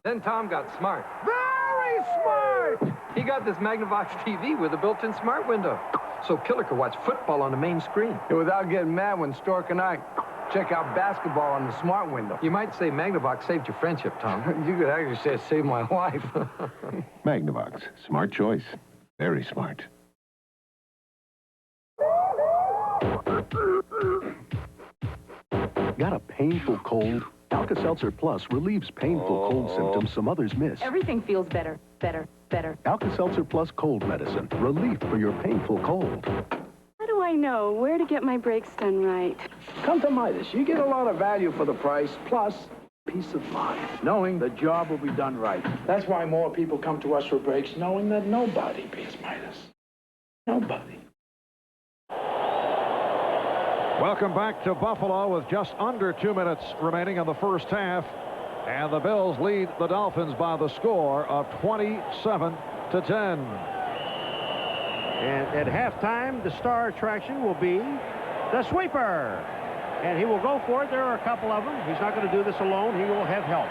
Then Tom got smart. Very smart! He got this Magnavox TV with a built-in smart window, so Killer could watch football on the main screen. Without getting mad when Stork and I check out basketball on the smart window. You might say Magnavox saved your friendship, Tom. You could actually say it saved my life. Magnavox. Smart choice. Very smart. Got a painful cold? Alka-Seltzer Plus relieves painful cold symptoms some others miss. Everything feels better, better, better. Alka-Seltzer Plus cold medicine. Relief for your painful cold. How do I know where to get my brakes done right? Come to Midas. You get a lot of value for the price, plus peace of mind, knowing the job will be done right. That's why more people come to us for brakes, knowing that nobody beats Midas. Nobody. Welcome back to Buffalo with just under 2 minutes remaining in the first half. And the Bills lead the Dolphins by the score of 27-10. And at halftime, the star attraction will be the sweeper. And he will go for it. There are a couple of them. He's not going to do this alone. He will have help.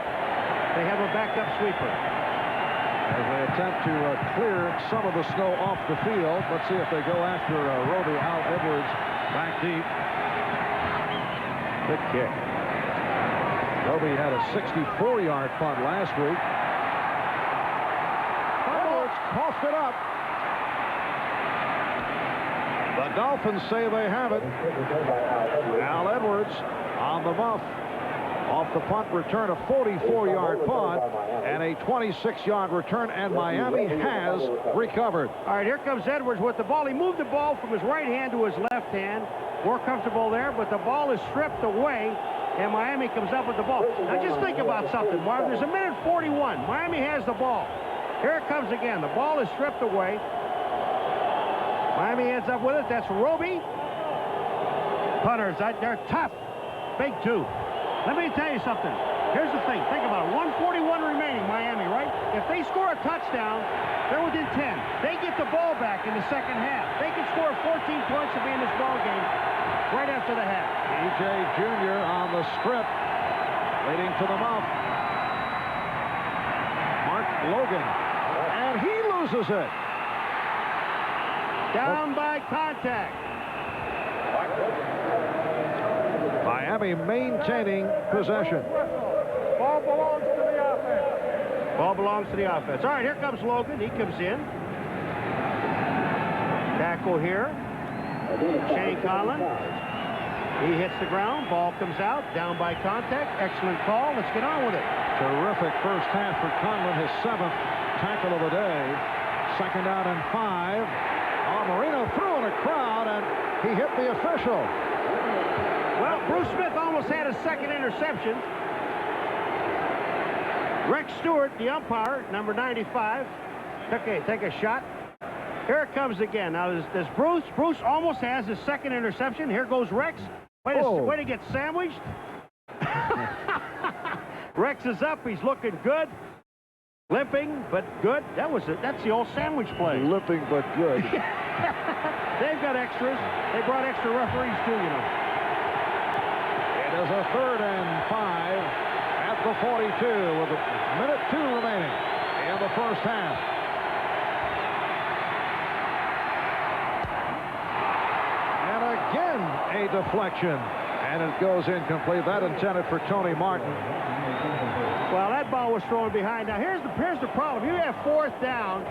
They have a backup sweeper. As they attempt to clear some of the snow off the field. Let's see if they go after Roby Al Edwards back deep. Good kick. Roby had a 64-yard punt last week. Edwards coughed it up. The Dolphins say they have it. Al Edwards on the muff. Off the punt return, a 44-yard punt and a 26-yard return, and Miami has recovered. All right, here comes Edwards with the ball. He moved the ball from his right hand to his left hand. More comfortable there, but the ball is stripped away, and Miami comes up with the ball. Now, just think about something, Marv. There's a minute 41. Miami has the ball. Here it comes again. The ball is stripped away. Miami ends up with it. That's Roby. Punters, they're tough. Big two. Let me tell you something. Here's the thing. Think about it. 141 remaining, Miami, right? If they score a touchdown, they're within 10. They get the ball back in the second half. They can score 14 points to be in this ball game right after the half. E.J. Jr. on the strip, leading to the muff. Mark Logan, and he loses it. Down by contact. Miami maintaining possession. Ball belongs to the offense. Ball belongs to the offense. All right, here comes Logan. He comes in. Tackle here. Shane Conlon. He hits the ground. Ball comes out. Down by contact. Excellent call. Let's get on with it. Terrific first half for Conlon, his 7th tackle of the day. 2nd down and 5. Marino threw in a crowd, and he hit the official. Well, Bruce Smith almost had a second interception. Rex Stewart, the umpire, number 95, take a shot. Here it comes again. Now, there's Bruce. Bruce almost has his second interception. Here goes Rex. Way to get sandwiched. Rex is up. He's looking good. Limping, but good. That's the old sandwich play. Limping, but good. They've got extras. They brought extra referees, too, you know. It is a 3rd and 5 at the 42 with a minute 2 remaining in the first half. And again, a deflection. And it goes incomplete. That intended for Tony Martin. Well, that ball was thrown behind. Now, here's the problem. You have 4th down.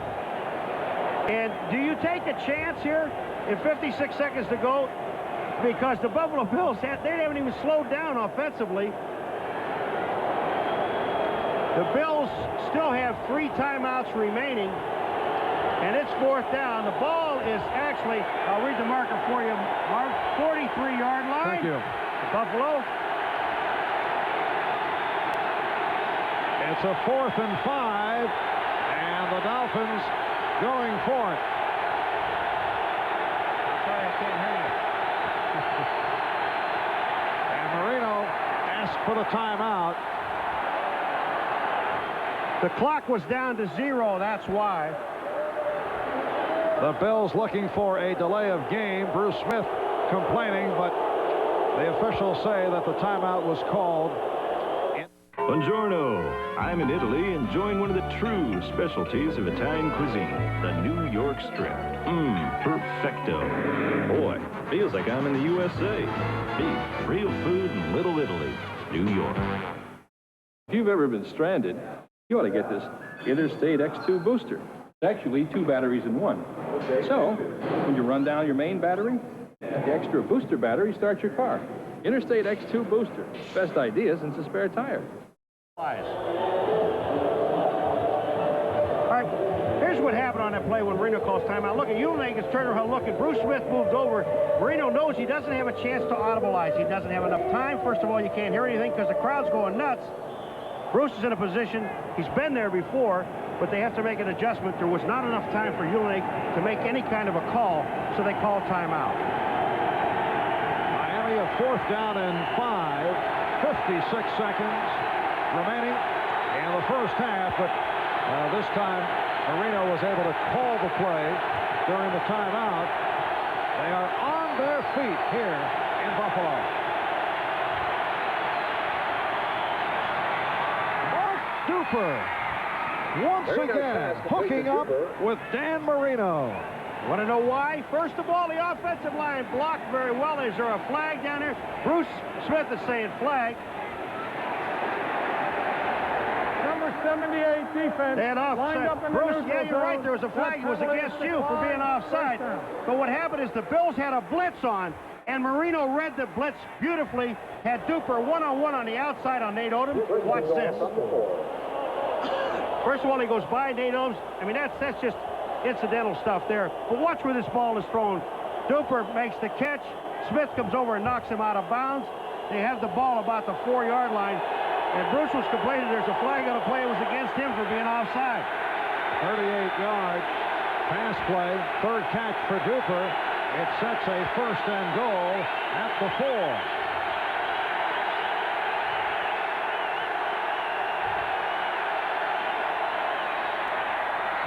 And do you take a chance here in 56 seconds to go? Because the Buffalo Bills, they haven't even slowed down offensively. The Bills still have 3 timeouts remaining. And it's 4th down. The ball is actually, I'll read the marker for you, Mark, 43-yard line. Thank you. Buffalo. It's a 4th and 5, and the Dolphins going for it. Sorry, I can't hear you. And Marino asked for the timeout. The clock was down to 0, that's why. The Bills looking for a delay of game. Bruce Smith complaining, but the officials say that the timeout was called. Buongiorno. I'm in Italy enjoying one of the true specialties of Italian cuisine, the New York Strip. Perfecto. Boy, feels like I'm in the USA. Beef, real food in Little Italy, New York. If you've ever been stranded, you ought to get this Interstate X2 booster. It's actually 2 batteries in one. So, when you run down your main battery, the extra booster battery starts your car. Interstate X2 booster. Best idea since a spare tire. All right, here's what happened on that play when Marino calls timeout. Look at Ulenag is turning around looking. Bruce Smith moved over. Marino knows he doesn't have a chance to audibilize. He doesn't have enough time. First of all, you can't hear anything because the crowd's going nuts. Bruce is in a position, he's been there before, but they have to make an adjustment. There was not enough time for Ulenag to make any kind of a call, so they call timeout. Miami a 4th down and 5, 56 seconds remaining in the first half, but this time Marino was able to call the play during the timeout. They are on their feet here in Buffalo. Mark Duper once again hooking up with Dan Marino. Want to know why? First of all, the offensive line blocked very well. Is there a flag down there? Bruce Smith is saying flag. Number 78 defense. They had lined up offside. in the Bruce, neutral yeah, you're right. zone. There was a flag. It was against you for being offside. But what happened is the Bills had a blitz on, and Marino read the blitz beautifully. Had Duper one-on-one on the outside on Nate Odom. Watch this. First of all, he goes by Nate Odom. I mean, that's just incidental stuff there. But watch where this ball is thrown. Duper makes the catch. Smith comes over and knocks him out of bounds. They have the ball about the 4-yard line. And Bruce was complaining there's a flag on a play. It was against him for being offside. 38-yard pass play. 3rd catch for Duper. It sets a 1st and goal at the 4.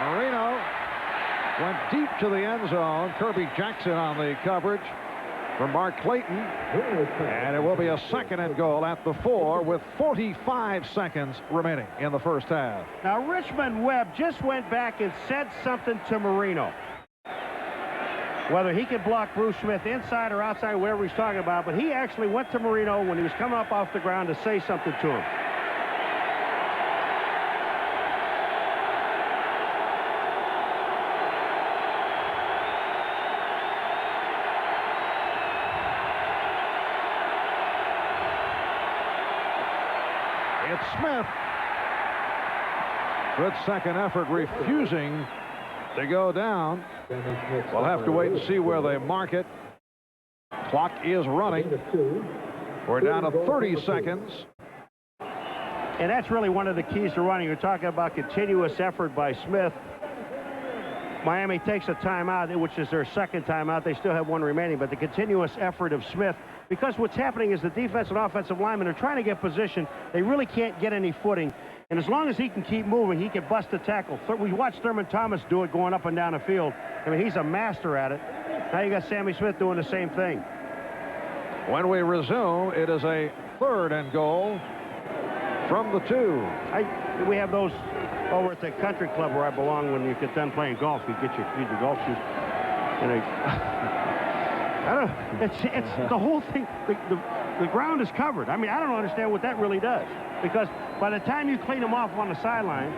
Marino went deep to the end zone. Kirby Jackson on the coverage for Mark Clayton. And it will be a 2nd and goal at the 4 with 45 seconds remaining in the first half. Now, Richmond Webb just went back and said something to Marino. Whether he could block Bruce Smith inside or outside, whatever he's talking about, but he actually went to Marino when he was coming up off the ground to say something to him. It's Smith. Good 2nd effort, refusing to go down. We'll have to wait and see where they mark it. Clock is running. We're down to 30 seconds. And that's really one of the keys to running. You're talking about continuous effort by Smith. Miami takes a timeout, which is their 2nd timeout. They still have 1 remaining, but the continuous effort of Smith because what's happening is the defense and offensive linemen are trying to get position. They really can't get any footing. And as long as he can keep moving, he can bust a tackle. We watched Thurman Thomas do it going up and down the field. I mean, he's a master at it. Now you got Sammy Smith doing the same thing. When we resume, it is a 3rd and goal from the 2. We have those over at the country club where I belong. When you get done playing golf, you get your golf shoes. And I don't know. It's the whole thing. The ground is covered. I mean, I don't understand what that really does. Because by the time you clean them off on the sideline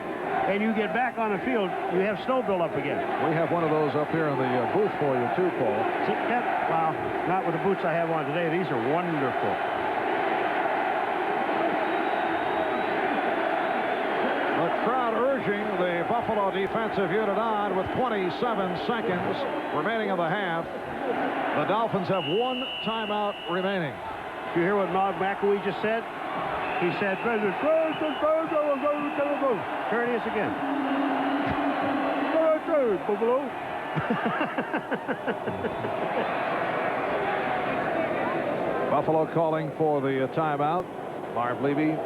and you get back on the field, you have snow build up again. We have one of those up here in the booth for you too, Paul. See, wow, not with the boots I have on today. These are wonderful. The crowd urging the Buffalo defensive unit on with 27 seconds remaining in the half. The Dolphins have 1 timeout remaining. Did you hear what Nog McElwee just said? He said, here it is again. Buffalo calling for the timeout. Marv Levy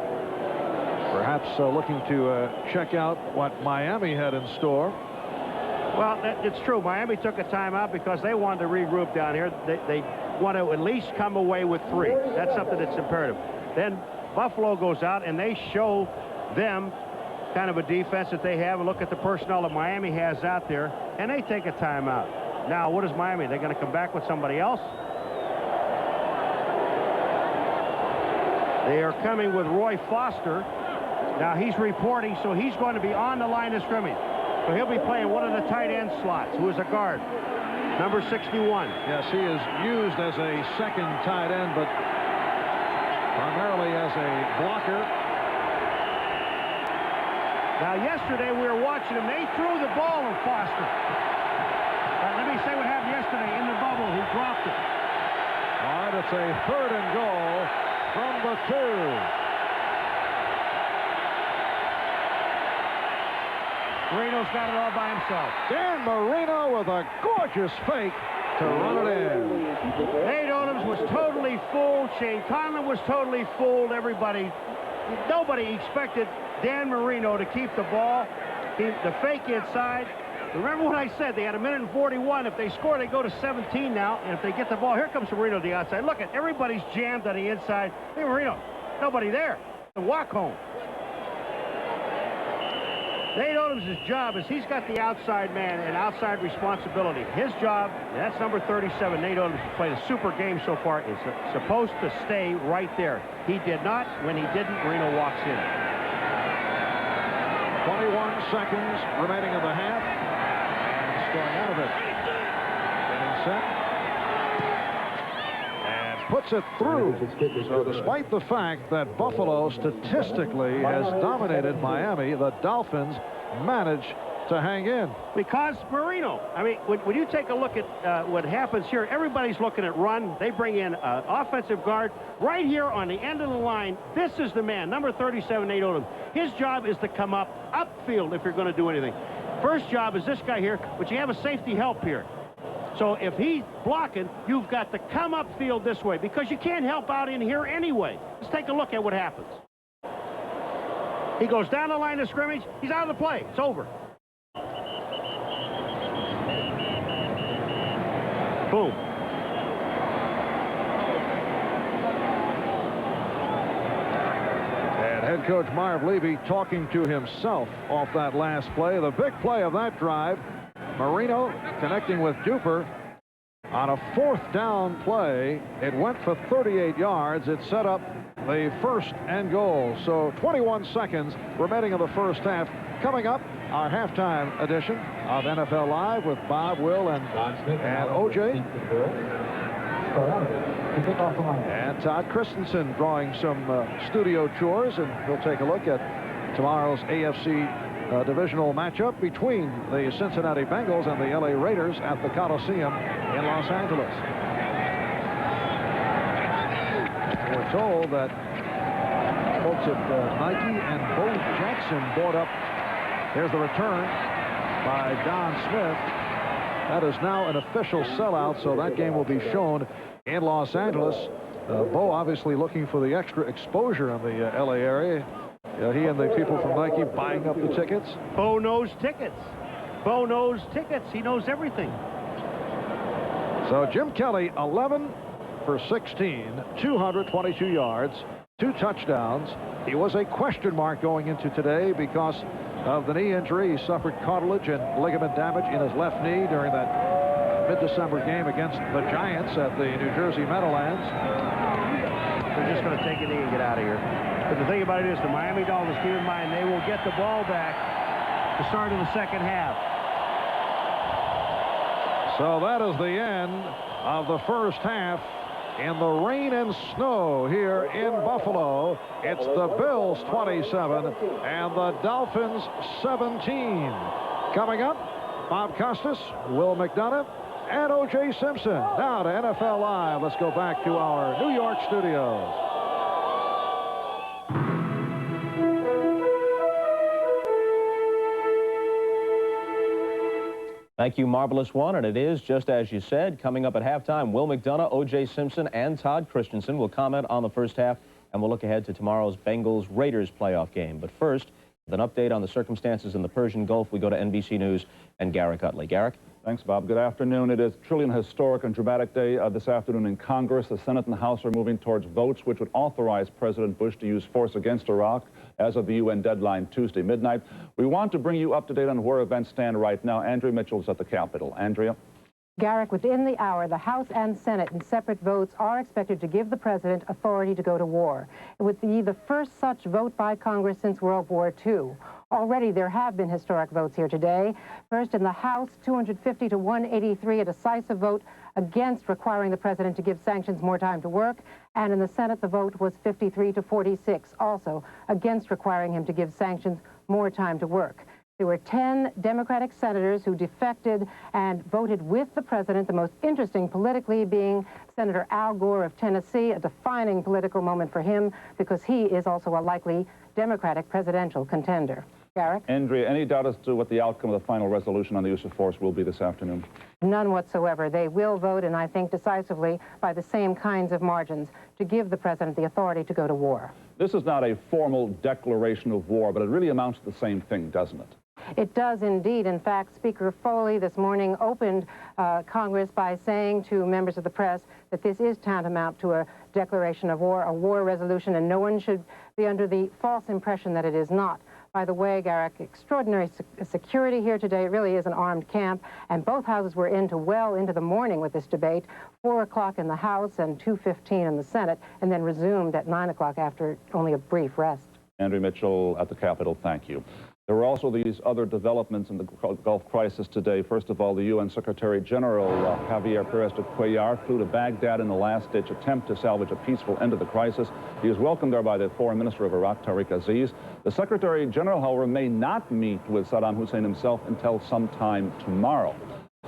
perhaps looking to check out what Miami had in store. Well, it's true. Miami took a timeout because they wanted to regroup down here. They want to at least come away with 3. That's something that's imperative. Then Buffalo goes out and they show them kind of a defense that they have, and look at the personnel that Miami has out there, and they take a timeout. Now, what is Miami? They're going to come back with somebody else? They are coming with Roy Foster. Now, he's reporting, so he's going to be on the line of scrimmage. So he'll be playing one of the tight end slots, who is a guard, number 61. Yes, he is used as a second tight end, but primarily as a blocker. Now, yesterday we were watching him. They threw the ball to Foster. Let me say what happened yesterday in the bubble. He dropped it. All right, it's a 3rd and goal from the 2. Marino's got it all by himself. Dan Marino with a gorgeous fake to run it in. Nate Odoms was totally fooled. Shane Conlon was totally fooled. Nobody expected Dan Marino to keep the ball. The fake inside. Remember what I said? They had 1:41. If they score, they go to 17 now. And if they get the ball, here comes Marino to the outside. Look, everybody's jammed on the inside. Hey, Marino, nobody there. The walk home. Nate Odoms' job is he's got the outside man and outside responsibility. His job, and that's number 37, Nate Odoms, has played a super game so far, is supposed to stay right there. He did not. When he didn't, Marino walks in. 21 seconds remaining in the half. And he's going out of it. Getting set. And puts it through. So despite the fact that Buffalo statistically has dominated Miami, the Dolphins managed to hang in. Because Marino, I mean, when you take a look at what happens here, everybody's looking at run. They bring in offensive guard right here on the end of the line. This is the man, number 37, Nate Odoms. His job is to come upfield if you're going to do anything. First job is this guy here, but you have a safety help here. So if he's blocking, you've got to come upfield this way because you can't help out in here anyway. Let's take a look at what happens. He goes down the line of scrimmage. He's out of the play. It's over. Boom. And head coach Marv Levy talking to himself off that last play. The big play of that drive, Marino connecting with Duper on a 4th down play. It went for 38 yards. It set up the 1st and goal. So 21 seconds remaining in the first half. Coming up, our halftime edition of NFL Live with Bob, Will, and OJ. And Todd Christensen drawing some studio chores, and we'll take a look at tomorrow's AFC divisional matchup between the Cincinnati Bengals and the LA Raiders at the Coliseum in Los Angeles. We're told that folks at Nike and Bo Jackson bought up. Here's the return by Don Smith. That is now an official sellout, so that game will be shown in Los Angeles. Bo obviously looking for the extra exposure in the L.A. area. He and the people from Nike buying up the tickets. Bo knows tickets. Bo knows tickets. He knows everything. So Jim Kelly, 11 for 16, 222 yards, 2 touchdowns. He was a question mark going into today because of the knee injury. He suffered cartilage and ligament damage in his left knee during that mid-December game against the Giants at the New Jersey Meadowlands. They're just going to take a knee and get out of here. But the thing about it is the Miami Dolphins, keep in mind, they will get the ball back at the start of the second half. So that is the end of the first half in the rain and snow here in Buffalo. It's the Bills 27 and the Dolphins 17. Coming up, Bob Costas, Will McDonough, and O.J. Simpson. Now to NFL Live. Let's go back to our New York studios. Thank you, Marvelous One. And it is, just as you said, coming up at halftime, Will McDonough, O.J. Simpson, and Todd Christensen will comment on the first half, and we'll look ahead to tomorrow's Bengals-Raiders playoff game. But first, with an update on the circumstances in the Persian Gulf, we go to NBC News and Garrick Utley. Garrick? Thanks, Bob. Good afternoon. It is truly an historic and dramatic day this afternoon in Congress. The Senate and the House are moving towards votes which would authorize President Bush to use force against Iraq as of the UN deadline Tuesday midnight. We want to bring you up to date on where events stand right now. Andrea Mitchell's at the Capitol. Andrea? Garrick, within the hour, the House and Senate in separate votes are expected to give the president authority to go to war. It would be the first such vote by Congress since World War II. Already there have been historic votes here today. First, in the House, 250 to 183, a decisive vote against requiring the president to give sanctions more time to work. And in the Senate, the vote was 53 to 46, also against requiring him to give sanctions more time to work. There were 10 Democratic senators who defected and voted with the president, the most interesting politically being Senator Al Gore of Tennessee, a defining political moment for him because he is also a likely Democratic presidential contender. Garrick? Andrea, any doubt as to what the outcome of the final resolution on the use of force will be this afternoon? None whatsoever. They will vote, and I think decisively, by the same kinds of margins, to give the president the authority to go to war. This is not a formal declaration of war, but it really amounts to the same thing, doesn't it? It does indeed. In fact, Speaker Foley this morning opened Congress by saying to members of the press that this is tantamount to a declaration of war, a war resolution, and no one should be under the false impression that it is not. By the way, Garrick, extraordinary security here today. It really is an armed camp, and both houses were well into the morning with this debate, 4 o'clock in the House and 2:15 in the Senate, and then resumed at 9 o'clock after only a brief rest. Andrea Mitchell at the Capitol, thank you. There were also these other developments in the Gulf crisis today. First of all, the UN Secretary General Javier Perez de Cuellar flew to Baghdad in the last-ditch attempt to salvage a peaceful end to the crisis. He was welcomed there by the Foreign Minister of Iraq, Tariq Aziz. The Secretary General, however, may not meet with Saddam Hussein himself until sometime tomorrow.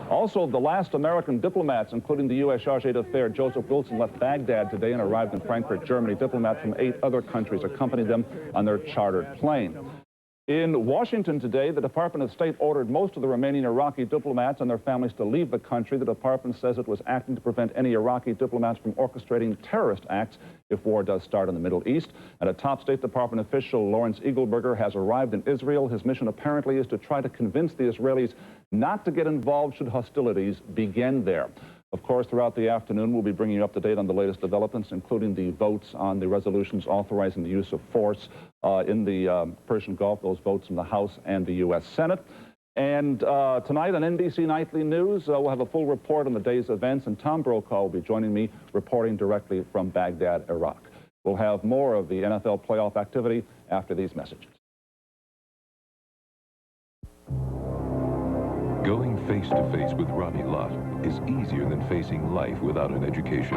Also, the last American diplomats, including the U.S. Chargé d'Affaires Joseph Wilson, left Baghdad today and arrived in Frankfurt, Germany. Diplomats from 8 other countries accompanied them on their chartered plane. In Washington today, the Department of State ordered most of the remaining Iraqi diplomats and their families to leave the country. The department says it was acting to prevent any Iraqi diplomats from orchestrating terrorist acts if war does start in the Middle East. And a top State Department official, Lawrence Eagleburger, has arrived in Israel. His mission apparently is to try to convince the Israelis not to get involved should hostilities begin there. Of course, throughout the afternoon, we'll be bringing you up to date on the latest developments, including the votes on the resolutions authorizing the use of force in the Persian Gulf, those votes in the House and the U.S. Senate. And tonight on NBC Nightly News, we'll have a full report on the day's events, and Tom Brokaw will be joining me reporting directly from Baghdad, Iraq. We'll have more of the NFL playoff activity after these messages. Going face-to-face with Ronnie Lott is easier than facing life without an education.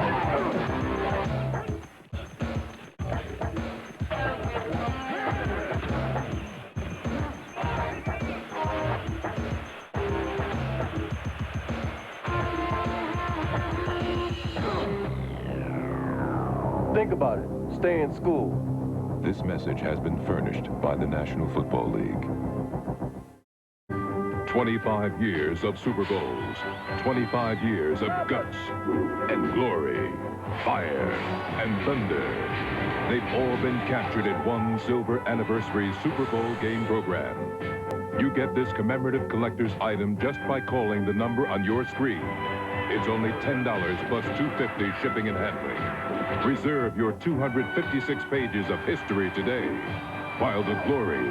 Think about it. Stay in school. This message has been furnished by the National Football League. 25 years of Super Bowls, 25 years of guts and glory, fire and thunder. They've all been captured in one silver anniversary Super Bowl game program. You get this commemorative collector's item just by calling the number on your screen. It's only $10 plus $2.50 shipping and handling. Reserve your 256 pages of history today, while the glory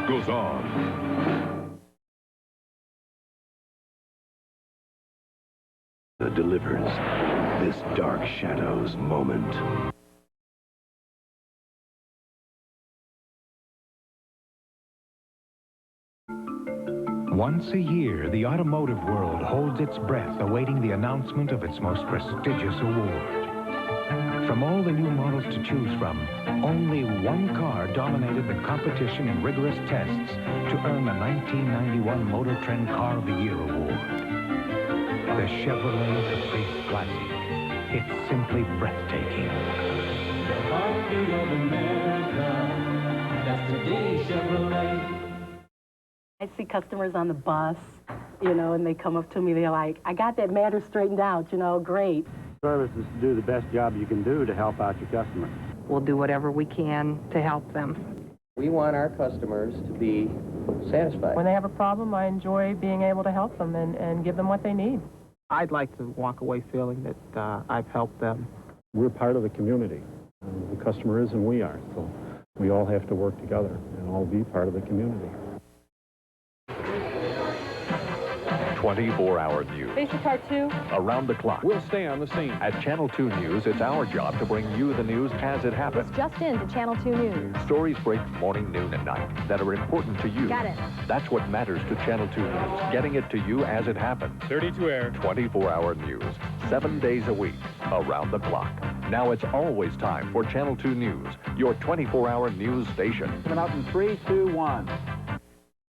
goes on. Delivers this Dark Shadows moment. Once a year, the automotive world holds its breath awaiting the announcement of its most prestigious award. From all the new models to choose from, only one car dominated the competition in rigorous tests to earn the 1991 Motor Trend Car of the Year award. The Chevrolet Caprice Classic. It's simply breathtaking. The heartbeat of America, that's today's Chevrolet. I see customers on the bus, you know, and they come up to me, they're like, I got that matter straightened out, you know, great. Service is to do the best job you can do to help out your customer. We'll do whatever we can to help them. We want our customers to be satisfied. When they have a problem, I enjoy being able to help them and give them what they need. I'd like to walk away feeling that I've helped them. We're part of the community. The customer is and we are, so we all have to work together and all be part of the community. 24-hour news. Basic Part 2. Around the clock. We'll stay on the scene. At Channel 2 News, it's our job to bring you the news as it happens. It's just in to Channel 2 News. Stories break morning, noon, and night that are important to you. Got it. That's what matters to Channel 2 News, getting it to you as it happens. 32 air. 24-hour news, 7 days a week, around the clock. Now it's always time for Channel 2 News, your 24-hour news station. Coming out in 3, 2, 1.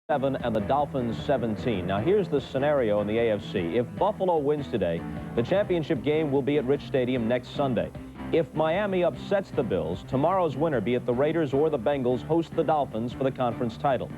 7 and the Dolphins 17. Now here's the scenario in the AFC. If Buffalo wins today, the championship game will be at Rich Stadium next Sunday. If Miami upsets the Bills, tomorrow's winner, be it the Raiders or the Bengals, host the Dolphins for the conference title.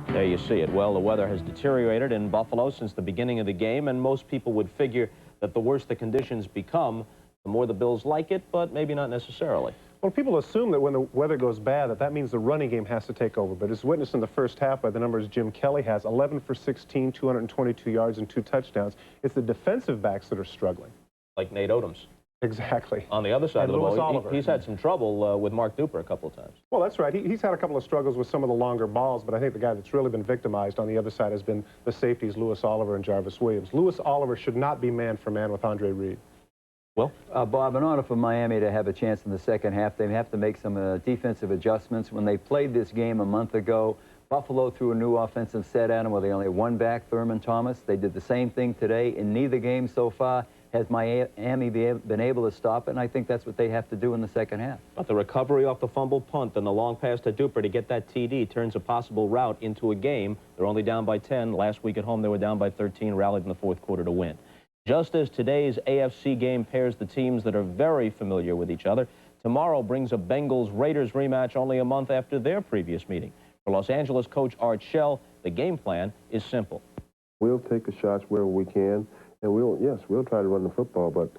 There you see it. Well, the weather has deteriorated in Buffalo since the beginning of the game, and most people would figure that the worse the conditions become, the more the Bills like it, but maybe not necessarily. Well, people assume that when the weather goes bad, that means the running game has to take over. But as witnessed in the first half by the numbers Jim Kelly has, 11 for 16, 222 yards and 2 touchdowns. It's the defensive backs that are struggling. Like Nate Odoms. Exactly. On the other side And of the Louis ball, Oliver. he's had some trouble with Mark Duper a couple of times. Well, that's right. He's had a couple of struggles with some of the longer balls, but I think the guy that's really been victimized on the other side has been the safeties, Louis Oliver and Jarvis Williams. Louis Oliver should not be man for man with Andre Reed. Well, Bob, in order for Miami to have a chance in the second half, they have to make some defensive adjustments. When they played this game a month ago, Buffalo threw a new offensive set at them where they only had one back, Thurman Thomas. They did the same thing today. In neither game so far has Miami been able to stop it, and I think that's what they have to do in the second half. But the recovery off the fumbled punt and the long pass to Duper to get that TD turns a possible route into a game. They're only down by 10. Last week at home, they were down by 13, rallied in the fourth quarter to win. Just as today's AFC game pairs the teams that are very familiar with each other, tomorrow brings a Bengals-Raiders rematch only a month after their previous meeting. For Los Angeles coach Art Shell, the game plan is simple. We'll take the shots wherever we can, and we'll try to run the football, but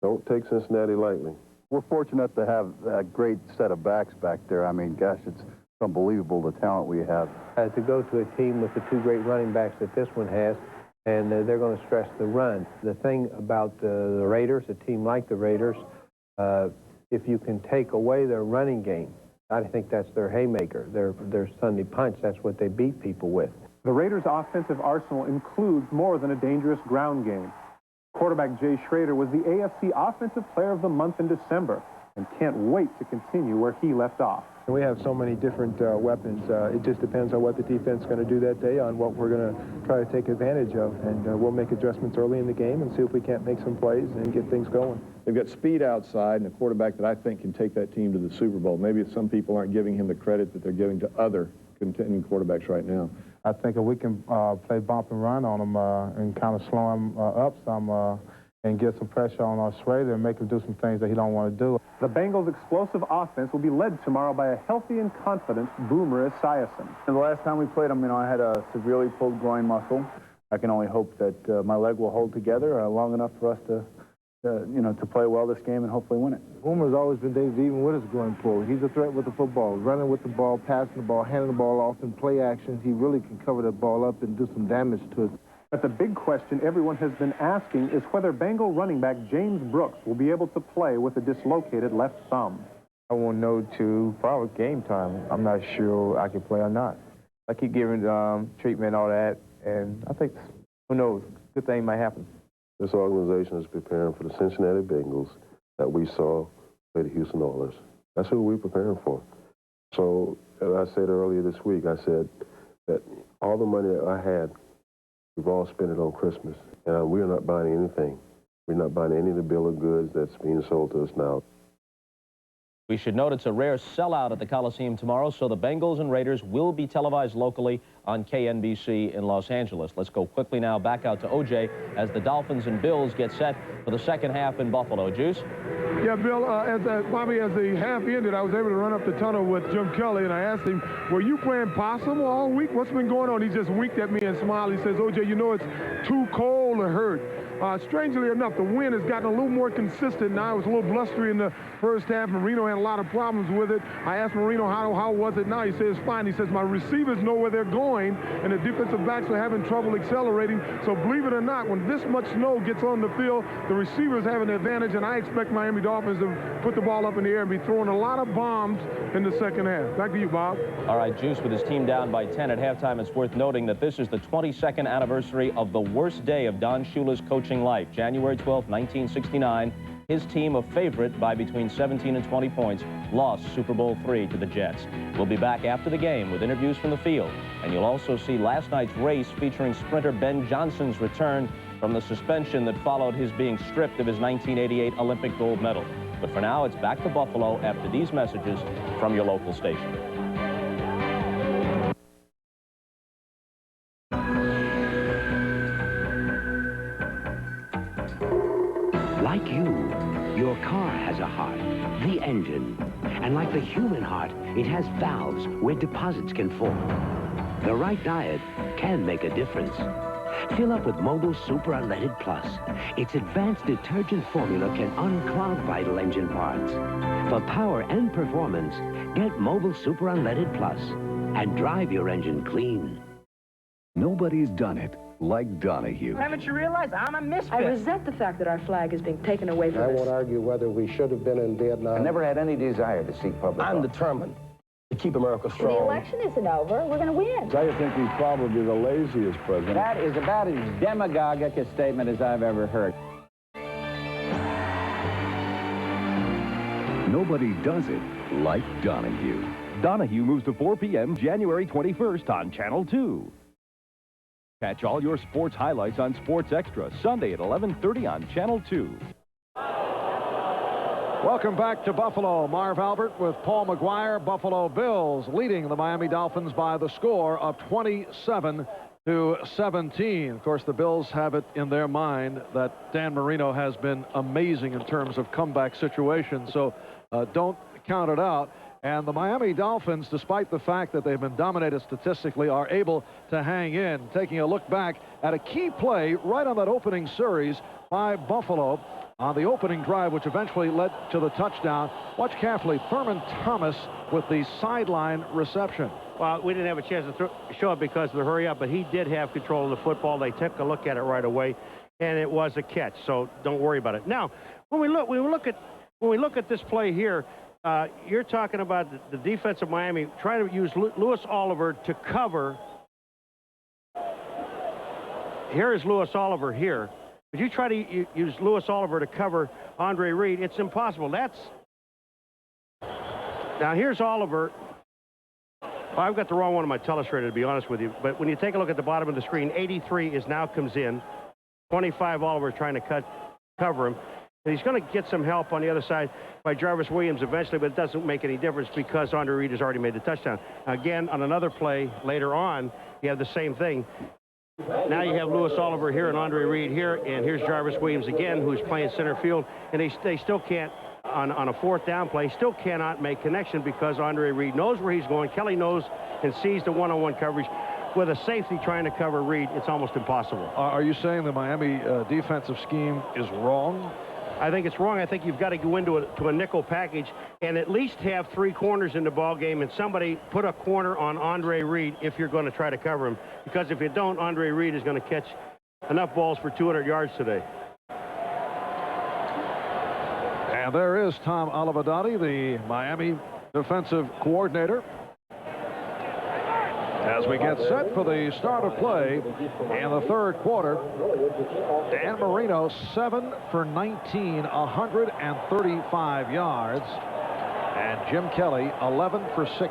don't take Cincinnati lightly. We're fortunate to have a great set of backs back there. I mean, gosh, it's unbelievable the talent we have. To go to a team with the two great running backs that this one has, and they're going to stress the run. The thing about the Raiders, a team like the Raiders, if you can take away their running game, I think that's their haymaker, their Sunday punch. That's what they beat people with. The Raiders' offensive arsenal includes more than a dangerous ground game. Quarterback Jay Schrader was the AFC Offensive Player of the Month in December and can't wait to continue where he left off. We have so many different weapons. It just depends on what the defense is going to do that day, on what we're going to try to take advantage of. And we'll make adjustments early in the game and see if we can't make some plays and get things going. They've got speed outside and a quarterback that I think can take that team to the Super Bowl. Maybe some people aren't giving him the credit that they're giving to other contending quarterbacks right now. I think if we can play bump and run on them and kind of slow them up some, and get some pressure on our Schrader and make him do some things that he don't want to do. The Bengals' explosive offense will be led tomorrow by a healthy and confident Boomer Esiason. The last time we played him, I had a severely pulled groin muscle. I can only hope that my leg will hold together long enough for us to play well this game and hopefully win it. Boomer's always been dangerous even with his groin pull. He's a threat with the football, running with the ball, passing the ball, handing the ball off in play actions. He really can cover the ball up and do some damage to it. But the big question everyone has been asking is whether Bengal running back James Brooks will be able to play with a dislocated left thumb. I won't know till probably game time. I'm not sure I can play or not. I keep giving treatment and all that, and I think, who knows, good thing might happen. This organization is preparing for the Cincinnati Bengals that we saw play the Houston Oilers. That's who we're preparing for. So, as I said earlier this week, I said that all the money that I had, we've all spent it on Christmas, and we're not buying anything. We're not buying any of the bill of goods that's being sold to us now. We should note it's a rare sellout at the Coliseum tomorrow, so the Bengals and Raiders will be televised locally on KNBC in Los Angeles. Let's go quickly now back out to OJ as the Dolphins and Bills get set for the second half in Buffalo. Juice? Yeah, Bill, Bobby, as the half ended, I was able to run up the tunnel with Jim Kelly, and I asked him, were you playing possum all week? What's been going on? He just winked at me and smiled. He says, OJ, you know it's too cold to hurt. Strangely enough, the wind has gotten a little more consistent now. It was a little blustery in the first half. Marino had a lot of problems with it. I asked Marino, how was it now? He says, fine. He says, my receivers know where they're going, and the defensive backs are having trouble accelerating. So believe it or not, when this much snow gets on the field, the receivers have an advantage, and I expect Miami Dolphins to put the ball up in the air and be throwing a lot of bombs in the second half. Back to you, Bob. All right, Juice, with his team down by 10 at halftime, it's worth noting that this is the 22nd anniversary of the worst day of Don Shula's coaching life, January 12, 1969. His team, a favorite by between 17 and 20 points, lost Super Bowl III to the Jets. We'll be back after the game with interviews from the field, and you'll also see last night's race featuring sprinter Ben Johnson's return from the suspension that followed his being stripped of his 1988 Olympic gold medal. But for now, it's back to Buffalo after these messages from your local station. Like you, your car has a heart, the engine. And like the human heart, it has valves where deposits can form. The right diet can make a difference. Fill up with Mobile Super Unleaded Plus. Its advanced detergent formula can unclog vital engine parts. For power and performance, get Mobile Super Unleaded Plus and drive your engine clean. Nobody's done it like Donahue. Haven't you realized I'm a misfit? I resent the fact that our flag is being taken away from us. I won't argue whether we should have been in Vietnam. I never had any desire to seek public office. I'm determined to keep America strong. The election isn't over. We're going to win. I think he's probably the laziest president. That is about as demagogic a statement as I've ever heard. Nobody does it like Donahue. Donahue moves to 4 p.m. January 21st on Channel 2. Catch all your sports highlights on Sports Extra, Sunday at 11:30 on Channel 2. Welcome back to Buffalo. Marv Albert with Paul McGuire. Buffalo Bills leading the Miami Dolphins by the score of 27-17. Of course, the Bills have it in their mind that Dan Marino has been amazing in terms of comeback situations, so don't count it out. And the Miami Dolphins, despite the fact that they've been dominated statistically, are able to hang in. Taking a look back at a key play right on that opening series by Buffalo on the opening drive, which eventually led to the touchdown. Watch carefully. Thurman Thomas with the sideline reception. Well, we didn't have a chance to show it because of the hurry up, but he did have control of the football. They took a look at it right away, and it was a catch. So don't worry about it. Now, when we look at this play here, you're talking about the defense of Miami trying to use Louis Oliver to cover. Here is Louis Oliver here. If you try to use Louis Oliver to cover Andre Reed, it's impossible. Now here's Oliver. Well, I've got the wrong one on my telestrator, to be honest with you. But when you take a look at the bottom of the screen, 83 now comes in. 25 Oliver trying to cover him. And he's going to get some help on the other side by Jarvis Williams eventually, but it doesn't make any difference because Andre Reed has already made the touchdown. Again, on another play later on, you have the same thing. Now you have Lewis Oliver here and Andre Reed here, and here's Jarvis Williams again, who's playing center field, and they still can't, on a fourth down play, still cannot make connection because Andre Reed knows where he's going. Kelly knows and sees the one-on-one coverage. With a safety trying to cover Reed, it's almost impossible. Are you saying the Miami defensive scheme is wrong? I think it's wrong. I think you've got to go into a nickel package and at least have 3 corners in the ball game, and somebody put a corner on Andre Reed if you're going to try to cover him. Because if you don't, Andre Reed is going to catch enough balls for 200 yards today. And there is Tom Olivadotti, the Miami defensive coordinator, as we get set for the start of play in the third quarter. Dan Marino, 7 for 19, 135 yards. And Jim Kelly, 11 for 16,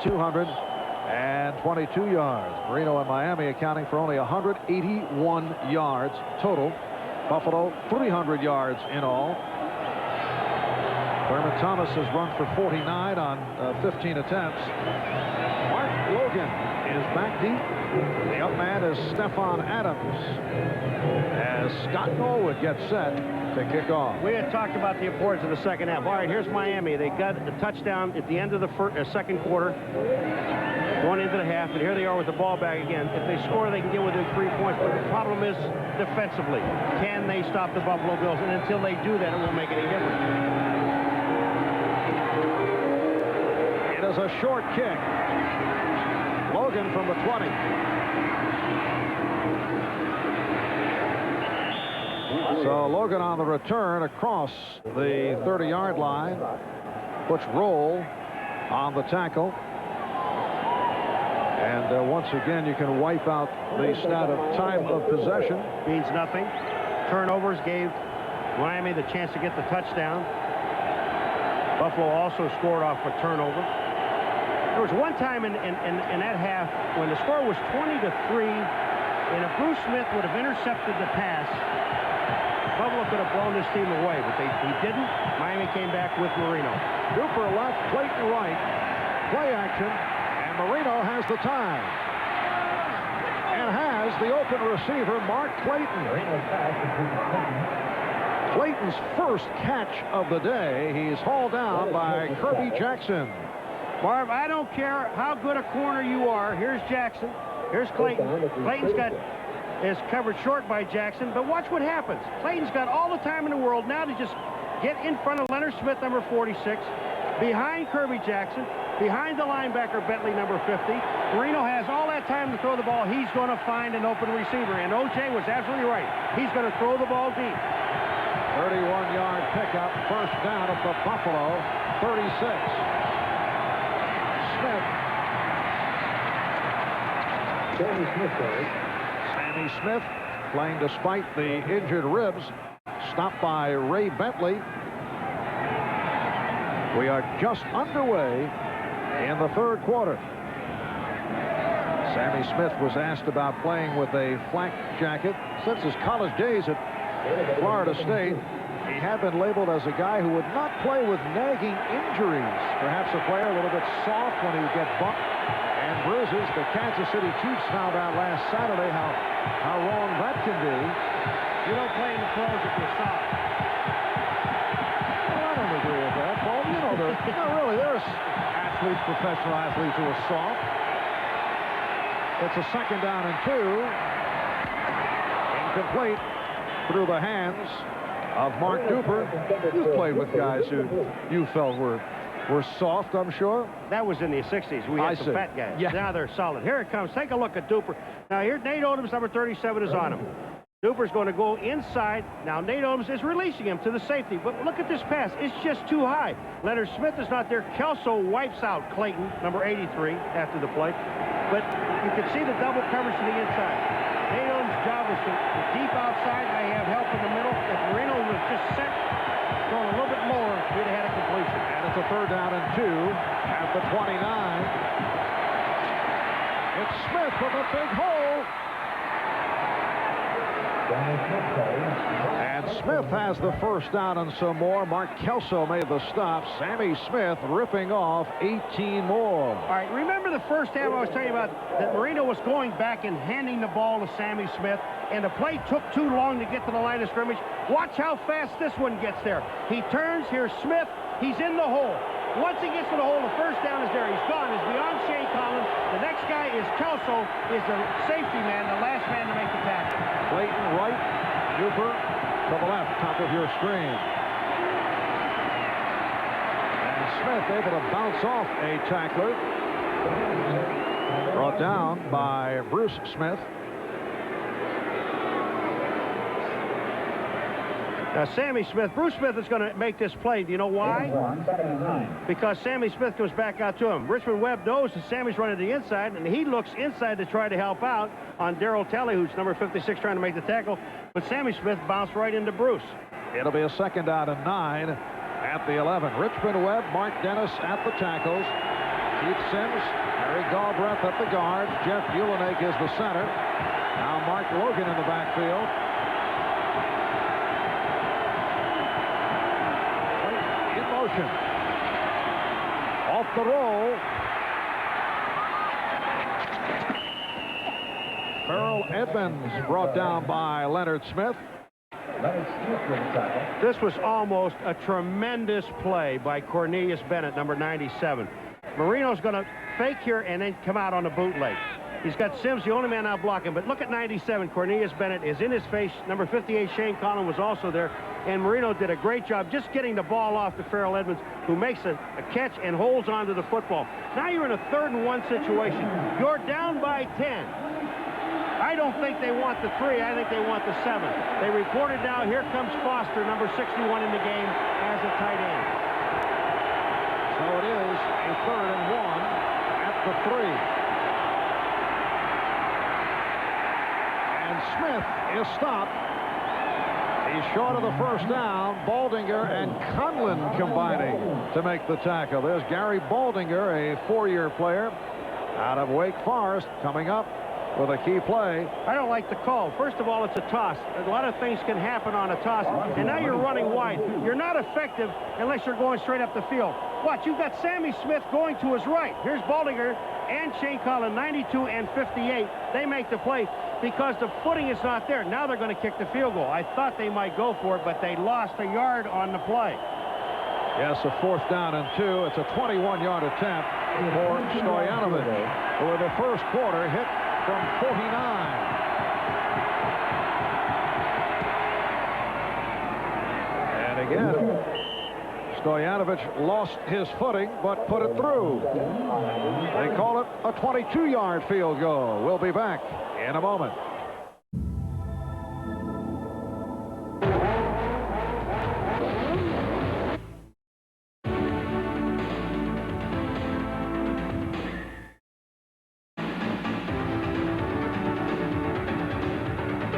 222 yards. Marino and Miami accounting for only 181 yards total. Buffalo, 300 yards in all. Thurman Thomas has run for 49 on 15 attempts. Mark Logan is back deep. The up man is Stephon Adams as Scott Norwood gets set to kick off. We had talked about the importance of the second half. All right, here's Miami. They got a touchdown at the end of the second quarter, going into the half, and here they are with the ball back again. If they score, they can get within 3 points, but the problem is defensively. Can they stop the Buffalo Bills? And until they do that, it won't make any difference. It is a short kick. Logan from the 20. So Logan on the return across the 30-yard line. Puts Roll on the tackle. And once again, you can wipe out the stat of time of possession. Means nothing. Turnovers gave Miami the chance to get the touchdown. Buffalo also scored off a turnover. There was one time in that half when the score was 20-3, and if Bruce Smith would have intercepted the pass, Buffalo could have blown this team away, but he didn't. Miami came back with Marino. Cooper left, Clayton right. Play action, and Marino has the time. And has the open receiver, Mark Clayton. Clayton's first catch of the day. He's hauled down by Kirby Jackson. Marv, I don't care how good a corner you are. Here's Jackson. Here's Clayton. Clayton's is covered short by Jackson, but watch what happens. Clayton's got all the time in the world now to just get in front of Leonard Smith, number 46, behind Kirby Jackson, behind the linebacker Bentley, number 50. Marino has all that time to throw the ball. He's going to find an open receiver, and O.J. was absolutely right. He's going to throw the ball deep. 31-yard pickup, first down at the Buffalo 36. Smith. Sammy Smith playing despite the injured ribs. Stopped by Ray Bentley. We are just underway in the third quarter. Sammy Smith was asked about playing with a flak jacket. Since his college days at Florida State, he had been labeled as a guy who would not play with nagging injuries. Perhaps a player a little bit soft when he would get bumped and bruises. The Kansas City Chiefs found out last Saturday how wrong that can be. You don't play in the pros if you're soft. Well, I don't agree with that, Paul. You know, there's athletes, professional athletes who are soft. It's a second down and 2. Incomplete through the hands of Mark Duper. You've played with guys who you felt were soft, I'm sure. That was in the 60s. We had some fat guys. Yeah. Now they're solid. Here it comes. Take a look at Duper. Now here, Nate Odoms, number 37, is on him. Duper's going to go inside. Now Nate Odoms is releasing him to the safety. But look at this pass. It's just too high. Leonard Smith is not there. Kelso wipes out Clayton, number 83, after the play. But you can see the double coverage to the inside. Nate Odoms' job is to deep outside. I have help in the middle. If Marino was just set, going a little bit lower, he'd have had a completion. And it's a third down and 2 at the 29. It's Smith with a big hole. And Smith has the first down and some more. Mark Kelso made the stop. Sammy Smith ripping off 18 more. All right, remember the first half I was telling you about that Marino was going back and handing the ball to Sammy Smith, and the play took too long to get to the line of scrimmage. Watch how fast this one gets there. He turns, here's Smith, he's in the hole. Once he gets to the hole, the first down is there. He's gone. He's beyond Shane Collins. The next guy is Kelso, is the safety man, the last man to make the tackle. Clayton right, Cooper to the left, top of your screen. And Smith able to bounce off a tackler. Brought down by Bruce Smith. Now, Sammy Smith, Bruce Smith is going to make this play. Do you know why? Because Sammy Smith goes back out to him. Richmond Webb knows that Sammy's running to the inside, and he looks inside to try to help out on Darrell Talley, who's number 56, trying to make the tackle. But Sammy Smith bounced right into Bruce. It'll be a 2nd down and 9 at the 11. Richmond Webb, Mark Dennis at the tackles. Keith Sims, Harry Galbraith at the guard. Jeff Ulenake is the center. Now Mark Logan in the backfield. Off the roll. Farrell Edmonds brought down by Leonard Smith. This was almost a tremendous play by Cornelius Bennett, number 97. Marino's going to fake here and then come out on a bootleg. He's got Sims, the only man out blocking. But look at 97. Cornelius Bennett is in his face. Number 58, Shane Collins, was also there. And Marino did a great job just getting the ball off to Farrell Edmonds, who makes a catch and holds on to the football. Now you're in a 3rd and 1 situation. You're down by 10. I don't think they want the 3. I think they want the 7. They reported now, here comes Foster, number 61 in the game, as a tight end. So it is a 3rd and 1 at the 3. And Smith is stopped. He's short of the first down. Baldinger and Conlon combining to make the tackle. There's Gary Baldinger, a 4-year player out of Wake Forest, coming up with a key play. I don't like the call. First of all, it's a toss. A lot of things can happen on a toss, and now you're running wide. You're not effective unless you're going straight up the field. Watch, you've got Sammy Smith going to his right. Here's Baldinger and Shane Collins, 92 and 58. They make the play because the footing is not there. Now they're going to kick the field goal. I thought they might go for it, but they lost a yard on the play. Yes, a 4th down and 2. It's a 21-yard attempt for Stojanovic, who in the first quarter hit from 49. And again, Stojanovic lost his footing, but put it through. They call it a 22-yard field goal. We'll be back in a moment.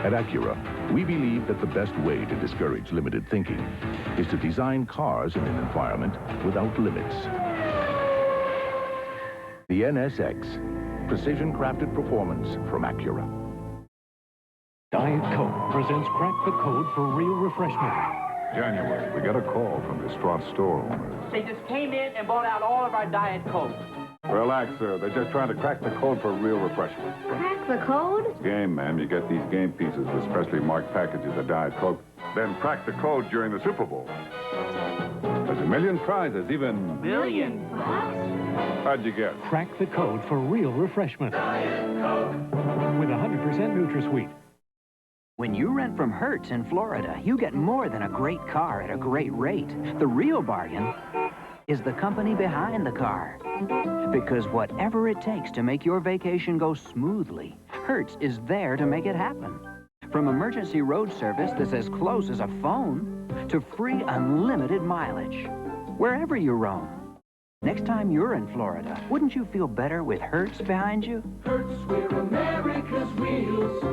At Acura, we believe that the best way to discourage limited thinking is to design cars in an environment without limits. The NSX, precision-crafted performance from Acura. Diet Coke presents Crack the Code for Real Refreshment. January, we got a call from distraught store owners. They just came in and bought out all of our Diet Coke. Relax, sir. They're just trying to crack the code for real refreshment. Crack the code? Game, ma'am. You get these game pieces with specially marked packages of Diet Coke. Then crack the code during the Super Bowl. There's a million prizes, even... Million bucks? How'd you guess? Crack the code for real refreshment. Diet Coke. With 100% NutraSweet. When you rent from Hertz in Florida, you get more than a great car at a great rate. The real bargain is the company behind the car. Because whatever it takes to make your vacation go smoothly, Hertz is there to make it happen. From emergency road service that's as close as a phone to free unlimited mileage, wherever you roam. Next time you're in Florida, wouldn't you feel better with Hertz behind you? Hertz, we're America's wheels.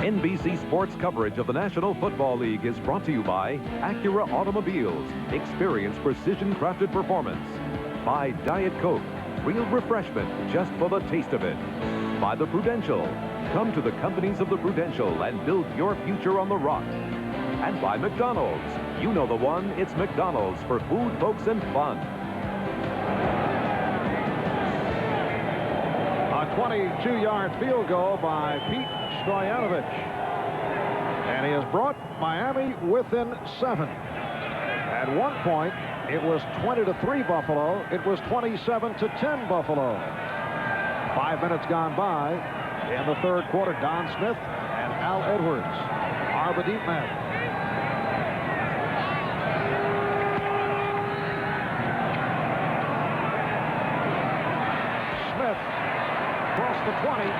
NBC Sports coverage of the National Football League is brought to you by Acura Automobiles. Experience precision-crafted performance. By Diet Coke. Real refreshment just for the taste of it. By the Prudential. Come to the companies of the Prudential and build your future on the rock. And by McDonald's. You know the one, it's McDonald's for food, folks, and fun. A 22-yard field goal by Pete Stoyanovich. And he has brought Miami within 7. At one point, it was 20-3 Buffalo. It was 27-10 Buffalo. 5 minutes gone by in the third quarter. Don Smith and Al Edwards are the deep men. Smith crossed the 20.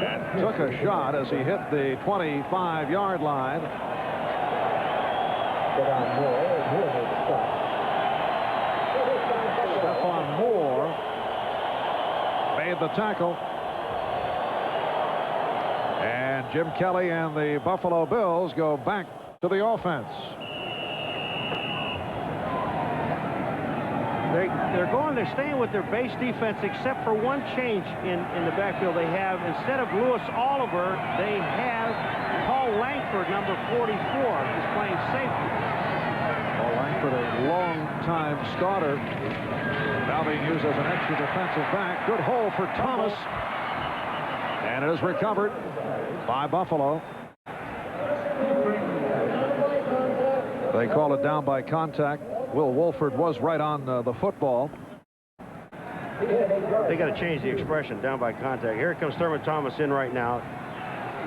And took a shot as he hit the 25-yard line. Stephon Moore made the tackle. And Jim Kelly and the Buffalo Bills go back to the offense. They're staying with their base defense, except for one change in the backfield. They have, instead of Lewis Oliver, they have Paul Langford, number 44, is playing safety. Paul Langford, a long-time starter, now being used as an extra defensive back. Good hole for Thomas. And it is recovered by Buffalo. They call it down by contact. Will Wolford was right on the football. They got to change the expression, down by contact. Here comes Thurman Thomas in right now.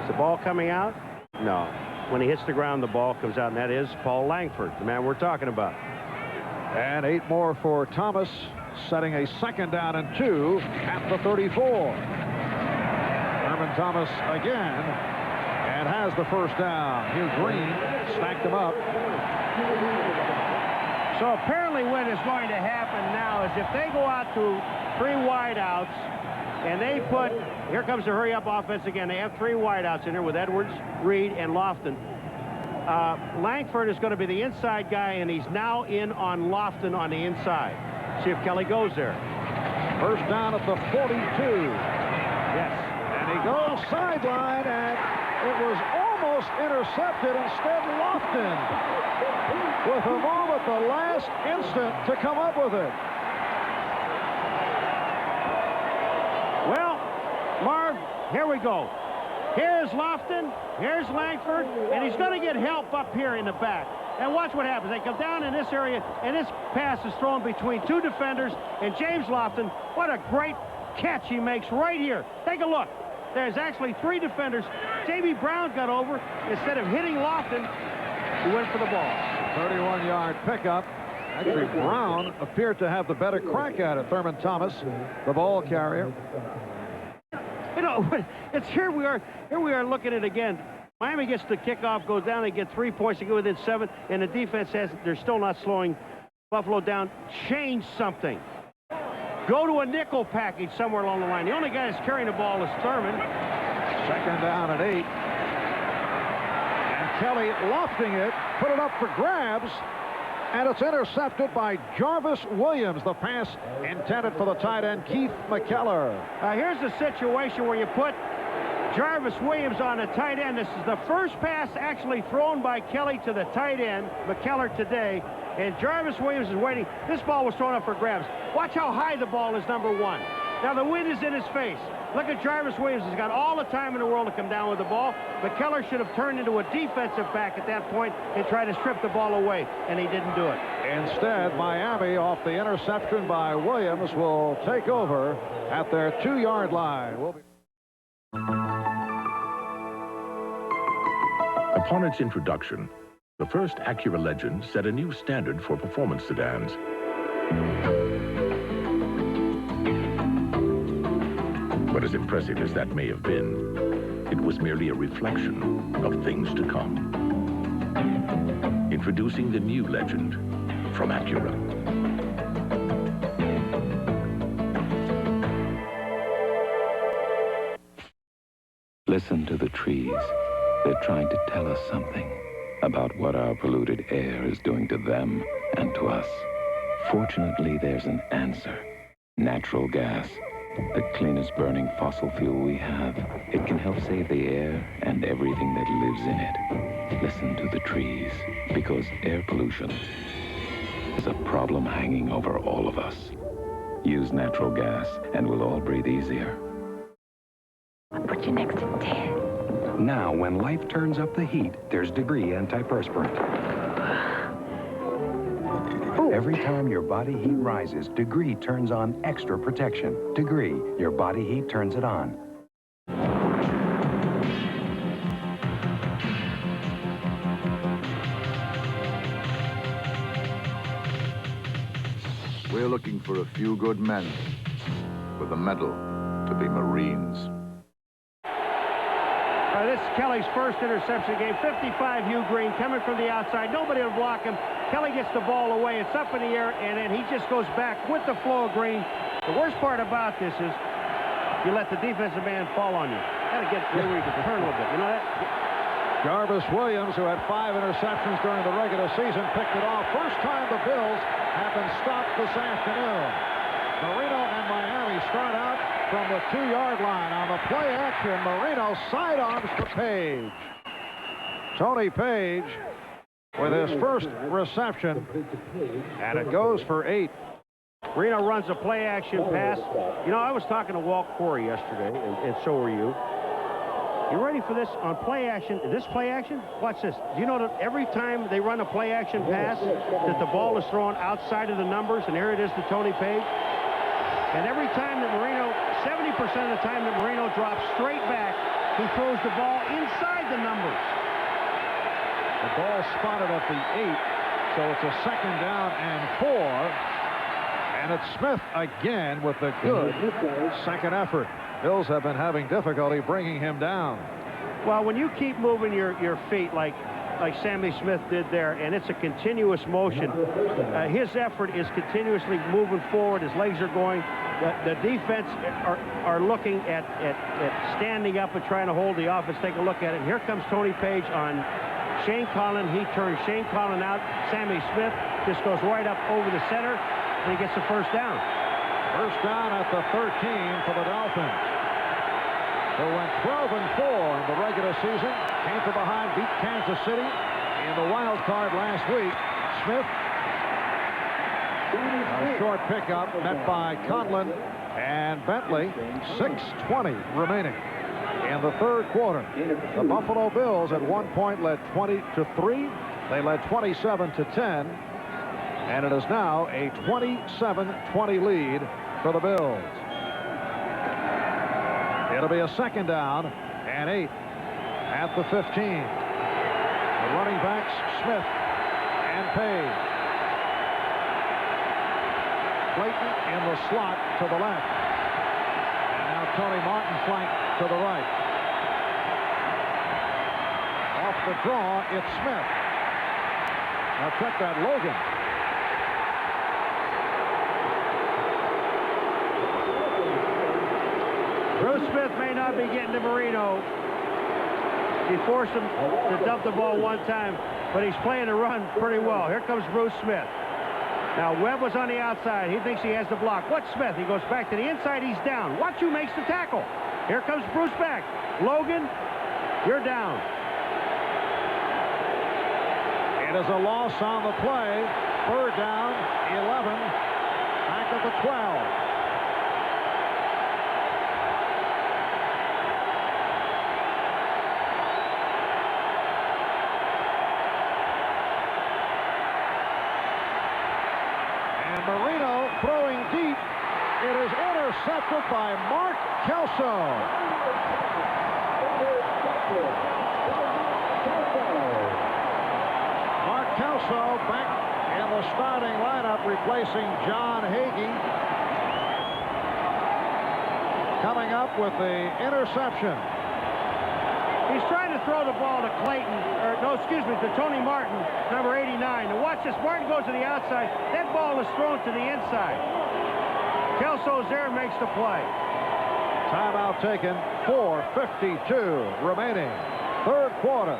Is the ball coming out? No. When he hits the ground, the ball comes out, and that is Paul Langford, the man we're talking about. And 8 more for Thomas, setting a 2nd down and 2 at the 34. Thurman Thomas again, and has the first down. Hugh Green stacked him up. So apparently what is going to happen now is if they go out to 3 wideouts and they put, here comes the hurry-up offense again. They have 3 wideouts in there with Edwards, Reed, and Lofton. Langford is going to be the inside guy, and he's now in on Lofton on the inside. See if Kelly goes there. First down at the 42. Yes. And he goes sideline, and it was almost intercepted. Instead, Lofton with a move at the last instant to come up with it. Well, Marv, here we go. Here's Lofton, here's Langford, and he's going to get help up here in the back. And watch what happens. They come down in this area, and this pass is thrown between 2 defenders, and James Lofton, what a great catch he makes right here. Take a look. There's actually 3 defenders. J.B. Brown got over. Instead of hitting Lofton, he went for the ball. 31-yard pickup. Actually, Brown appeared to have the better crack at it. Thurman Thomas, the ball carrier. You know, it's here we are looking at it again. Miami gets the kickoff, goes down, they get 3 points, they go within 7, and the defense they're still not slowing Buffalo down. Change something. Go to a nickel package somewhere along the line. The only guy that's carrying the ball is Thurman. 2nd down and 8. And Kelly lofting it, put it up for grabs, and it's intercepted by Jarvis Williams. The pass intended for the tight end, Keith McKellar. Here's the situation where you put Jarvis Williams on the tight end. This is the first pass actually thrown by Kelly to the tight end, McKellar, today. And Jarvis Williams is waiting. This ball was thrown up for grabs. Watch how high the ball is, number 1. Now the wind is in his face. Look at Jarvis Williams. He's got all the time in the world to come down with the ball. McKellar should have turned into a defensive back at that point and tried to strip the ball away, and he didn't do it. Instead, Miami, off the interception by Williams, will take over at their 2-yard line. Upon its introduction, the first Acura Legend set a new standard for performance sedans. But as impressive as that may have been, it was merely a reflection of things to come. Introducing the new Legend from Acura. Listen to the trees. They're trying to tell us something about what our polluted air is doing to them and to us. Fortunately, there's an answer. Natural gas. the cleanest burning fossil fuel we have. It can help save the air and everything that lives in it. Listen to the trees, because air pollution is a problem hanging over all of us. Use natural gas and we'll all breathe easier. I'll put you next to Ted. Now, when life turns up the heat, there's Degree antiperspirant. Every time your body heat rises, Degree turns on extra protection. Degree, your body heat turns it on. We're looking for a few good men with a medal to be Marines. This is Kelly's first interception game. 55 Hugh Green coming from the outside. Nobody will block him. Kelly gets the ball away. It's up in the air, and then he just goes back with the flow of Green. The worst part about this is you let the defensive man fall on you. Got to get where you can turn a little bit. You know that? Jarvis Williams, who had 5 interceptions during the regular season, picked it off. First time the Bills have been stopped this afternoon. Marino and Miami start out from the 2-yard line. On the play action, Marino sidearms for Page. Tony Page with his first reception, and it goes for 8. Marino runs a play action pass. You know, I was talking to Walt Corey yesterday, and so were you. You ready for this on play action? This play action? Watch this. Do you know that every time they run a play action pass, that the ball is thrown outside of the numbers, and here it is to Tony Page? And every time that Marino, 70% of the time that Marino drops straight back, he throws the ball inside the numbers. The ball spotted at the 8, so it's a 2nd down and 4. And it's Smith again with the good second effort. Bills have been having difficulty bringing him down. Well, when you keep moving your feet like Sammy Smith did there, and it's a continuous motion, his effort is continuously moving forward. His legs are going. The defense are looking at standing up and trying to hold the offense. Take a look at it. And here comes Tony Page on Shane Collin. He turns Shane Collin out. Sammy Smith just goes right up over the center, and he gets the first down. First down at the 13 for the Dolphins. They went 12-4 in the regular season. Came from behind, beat Kansas City in the wild card last week. Smith, a short pickup met by Conlon and Bentley. 6:20 remaining in the 3rd quarter. The Buffalo Bills at one point led 20-3. They led 27-10. And it is now a 27-20 lead for the Bills. It'll be a 2nd down and 8 at the 15. The running backs, Smith and Page. Clayton in the slot to the left. And now Tony Martin flanked to the right. Off the draw, it's Smith. Now check that, Logan. Bruce Smith may not be getting to Marino. He forced him to dump the ball one time, but he's playing the run pretty well. Here comes Bruce Smith. Now, Webb was on the outside. He thinks he has the block. What's Smith? He goes back to the inside. He's down. Watch who makes the tackle. Here comes Bruce back. Logan, you're down. It is a loss on the play. 3rd down, 11. Back at the 12. Marino throwing deep. It is intercepted by Mark Kelso. Mark Kelso back in the starting lineup, replacing John Hagee. Coming up with the interception. He's trying to throw the ball to Clayton, or no, excuse me, to Tony Martin, number 89. And watch this. Martin goes to the outside. That ball is thrown to the inside. Kelso's there and makes the play. Timeout taken. 4:52 remaining. 3rd quarter.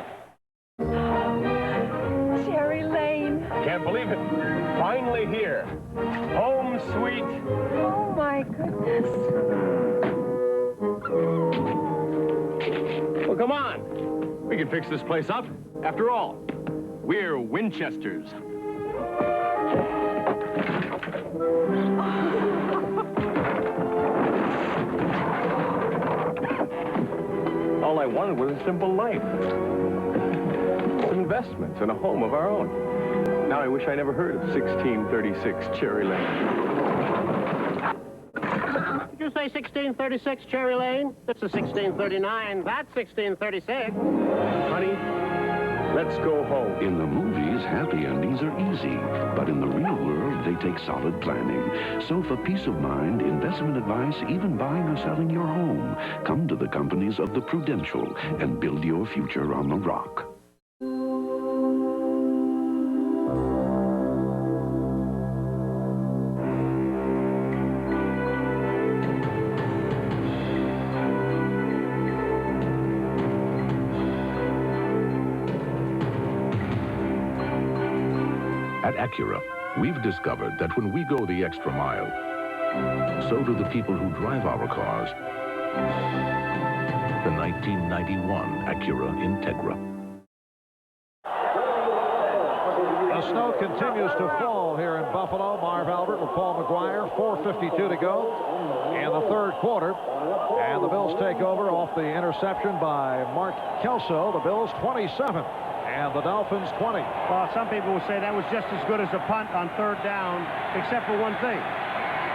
Cherry Lane. Can't believe it. finally here. Home sweet. Oh, my goodness. Well, come on. We can fix this place up. After all, we're Winchesters. All I wanted was a simple life. Some investments and a home of our own. Now I wish I never heard of 1636 Cherry Lane. Did you say 1636 Cherry Lane? This is 1639. That's 1636. Honey, let's go home. In the movies, happy endings are easy, but in the real world, they take solid planning. So for peace of mind, investment advice, even buying or selling your home, come to the companies of the Prudential and build your future on the rock. At Acura, we've discovered that when we go the extra mile, so do the people who drive our cars. The 1991 Acura Integra. The snow continues to fall here in Buffalo. Marv Albert with Paul McGuire. 4:52 to go in the third quarter. And the Bills take over off the interception by Mark Kelso. The Bills 27. And the Dolphins 20. Well, some people would say that was just as good as a punt on third down, except for one thing.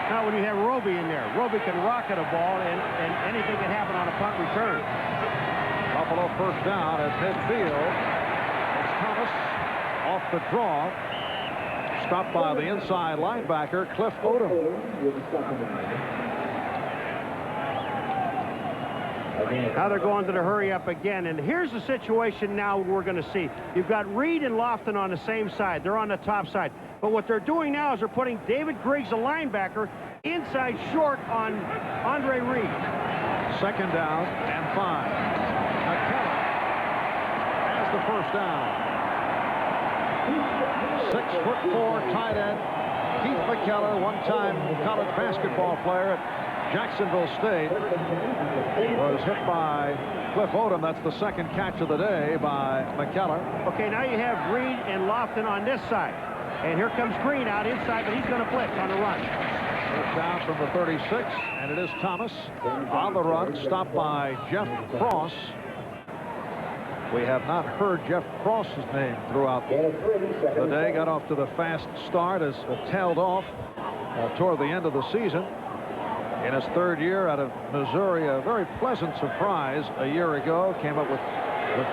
Not when you have Roby in there. Roby can rocket a ball, and anything can happen on a punt return. Buffalo first down at midfield. It's Thomas off the draw. Stopped by the inside linebacker, Cliff Odom. Now they're going to the hurry up again, and here's the situation now we're going to see. You've got Reed and Lofton on the same side. They're on the top side. But what they're doing now is they're putting David Griggs, a linebacker, inside short on Andre Reed. Second down and 5. McKellar has the first down. 6'4" tight end Keith McKellar, one-time college basketball player at Jacksonville State, was hit by Cliff Odom. That's the second catch of the day by McKellar. Okay, now you have Reed and Lofton on this side. And here comes Green out inside, but he's going to blitz on the run. First down from the 36, and it is Thomas on the run, stopped by Jeff Cross. We have not heard Jeff Cross's name throughout the day. Got off to the fast start as tailed off toward the end of the season. In his third year out of Missouri, a very pleasant surprise a year ago. Came up with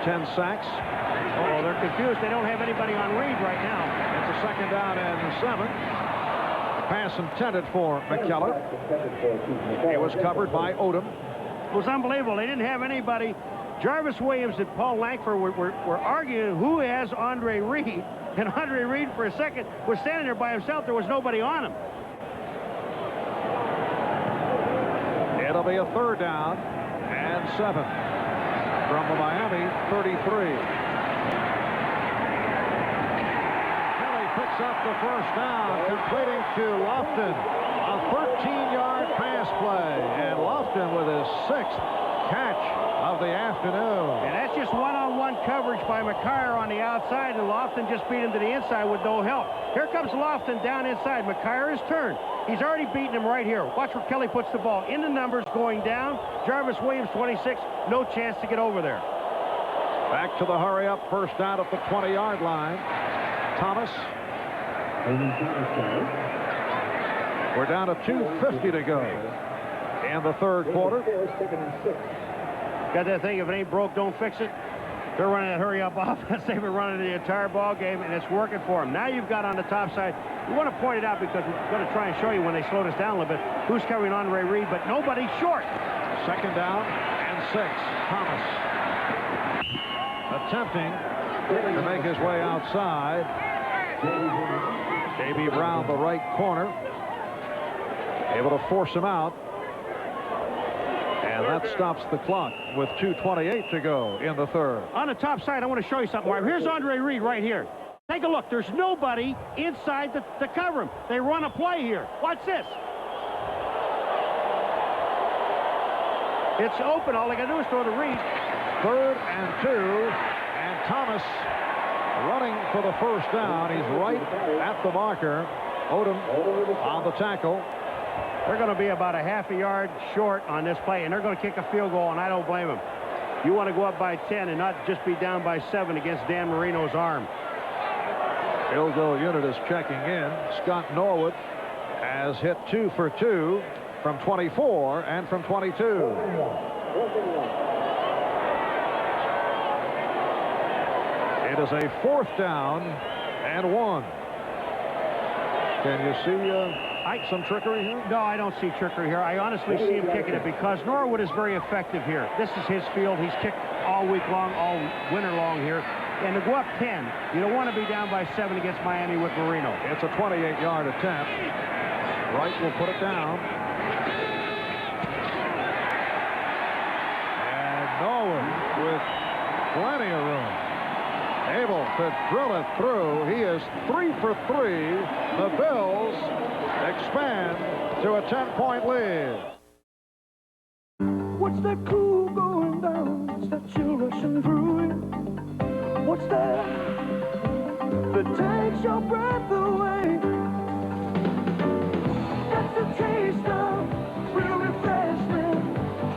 10 sacks. Oh, they're confused. They don't have anybody on Reed right now. It's a second down and 7. Pass intended for McKellar. It was covered by Odom. It was unbelievable. They didn't have anybody. Jarvis Williams and Paul Langford were arguing who has Andre Reed. And Andre Reed, for a second, was standing there by himself. There was nobody on him. It'll be a third down and 7 from the Miami 33. Kelly picks up the first down, completing to Lofton. A 13-yard pass play, and Lofton with his 6th catch of the afternoon. And that's just one-on-one coverage by McKyer on the outside, and Lofton just beat him to the inside with no help. Here comes Lofton down inside. McKyer is turned. He's already beaten him right here. Watch where Kelly puts the ball. In the numbers going down. Jarvis Williams, 26. No chance to get over there. Back to the hurry-up. First down at the 20-yard line. Thomas. We're down to 2:50 to go in the third quarter. Got that thing, if it ain't broke, don't fix it. They're running that hurry-up offense. They've been running the entire ball game, and it's working for them. Now you've got on the top side. We want to point it out because we're going to try and show you when they slow us down a little bit who's covering Andre Reed, but nobody's short. Second down and 6. Thomas attempting to make his way outside. J.B. Brown, the right corner, able to force him out. And that stops the clock with 2:28 to go in the third. On the top side, I want to show you something, Marv. Here's Andre Reed right here. Take a look. There's nobody inside to cover him. They run a play here. Watch this. It's open. All they got to do is throw to Reed. 3rd and 2, and Thomas running for the first down. He's right at the marker. Odom on the tackle. They're going to be about a half a yard short on this play, and they're going to kick a field goal, and I don't blame them. You want to go up by 10 and not just be down by 7 against Dan Marino's arm. Field goal unit is checking in. Scott Norwood has hit 2 for 2 from 24 and from 22. It is a 4th down and 1. Can you see some trickery here? No, I don't see trickery here. I honestly see him kicking it because Norwood is very effective here. This is his field. He's kicked all week long, all winter long here. And to go up 10, you don't want to be down by 7 against Miami with Marino. It's a 28-yard attempt. Wright will put it down. And Norwood with plenty of room. Able to drill it through. He is 3 for 3. The Bills expand to a 10-point lead. What's that cool going down? What's that chill rushing through you? What's that takes your breath away? That's the taste of real refreshment.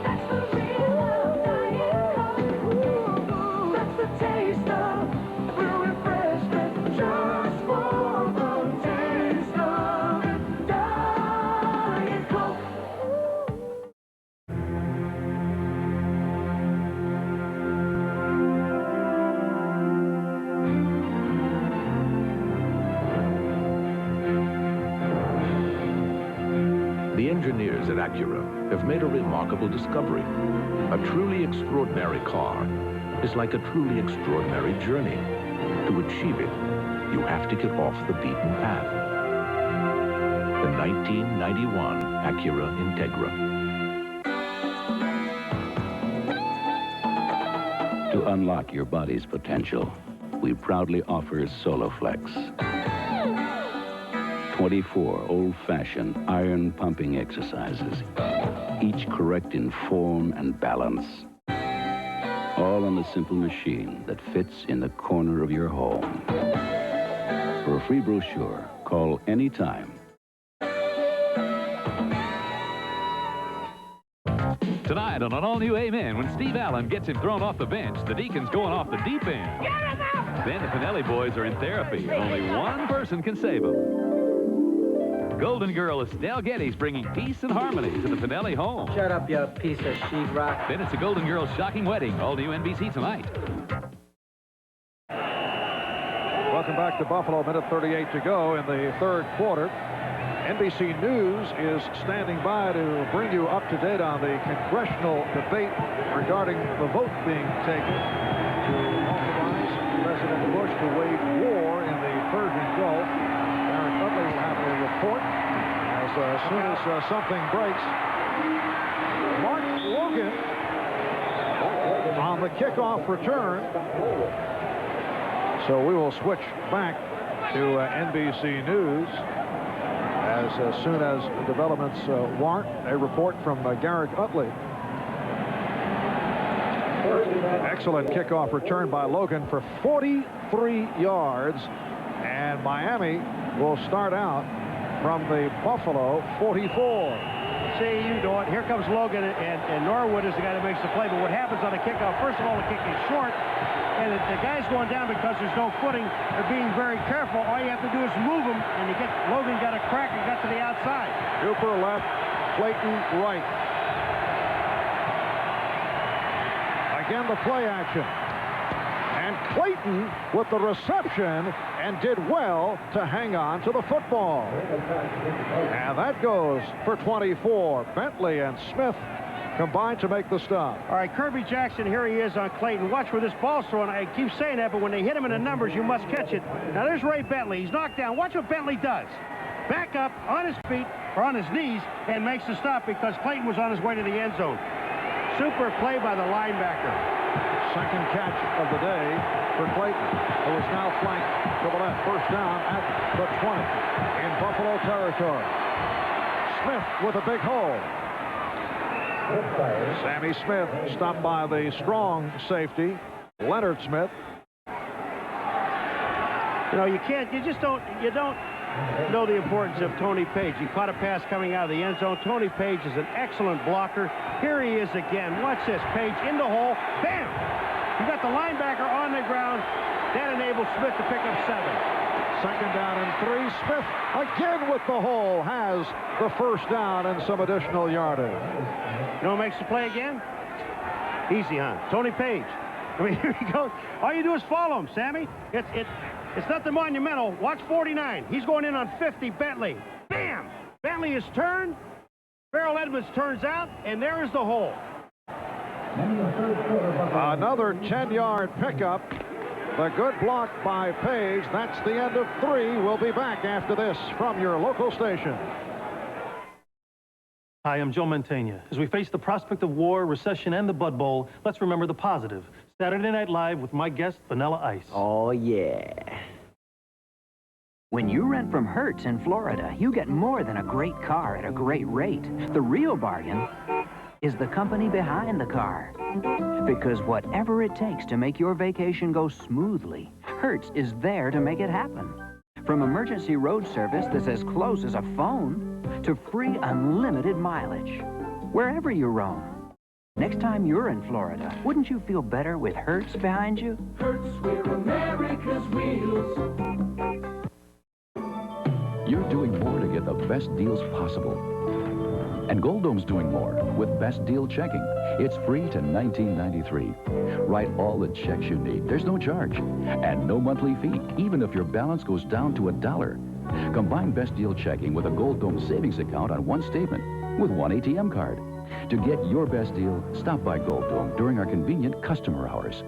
That's the real Diet Coke. That's the taste of real refreshment. Just for the taste of Diet Coke. The engineers at Acura have made a remarkable discovery. A truly extraordinary car is like a truly extraordinary journey. To achieve it, you have to get off the beaten path. The 1991 Acura Integra. To unlock your body's potential, we proudly offer Soloflex. 24 old-fashioned iron-pumping exercises, each correct in form and balance. All on a simple machine that fits in the corner of your home. For a free brochure, call anytime. Tonight on an all-new Amen, when Steve Allen gets him thrown off the bench, the Deacon's going off the deep end. Then the Pinelli boys are in therapy, and only one person can save them. Golden Girl Estelle Getty's bringing peace and harmony to the Pinelli home. Shut up, you piece of sheetrock. Then it's the Golden Girl's shocking wedding, all new NBC tonight. Welcome back to Buffalo. Minute 38 to go in the 3rd quarter. NBC News is standing by to bring you up to date on the congressional debate regarding the vote being taken to authorize President Bush to wage war in the Persian Gulf. Aaron Dudley will have a report as soon as something breaks. Mark Logan on the kickoff return. So we will switch back to NBC News as soon as developments warrant a report from Garrett Utley. Excellent kickoff return by Logan for 43 yards, and Miami will start out from the Buffalo 44. See, you know it. Here comes Logan, and Norwood is the guy that makes the play. But what happens on a kickoff, first of all, the kick is short, and the guy's going down because there's no footing. They're being very careful. All you have to do is move him, and Logan got a crack and got to the outside. Cooper left, Clayton right. Again, the play action. And Clayton with the reception and did well to hang on to the football. And that goes for 24. Bentley and Smith combined to make the stop. All right, Kirby Jackson, here he is on Clayton. Watch where this ball's thrown. I keep saying that, but when they hit him in the numbers, you must catch it. Now, there's Ray Bentley. He's knocked down. Watch what Bentley does. Back up on his feet or on his knees and makes the stop because Clayton was on his way to the end zone. Super play by the linebacker. Second catch of the day for Clayton, who is now flanked to the left. First down at the 20 in Buffalo territory. Smith with a big hole. Sammy Smith stopped by the strong safety, Leonard Smith. You know, you don't know the importance of Tony Page. He caught a pass coming out of the end zone. Tony Page is an excellent blocker. Here he is again. Watch this. Page in the hole. Bam! You got the linebacker on the ground. That enables Smith to pick up 7. Second down and 3. Smith again with the hole has the first down and some additional yardage. You know what makes the play again? Easy, huh? Tony Page. I mean, here he goes. All you do is follow him, Sammy. It's nothing monumental. Watch 49. He's going in on 50. Bentley. Bam! Bentley is turned. Farrell Edmonds turns out, and there is the hole. Another 10-yard pickup. The good block by Page. That's the end of 3. We'll be back after this from your local station. Hi, I'm Joe Mantegna. As we face the prospect of war, recession, and the Bud Bowl, let's remember the positive. Saturday Night Live with my guest, Vanilla Ice. Oh, yeah. When you rent from Hertz in Florida, you get more than a great car at a great rate. The real bargain is the company behind the car. Because whatever it takes to make your vacation go smoothly, Hertz is there to make it happen. From emergency road service that's as close as a phone to free unlimited mileage, wherever you roam. Next time you're in Florida, wouldn't you feel better with Hertz behind you? Hertz, we're America's wheels. You're doing more to get the best deals possible. And Gold Dome's doing more with Best Deal Checking. It's free to $19.93. Write all the checks you need. There's no charge and no monthly fee, even if your balance goes down to $1. Combine Best Deal Checking with a Gold Dome savings account on one statement with one ATM card. To get your best deal, stop by Gold Dome during our convenient customer hours.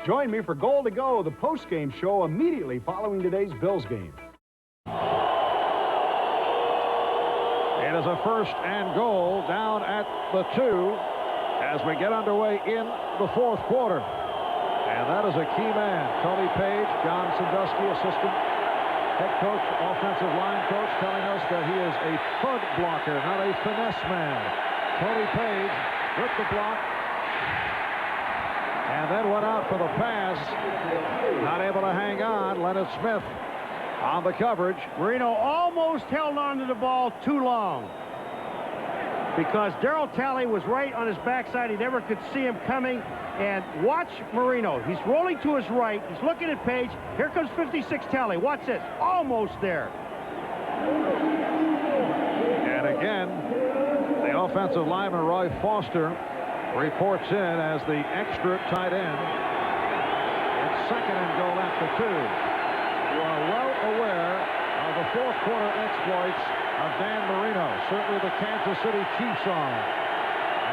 Join me for Goal to Go, the post-game show immediately following today's Bills game. It is a first and goal down at the 2 as we get underway in the fourth quarter. And that is a key man. Tony Page, John Sandusky, assistant head coach, offensive line coach, telling us that he is a thud blocker, not a finesse man. Tony Page with the block. And then went out for the pass. Not able to hang on. Leonard Smith on the coverage. Marino almost held on to the ball too long because Darryl Talley was right on his backside. He never could see him coming. And watch Marino. He's rolling to his right. He's looking at Page. Here comes 56 Talley. Watch this. Almost there. And again, the offensive lineman, Roy Foster, reports in as the extra tight end. It's second and goal at the 2. You are well aware of the fourth quarter exploits of Dan Marino, certainly the Kansas City Chiefs on.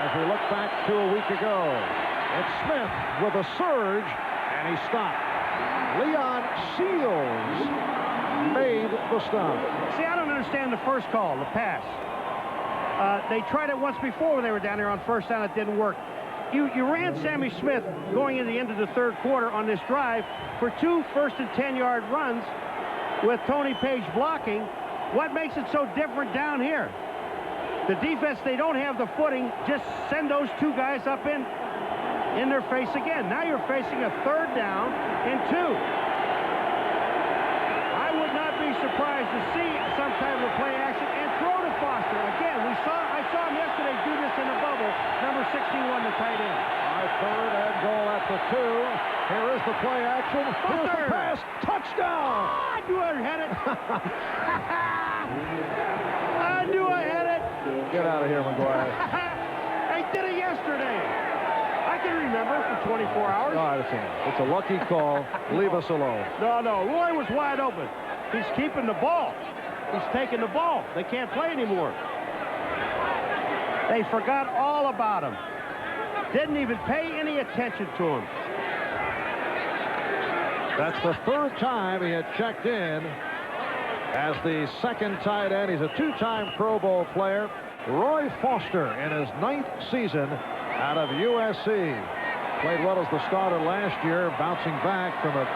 As we look back to a week ago, it's Smith with a surge, and he stopped. Leon Shields made the stop. See, I don't understand the first call, the pass. They tried it once before when they were down there on first down. It didn't work. You ran Sammy Smith going into the end of the third quarter on this drive for 2 first and 10-yard runs with Tony Page blocking. What makes it so different down here? The defense, they don't have the footing. Just send those 2 guys up in their face again. Now you're facing a third down and 2. I would not be surprised to see some type of play action and throw to Foster. Again, I saw him yesterday do this in the bubble. Number 61, the tight end. Our third and goal at the 2. Here is the play action. Here's the pass. Touchdown. I knew I had it. I knew I had it. Get out of here, McGuire. They did it yesterday. I can remember for 24 hours. All right, it's a lucky call. Leave us alone. No, Roy was wide open. He's keeping the ball. He's taking the ball. They can't play anymore. They forgot all about him. Didn't even pay any attention to him. That's the third time he had checked in as the second tight end. He's a two-time Pro Bowl player. Roy Foster in his 9th season out of USC. Played well as the starter last year, bouncing back from a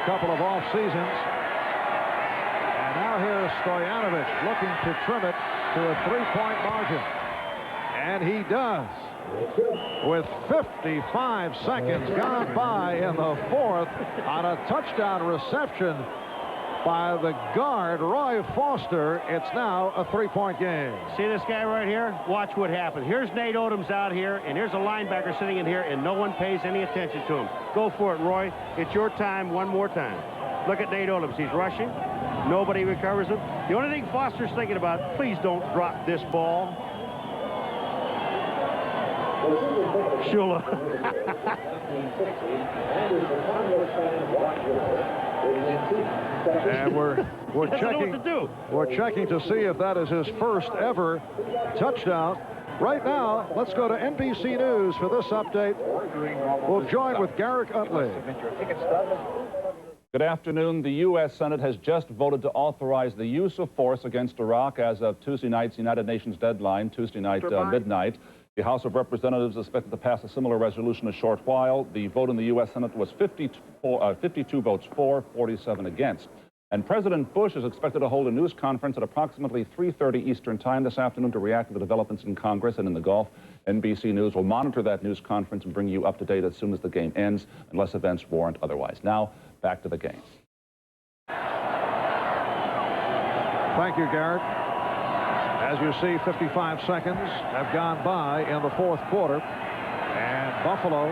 couple of off seasons. And now here's Stoyanovich looking to trim it to a 3-point margin. And he does. With 55 seconds gone by in the 4th on a touchdown reception by the guard, Roy Foster, it's now a 3-point game. See this guy right here? Watch what happens. Here's Nate Odom's out here, and here's a linebacker sitting in here, and no one pays any attention to him. Go for it, Roy. It's your time one more time. Look at Nate Odoms. He's rushing. Nobody recovers him. The only thing Foster's thinking about, please don't drop this ball. Shula. And we're checking to see if that is his first ever touchdown. Right now, let's go to NBC News for this update. We'll join with Garrick Utley. Good afternoon. The U.S. Senate has just voted to authorize the use of force against Iraq as of Tuesday night's United Nations deadline, Tuesday night midnight. The House of Representatives is expected to pass a similar resolution in a short while. The vote in the U.S. Senate was 52 votes for, 47 against. And President Bush is expected to hold a news conference at approximately 3:30 Eastern Time this afternoon to react to the developments in Congress and in the Gulf. NBC News will monitor that news conference and bring you up to date as soon as the game ends, unless events warrant otherwise. Now, back to the game. Thank you, Garrett. As you see, 55 seconds have gone by in the 4th quarter. And Buffalo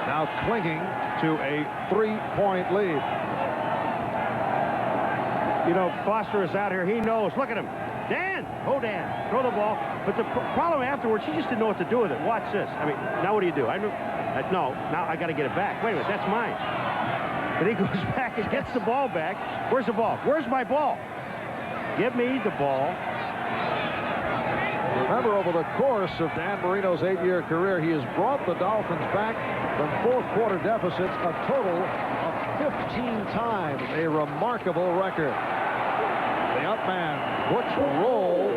now clinging to a 3-point lead. You know, Foster is out here. He knows. Look at him. Dan. Oh, Dan. Throw the ball. But the problem afterwards, he just didn't know what to do with it. Watch this. I mean, now what do you do? No, now I got to get it back. Wait a minute. That's mine. And he goes back and gets the ball back. Where's the ball? Where's my ball? Give me the ball. Remember, over the course of Dan Marino's 8-year career, he has brought the Dolphins back from 4th quarter deficits a total of 15 times, a remarkable record. The up man, Butch Roll,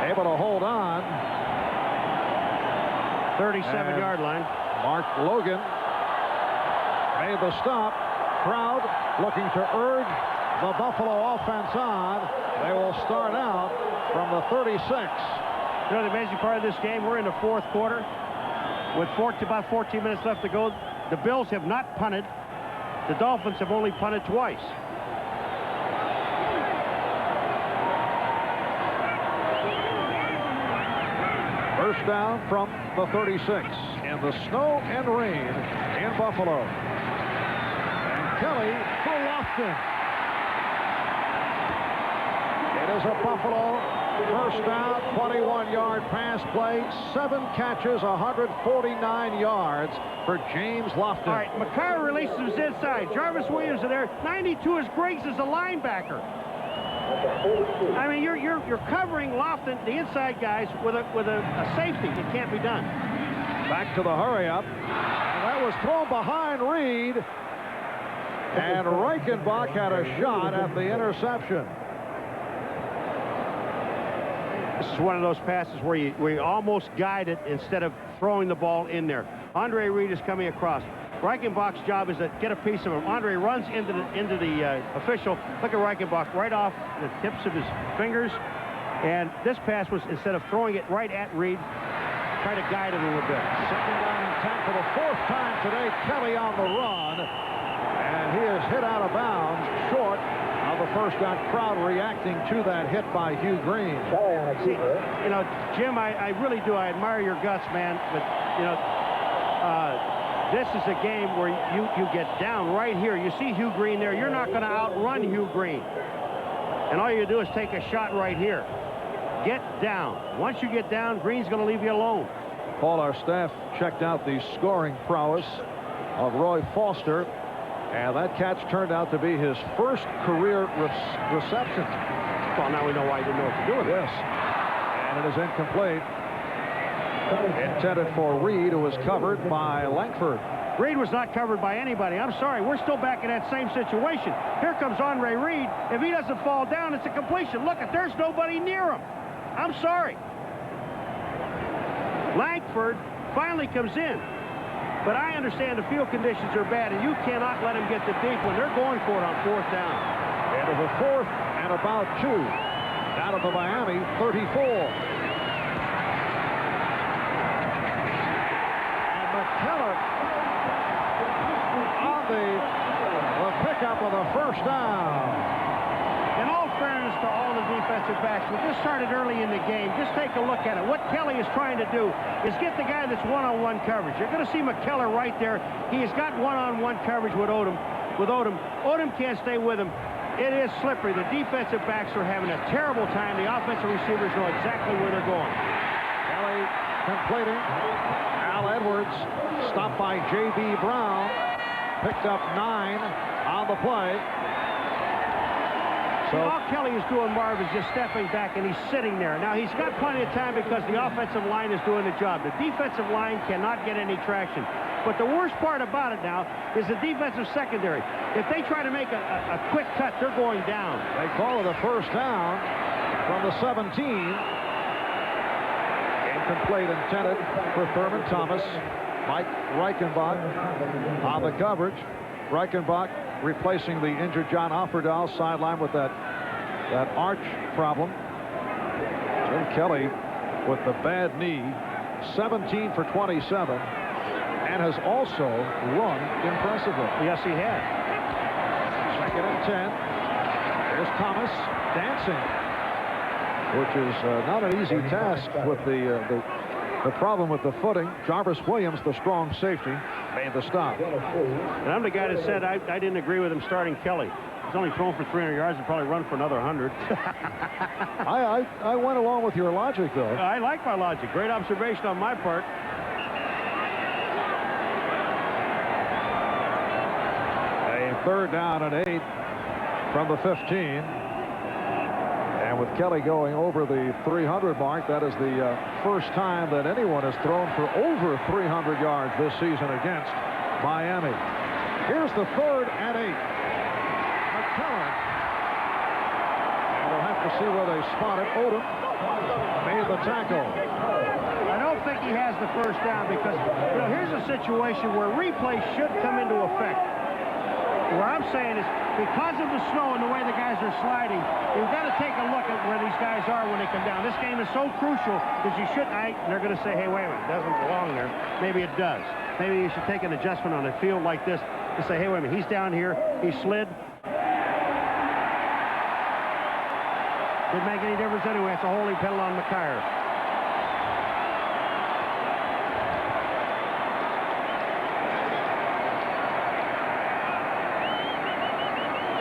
able to hold on. 37-yard line. Mark Logan made the stop. Crowd looking to urge the Buffalo offense on. They will start out from the 36. You know, the amazing part of this game, we're in the 4th quarter with about 14 minutes left to go. The Bills have not punted. The Dolphins have only punted twice. First down from the 36 in the snow and rain in Buffalo. And Kelly for Lofton. It is a Buffalo first down, 21-yard pass play, 7 catches, 149 yards for James Lofton. All right, McCarr releases his inside. Jarvis Williams in there. 92 is Griggs as a linebacker. I mean, you're covering Lofton, the inside guys, with a safety. It can't be done. Back to the hurry-up. And that was thrown behind Reed. And Reichenbach had a shot at the interception. This is one of those passes where you almost guide it instead of throwing the ball in there. Andre Reed is coming across. Reichenbach's job is to get a piece of him. Andre runs into the official. Look at Reichenbach right off the tips of his fingers. And this pass was, instead of throwing it right at Reed, try to guide it a little bit. Second down and 10 for the 4th time today. Kelly on the run. And he is hit out of bounds short of the first down. Crowd reacting to that hit by Hugh Green. See, you know, Jim, I really do. I admire your guts, man. But, you know, this is a game where you get down right here. You see Hugh Green there. You're not going to outrun Hugh Green. And all you do is take a shot right here. Get down. Once you get down, Green's going to leave you alone. Paul, our staff checked out the scoring prowess of Roy Foster, and that catch turned out to be his first career reception. Well, now we know why he didn't know what to do with it. Yes. And it is incomplete. Intended for Reed, who was covered by Langford. Reed was not covered by anybody. I'm sorry. We're still back in that same situation. Here comes Andre Reed. If he doesn't fall down, it's a completion. Look, there's nobody near him. I'm sorry. Langford finally comes in. But I understand the field conditions are bad, and you cannot let him get to deep when they're going for it on 4th down. Into the 4th and about 2. Down at the Miami 34. And McKellar on the pickup of the 1st down. In all fairness to all the defensive backs, but this started early in the game. Just take a look at it. What Kelly is trying to do is get the guy that's one-on-one coverage. You're going to see McKellar right there. He has got one-on-one coverage with Odom. Odom can't stay with him. It is slippery. The defensive backs are having a terrible time. The offensive receivers know exactly where they're going. Kelly completing. Al Edwards stopped by J.B. Brown. Picked up 9 on the play. So all Kelly is doing, Marv, is just stepping back, and he's sitting there. Now, he's got plenty of time because the offensive line is doing the job. The defensive line cannot get any traction. But the worst part about it now is the defensive secondary. If they try to make a quick cut, they're going down. They call it a 1st down from the 17. Incomplete intended for Thurman Thomas. Mike Reichenbach on the coverage. Reichenbach replacing the injured John Offerdahl sideline with that arch problem. Jim Kelly with the bad knee, 17 for 27, and has also run impressively. Yes, he has. 2nd and 10. There's Thomas dancing, which is not an easy task with the problem with the footing. Jarvis Williams, the strong safety, made the stop. And I'm the guy that said I didn't agree with him starting Kelly. He's only thrown for 300 yards and probably run for another 100. I went along with your logic, though. I like my logic. Great observation on my part. A 3rd down and 8 from the 15. And with Kelly going over the 300 mark, that is the first time that anyone has thrown for over 300 yards this season against Miami. Here's the 3rd and 8. McKellar. And we'll have to see where they spot it. Odom made the tackle. I don't think he has the 1st down because, here's a situation where replay should come into effect. What I'm saying is, because of the snow and the way the guys are sliding, you've got to take a look at where these guys are when they come down. This game is so crucial that you shouldn't. They're going to say, hey, wait a minute, it doesn't belong there. Maybe it does. Maybe you should take an adjustment on a field like this to say, hey, wait a minute, he's down here, he slid. Didn't make any difference anyway. It's a holding penalty on McKyer.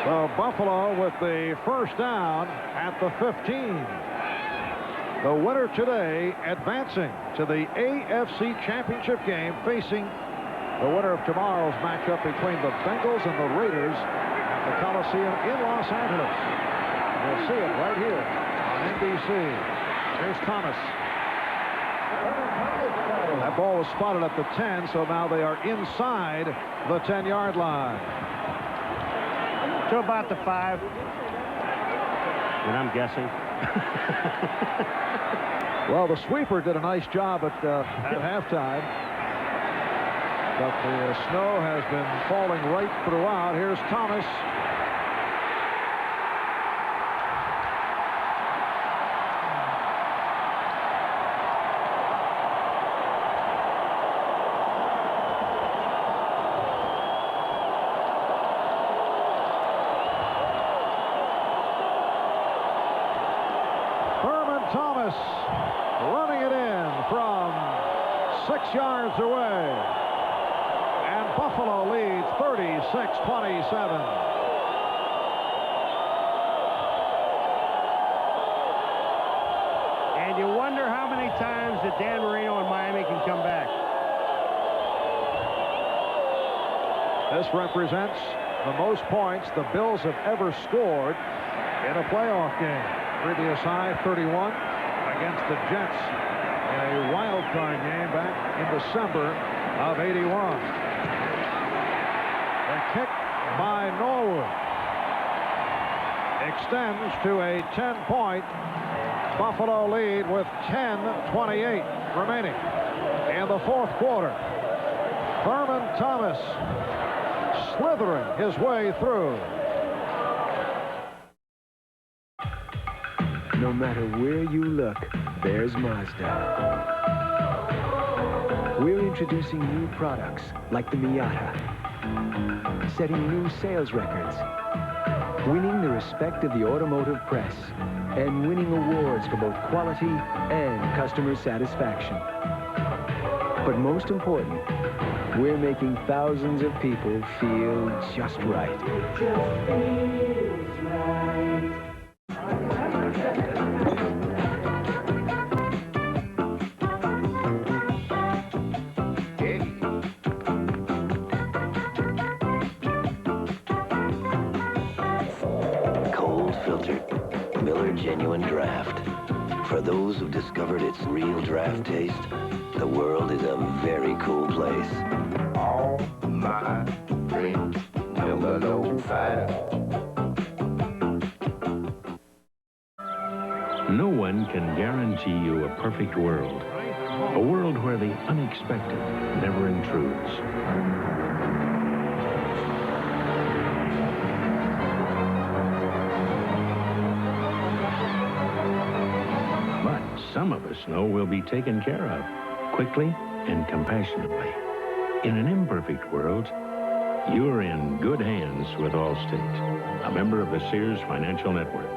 So Buffalo with the 1st down at the 15. The winner today advancing to the AFC Championship game, facing the winner of tomorrow's matchup between the Bengals and the Raiders at the Coliseum in Los Angeles. You'll see it right here on NBC. Here's Thomas. That ball was spotted at the 10, so now they are inside the 10-yard line. To about the 5. And I'm guessing. Well, the sweeper did a nice job at halftime. But the snow has been falling right throughout. Here's Thomas. Thomas running it in from 6 yards away. And Buffalo leads 36-27. wonder how many times that Dan Marino and Miami can come back. This represents the most points the Bills have ever scored in a playoff game. Previous high, 31, against the Jets in a wild card game back in December of '81. The kick by Norwood extends to a 10-point Buffalo lead with 10:28 remaining in the fourth quarter. Thurman Thomas slithering his way through. No matter where you look, there's Mazda. We're introducing new products like the Miata, setting new sales records, winning the respect of the automotive press, and winning awards for both quality and customer satisfaction. But most important, we're making thousands of people feel just right. It just feels right. Cold filtered Miller Genuine Draft. For those who've discovered its real draft taste, the world is a very cool place. All my dreams, Miller Low Fire. No one can guarantee you a perfect world. A world where the unexpected never intrudes. But some of us know we'll be taken care of quickly and compassionately. In an imperfect world, you're in good hands with Allstate, a member of the Sears Financial Network.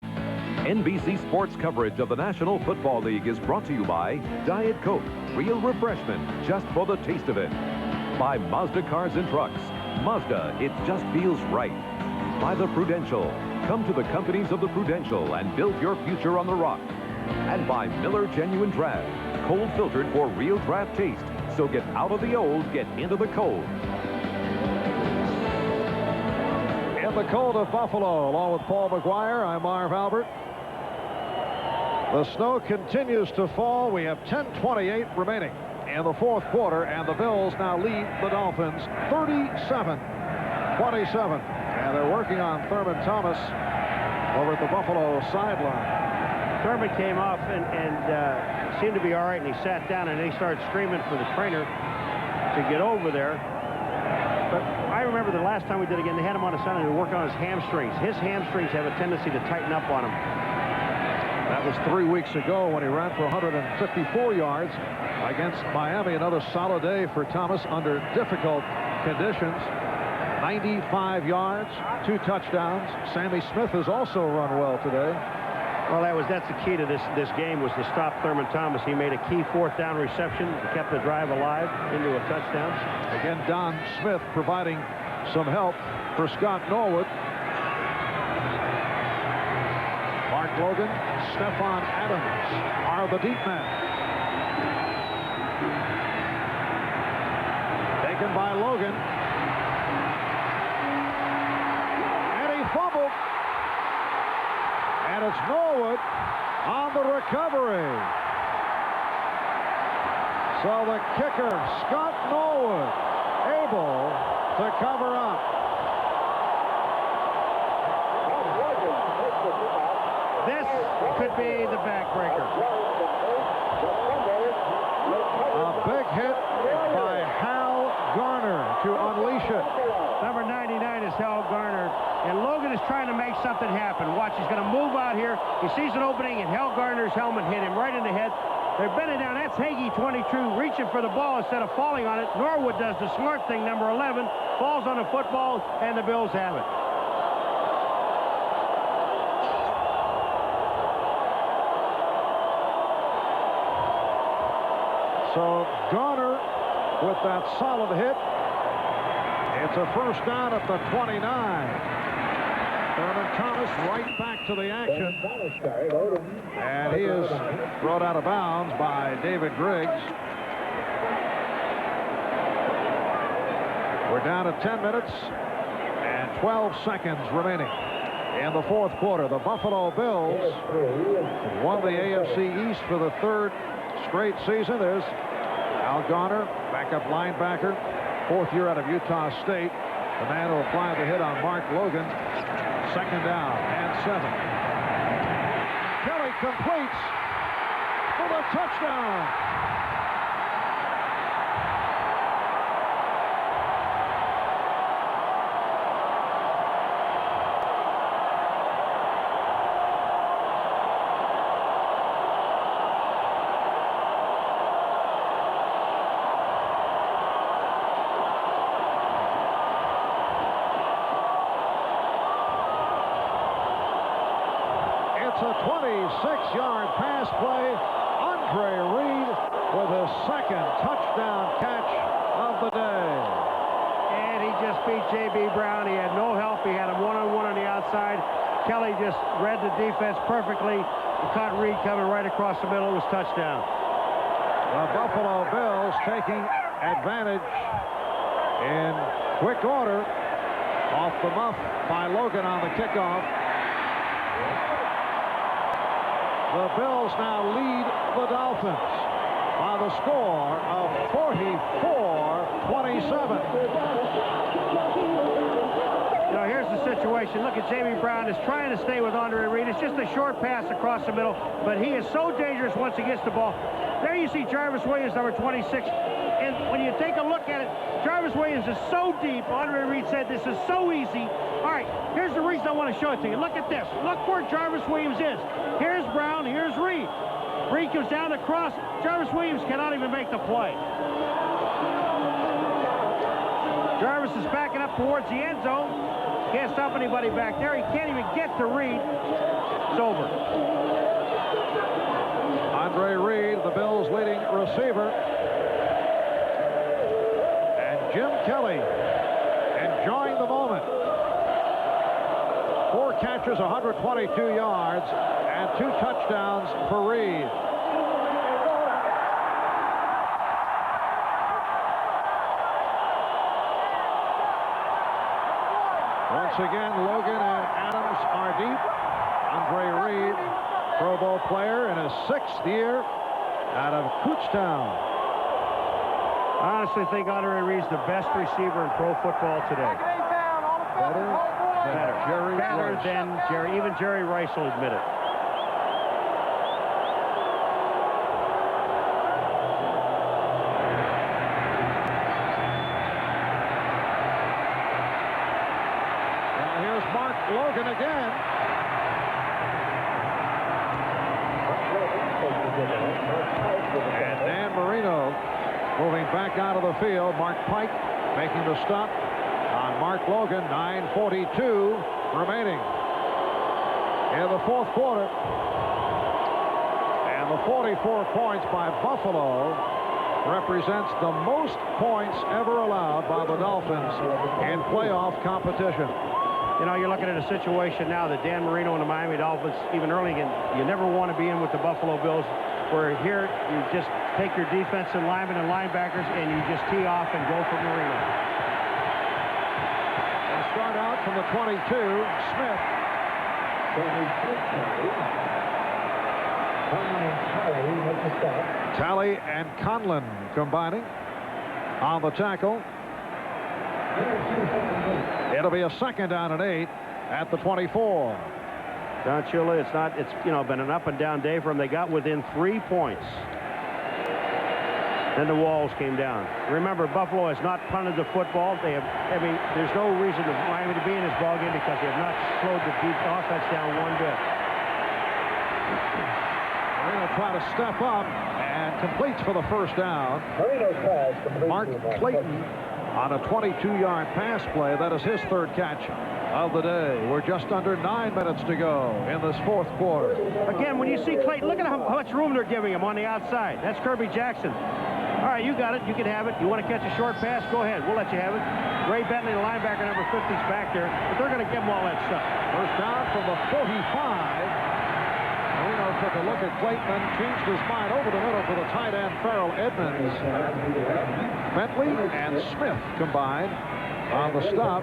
NBC Sports coverage of the National Football League is brought to you by Diet Coke, real refreshment just for the taste of it. By Mazda Cars and Trucks. Mazda, it just feels right. By the Prudential. Come to the companies of the Prudential and build your future on the rock. And by Miller Genuine Draft, cold filtered for real draft taste. So get out of the old, get into the cold. In the cold of Buffalo, along with Paul McGuire, I'm Marv Albert. The snow continues to fall. We have 10:28 remaining in the fourth quarter, and the Bills now lead the Dolphins 37-27. And they're working on Thurman Thomas over at the Buffalo sideline. Thurman came off and seemed to be all right, and he sat down, and then he started screaming for the trainer to get over there. But I remember the last time we did it again, they had him on the sideline to work on his hamstrings. His hamstrings have a tendency to tighten up on him. That was 3 weeks ago when he ran for 154 yards against Miami. Another solid day for Thomas under difficult conditions. 95 yards, 2 touchdowns. Sammy Smith has also run well today. Well, that's the key to this game, was to stop Thurman Thomas. He made a key fourth down reception, kept the drive alive into a touchdown. Again, Don Smith providing some help for Scott Norwood. Mark Logan, Stephon Adams are the deep men. Taken by Logan. And he fumbled. And it's Norwood on the recovery. So the kicker, Scott Norwood, able to cover up. This could be the backbreaker. A big hit by Hal Garner to unleash it. Number 99 is Hal Garner, and Logan is trying to make something happen. Watch, he's going to move out here. He sees an opening, and Hal Garner's helmet hit him right in the head. They're bending down. That's Hagee, 22, reaching for the ball instead of falling on it. Norwood does the smart thing, number 11, falls on the football, and the Bills have it. So Garner with that solid hit. It's a first down at the 29. Thurman Thomas right back to the action. And he is brought out of bounds by David Griggs. We're down to 10 minutes and 12 seconds remaining in the fourth quarter. The Buffalo Bills won the AFC East for the third straight season. There's Al Garner, backup linebacker, fourth year out of Utah State. The man who applied the hit on Mark Logan. Second down and 7. Kelly completes for the touchdown. It's a 26-yard pass play. Andre Reed with his second touchdown catch of the day. And he just beat J.B. Brown. He had no help. He had him one-on-one on the outside. Kelly just read the defense perfectly. He caught Reed coming right across the middle. It was touchdown. The Buffalo Bills taking advantage in quick order off the muff by Logan on the kickoff. The Bills now lead the Dolphins by the score of 44-27. You know, here's the situation. Look at J.B. Brown is trying to stay with Andre Reed. It's just a short pass across the middle, but he is so dangerous once he gets the ball. There you see Jarvis Williams, number 26. And when you take a look at it, Jarvis Williams is so deep. Andre Reed said this is so easy. All right, here's the reason I want to show it to you. Look at this. Look where Jarvis Williams is. Here's Brown, here's Reed. Reed comes down across. Jarvis Williams cannot even make the play. Jarvis is backing up towards the end zone. Can't stop anybody back there. He can't even get to Reed. It's over. Andre Reed, the Bills' leading receiver. And Jim Kelly enjoying the moment. 4 catches, 122 yards, and 2 touchdowns for Reed. Once again, Logan and Adams are deep. Andre Reed, Pro Bowl player in his 6th year out of Kutztown. I honestly think Andre Reed's the best receiver in pro football today. Better than Jerry Rice. Even Jerry Rice will admit it. Now here's Mark Logan again. And Dan Marino moving back out of the field. Mark Pike making the stop on Mark Logan. 9:42 remaining in the fourth quarter. And the 44 points by Buffalo represents the most points ever allowed by the Dolphins in playoff competition. You know, you're looking at a situation now that Dan Marino and the Miami Dolphins, even early, you never want to be in with the Buffalo Bills, where here you just take your defensive linemen and linebackers and you just tee off and go for Marino. They start out from the 22, Smith. Talley and Conlon combining on the tackle. It'll be a 2nd down and 8 at the 24. Don Shula, it's been an up and down day for them. They got within 3 points. Then the walls came down. Remember, Buffalo has not punted the football. There's no reason for Miami to be in this ballgame because they have not slowed the deep offense down one bit. They're going to try to step up and completes for the first down. Mark Clayton on a 22-yard pass play. That is his 3rd catch of the day. We're just under 9 minutes to go in this fourth quarter. Again, when you see Clayton, look at how much room they're giving him on the outside. That's Kirby Jackson. All right, you got it. You can have it. You want to catch a short pass? Go ahead. We'll let you have it. Ray Bentley, the linebacker, number 50, is back there, but they're going to give him all that stuff. First down from the 45. Marino took a look at Clayton, changed his mind over the middle to the tight end, Farrell Edmonds. Bentley and Smith combined on the stop.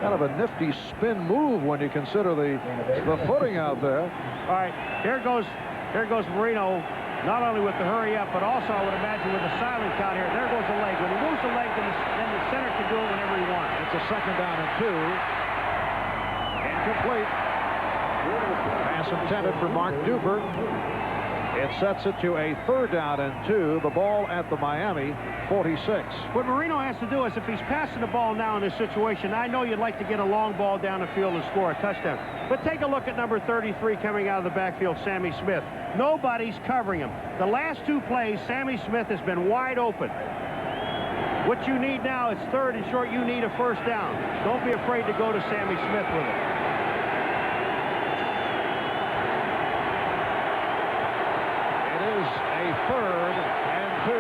Kind of a nifty spin move when you consider the footing out there. All right, here goes Marino, not only with the hurry up, but also I would imagine with the silent count here. There goes the leg. When he moves the leg, then the center can do it whenever he wants. It's a second down and 2. Incomplete. Pass intended for Mark Duper. It sets it to a third down and 2. The ball at the Miami 46. What Marino has to do is, if he's passing the ball now in this situation, I know you'd like to get a long ball down the field and score a touchdown. But take a look at number 33 coming out of the backfield, Sammy Smith. Nobody's covering him. The last 2 plays, Sammy Smith has been wide open. What you need now is third and short. You need a first down. Don't be afraid to go to Sammy Smith with it. Third and 2.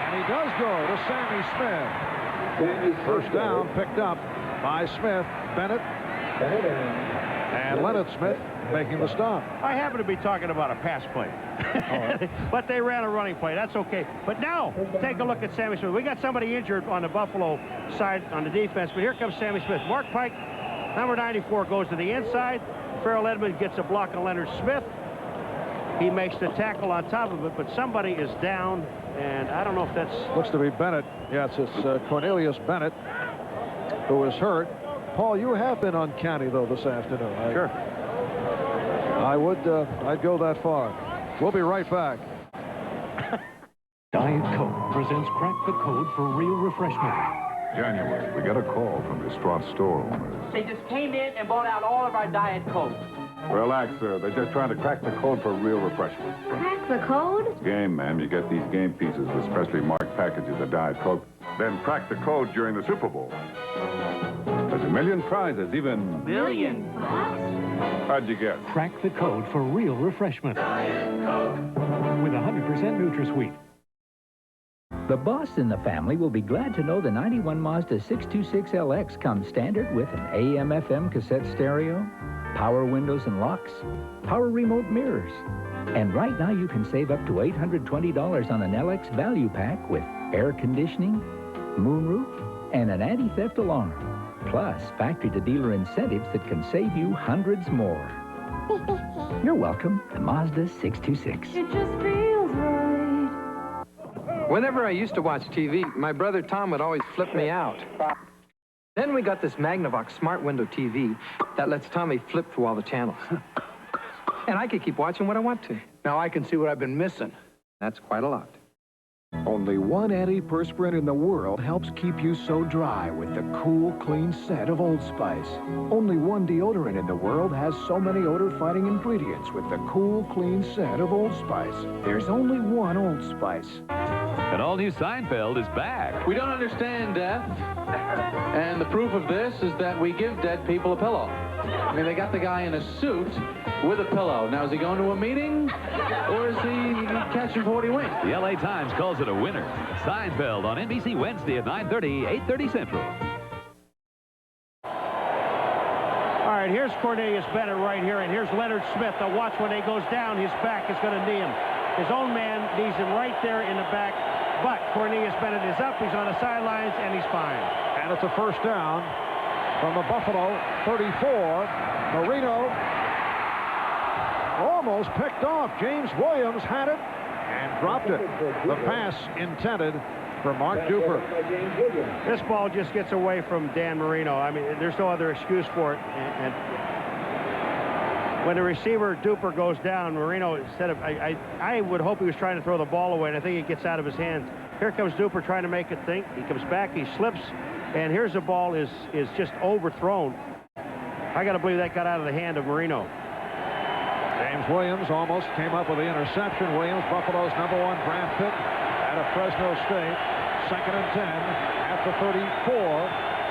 And he does go to Sammy Smith. First down picked up by Smith, Bennett, and Leonard Smith making the stop. I happen to be talking about a pass play. Right. But they ran a running play. That's okay. But now, take a look at Sammy Smith. We got somebody injured on the Buffalo side on the defense, but here comes Sammy Smith. Mark Pike, number 94, goes to the inside. Farrell Edmonds gets a block on Leonard Smith. He makes the tackle on top of it, but somebody is down, and I don't know if that's... Looks to be Bennett. Yes, it's Cornelius Bennett, who is hurt. Paul, you have been uncanny, though, this afternoon. Sure. I'd go that far. We'll be right back. Diet Coke presents Crack the Code for Real Refreshment. January, we got a call from distraught store owners. They just came in and bought out all of our Diet Coke. Relax, sir. They're just trying to crack the code for real refreshment. Crack the code? Game, ma'am. You get these game pieces with specially marked packages of Diet Coke. Then crack the code during the Super Bowl. There's a million prizes, even... Million? How'd you guess? Crack the code for real refreshment. Diet Coke. With 100% NutraSweet. The boss in the family will be glad to know the 91 Mazda 626LX comes standard with an AM/FM cassette stereo, power windows and locks, power remote mirrors. And right now you can save up to $820 on an LX value pack with air conditioning, moonroof, and an anti-theft alarm. Plus, factory-to-dealer incentives that can save you hundreds more. You're welcome to Mazda 626. It just feels right. Whenever I used to watch TV, my brother Tom would always flip me out. Then we got this Magnavox smart window TV that lets Tommy flip through all the channels. And I could keep watching what I want to. Now I can see what I've been missing. That's quite a lot. Only one antiperspirant in the world helps keep you so dry with the cool, clean scent of Old Spice. Only one deodorant in the world has so many odor-fighting ingredients with the cool, clean scent of Old Spice. There's only one Old Spice. An all-new Seinfeld is back. We don't understand death. And the proof of this is that we give dead people a pillow. I mean, they got the guy in a suit with a pillow. Now, is he going to a meeting? Or is he catching 40 winks? The LA Times calls it a winner. Seinfeld on NBC Wednesday at 9:30, 8:30 Central. All right, here's Cornelius Bennett right here, and here's Leonard Smith. Now watch when he goes down, his back is going to knee him. His own man knees him right there in the back, but Cornelius Bennett is up, he's on the sidelines, and he's fine. And it's a first down from the Buffalo 34. Marino almost picked off. James Williams had it and dropped it. The pass intended for Mark Duper. This ball just gets away from Dan Marino. I mean, there's no other excuse for it. And when the receiver Duper goes down, Marino, instead of, I would hope he was trying to throw the ball away, and I think it gets out of his hands. Here comes Duper trying to make it think. He comes back, he slips, and here's the ball is just overthrown. I got to believe that got out of the hand of Marino. James Williams almost came up with the interception. Williams, Buffalo's #1 draft pick out of Fresno State. 2nd and 10 at the 34.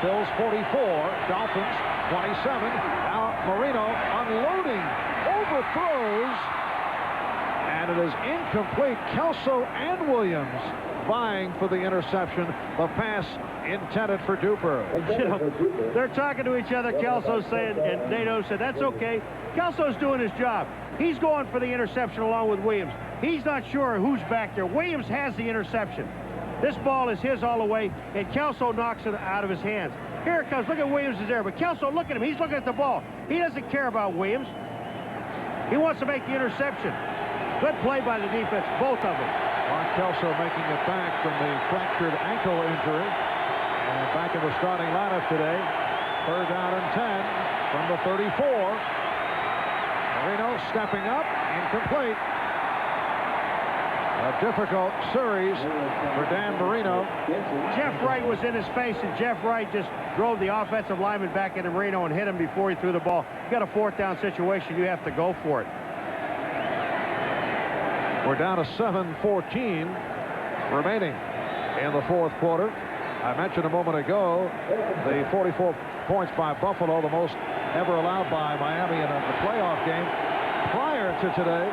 Bills 44. Dolphins 27. Now Marino unloading. Overthrows. And it is incomplete. Kelso and Williams vying for the interception. The pass intended for Duper. You know, they're talking to each other. Kelso's saying, and Nato said, that's okay. Kelso's doing his job. He's going for the interception along with Williams. He's not sure who's back there. Williams has the interception. This ball is his all the way, and Kelso knocks it out of his hands. Here it comes. Look at Williams is there, but Kelso, look at him. He's looking at the ball. He doesn't care about Williams. He wants to make the interception. Good play by the defense, both of them. Mark Kelso making it back from the fractured ankle injury. And back in the starting lineup today. 3rd down and 10 from the 34. Marino stepping up, incomplete. A difficult series for Dan Marino. Jeff Wright was in his face, and Jeff Wright just drove the offensive lineman back into Marino and hit him before he threw the ball. You got a 4th down situation, you have to go for it. We're down to 7:14 remaining in the 4th quarter. I mentioned a moment ago the 44 points by Buffalo, the most ever allowed by Miami in a playoff game. Prior to today,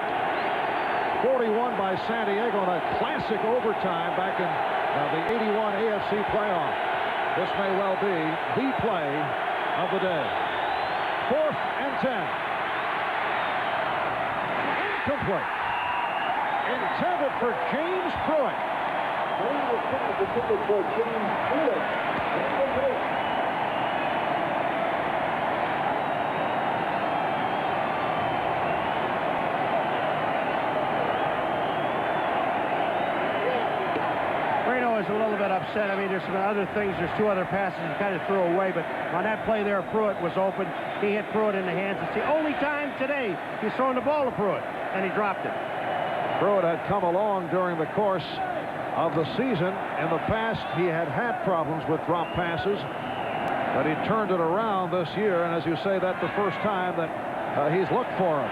41 by San Diego in a classic overtime back in the 81 AFC playoff. This may well be the play of the day. 4th and 10. Incomplete. Intended for James Pruitt. Marino is a little bit upset. I mean, there's some other things. There's 2 other passes he kind of threw away, but on that play there, Pruitt was open. He hit Pruitt in the hands. It's the only time today he's thrown the ball to Pruitt, and he dropped it. Pruitt had come along during the course of the season. In the past, he had problems with drop passes, but he turned it around this year, and as you say, that's the first time that he's looked for him.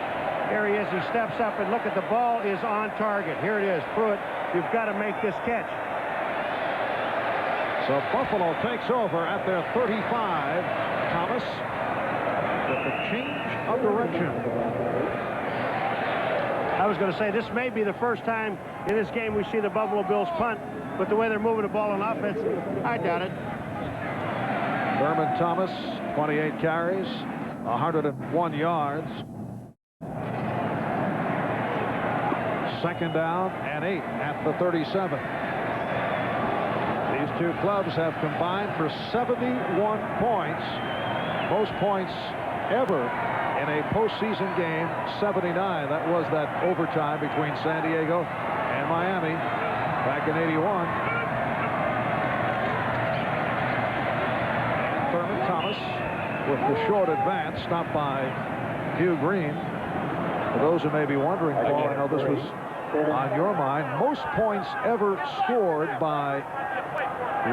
Here he is. He steps up, and look at the ball is on target. Here it is. Pruitt, you've got to make this catch. So Buffalo takes over at their 35. Thomas with the change of direction. I was going to say, this may be the first time in this game we see the Buffalo Bills punt, but the way they're moving the ball on offense, I doubt it. Thurman Thomas, 28 carries, 101 yards. 2nd down and 8 at the 37. These 2 clubs have combined for 71 points. Most points ever in a postseason game, 79. That was that overtime between San Diego and Miami back in 81. And Thurman Thomas with the short advance, stopped by Hugh Green. For those who may be wondering, Paul, I know this was on your mind, most points ever scored by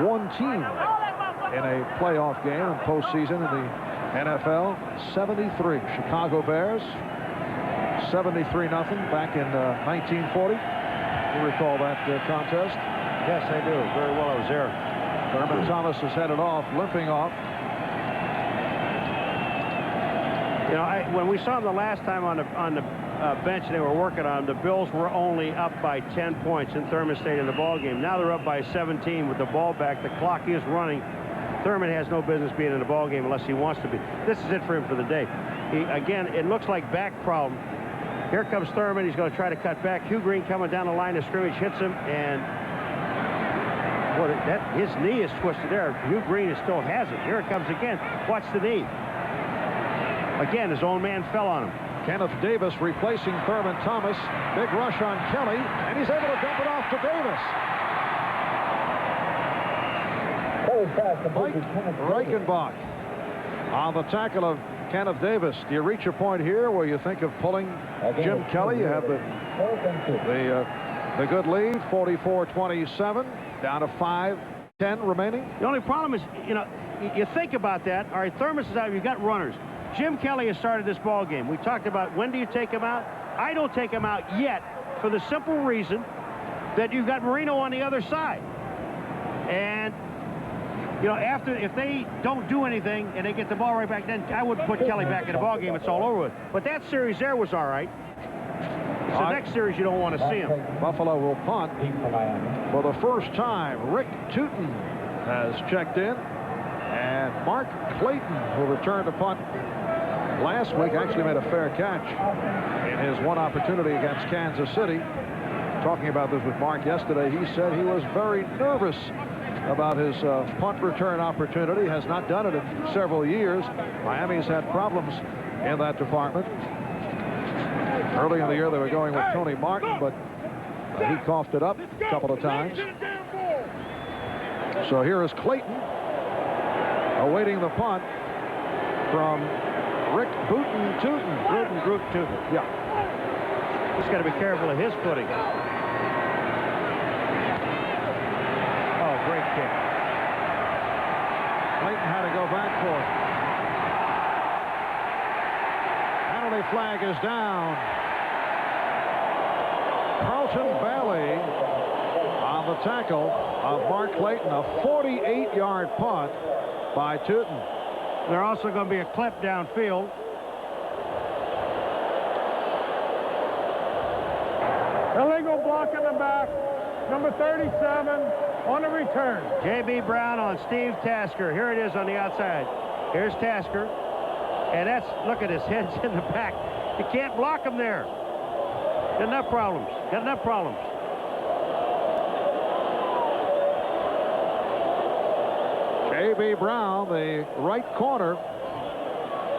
one team in a playoff game in postseason in the NFL, 73. Chicago Bears, 73-0 back in 1940. You recall that contest? Yes, I do. Very well, I was there. Thurman Thomas is headed off, limping off. You know, when we saw him the last time on the bench they were working on, the Bills were only up by 10 points and Thurman stayed in the ball game. Now they're up by 17 with the ball back. The clock is running. Thurman has no business being in the ball game unless he wants to be. This is it for him for the day. Again, it looks like back problem. Here comes Thurman. He's going to try to cut back. Hugh Green coming down the line of scrimmage hits him, and his knee is twisted there. Hugh Green still has it. Here it comes again. Watch the knee. Again, his own man fell on him. Kenneth Davis replacing Thurman Thomas. Big rush on Kelly, and he's able to dump it off to Davis. Mike Reichenbach on the tackle of Kenneth Davis. Do you reach a point here where you think of pulling Jim Kelly? You have the good lead, 44-27, down to 5:10 remaining. The only problem is, you know, you think about that. All right, Thurman is out. You've got runners. Jim Kelly has started this ball game. We talked about when do you take him out? I don't take him out yet for the simple reason that you've got Marino on the other side. And, you know, if they don't do anything and they get the ball right back, then I wouldn't put Kelly back in the ball game. It's all over with. But that series there was all right. It's the next series you don't want to see him. Buffalo will punt. For the first time, Rick Tootin has checked in. And Mark Clayton will return to punt. Last week actually made a fair catch in his one opportunity against Kansas City. Talking about this with Mark yesterday, he said he was very nervous about his punt return opportunity. Has not done it in several years. Miami's had problems in that department. Early in the year they were going with Tony Martin, but he coughed it up a couple of times. So here is Clayton awaiting the punt from Rick Booten Tootin. Booten Tootin. Yeah. He's got to be careful of his footing. Oh, great kick. Clayton had to go back for it. Penalty flag is down. Carlton Bailey on the tackle of Mark Clayton. A 48-yard punt by Tootin. There's also going to be a clip downfield. Illegal block in the back. Number 37 on the return. J.B. Brown on Steve Tasker. Here it is on the outside. Here's Tasker. And that's, look at his head's in the back. You can't block him there. Got enough problems. Got enough problems. A.B. Brown, the right corner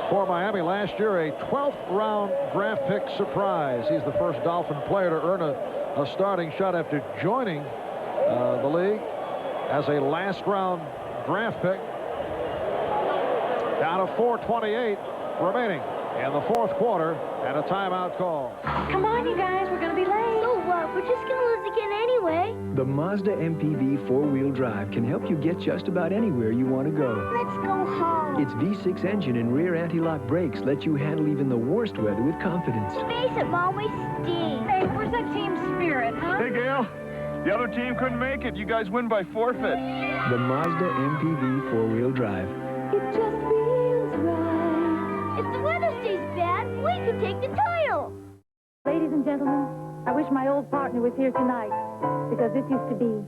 for Miami last year, a 12th round draft pick surprise. He's the first Dolphin player to earn a starting shot after joining the league as a last round draft pick. Down to 4:28 remaining in the fourth quarter and a timeout call. Come on, you guys, we're going to be late. So what? We're just going to lose again anyway. The Mazda MPV four-wheel drive can help you get just about anywhere you want to go. Let's go home. Its V6 engine and rear anti-lock brakes let you handle even the worst weather with confidence. Face it, Mom, we stink. Hey, where's that team spirit, huh? Hey, Gail. The other team couldn't make it. You guys win by forfeit. The Mazda MPV four-wheel drive. It just feels right. If the weather stays bad, we could take the title. Ladies and gentlemen, I wish my old partner was here tonight, because this used to be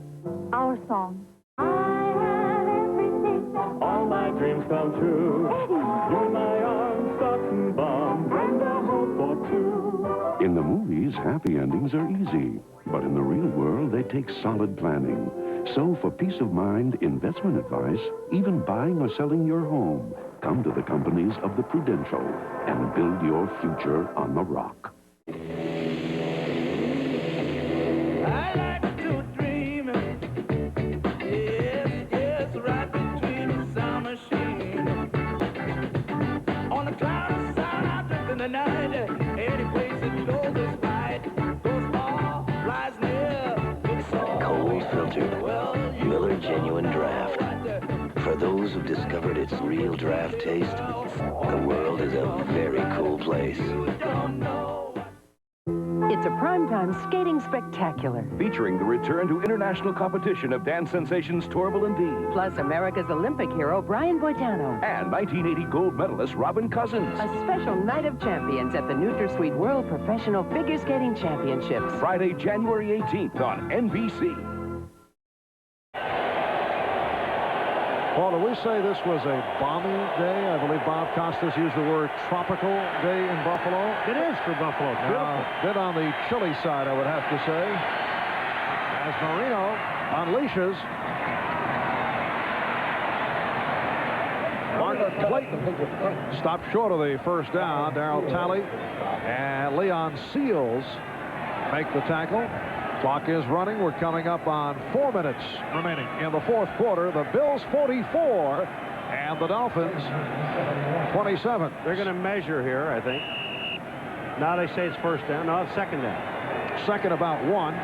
our song. I have everything. All my dreams come true. You in my arms, socks and bombs, and a hope for two. In the movies, happy endings are easy. But in the real world, they take solid planning. So for peace of mind, investment advice, even buying or selling your home, come to the companies of the Prudential and build your future on the rock. Miller Genuine Draft. For those who've discovered its real draft taste, the world is a very cool place. It's a primetime skating spectacular. Featuring the return to international competition of dance sensations Torval and Dean. Plus America's Olympic hero Brian Boitano. And 1980 gold medalist Robin Cousins. A special night of champions at the NutraSweet World Professional Figure Skating Championships. Friday, January 18th on NBC. Paul, do we say this was a balmy day? I believe Bob Costas used the word tropical day in Buffalo. It is for Buffalo. Bit on the chilly side, I would have to say. As Marino unleashes. Mark Clayton stopped short of the first down. Darryl Talley and Leon Seals make the tackle. Clock is running. We're coming up on 4 minutes remaining in the fourth quarter. The Bills 44 and the Dolphins 27. They're going to measure here, I think. Now they say it's first down. No, it's second down. Second about one.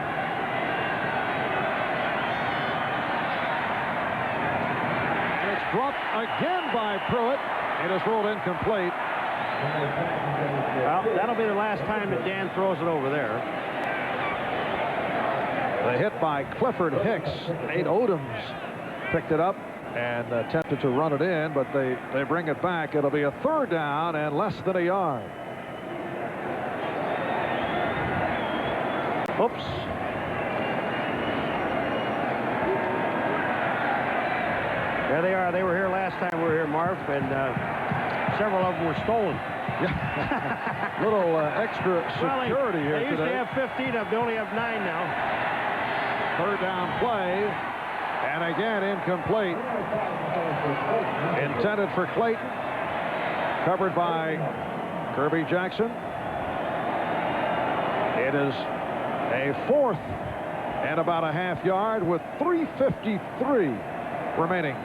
And it's dropped again by Pruitt. It is ruled incomplete. Well, that'll be the last time that Dan throws it over there. The hit by Clifford Hicks. Nate Odoms picked it up and attempted to run it in, but they bring it back. It'll be a third down and less than a yard. Oops. There they are. They were here last time we were here, Marv, and several of them were stolen. Yeah. Little extra security here today. They usually today. have 15 of them. They only have 9 now. Third down play. And again, incomplete. Intended for Clayton. Covered by Kirby Jackson. It is a 4th and about a half yard with 3:53 remaining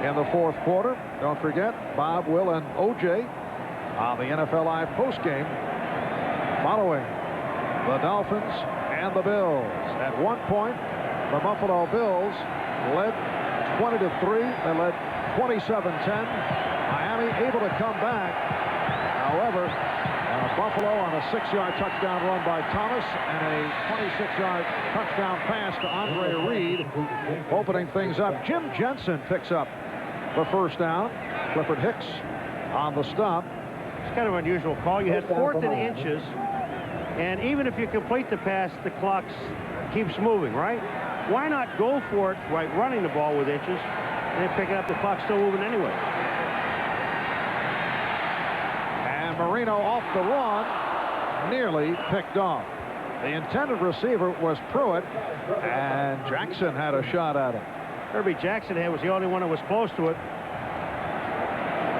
in the 4th quarter. Don't forget, Bob, Will, and O.J. on the NFL Live postgame following the Dolphins and the Bills. At one point, the Buffalo Bills led 20-3. They led 27-10. Miami able to come back. However, Buffalo on a 6-yard touchdown run by Thomas and a 26-yard touchdown pass to Andre Reed, opening things up. Jim Jensen picks up the first down. Clifford Hicks on the stop. It's kind of an unusual call. You had 4th and inches, and even if you complete the pass, the clock keeps moving, right? Why not go for it right running the ball with inches and then pick it up? The clock's still moving anyway. And Marino off the run, nearly picked off. The intended receiver was Pruitt, and Jackson had a shot at him. Kirby Jackson was the only one that was close to it.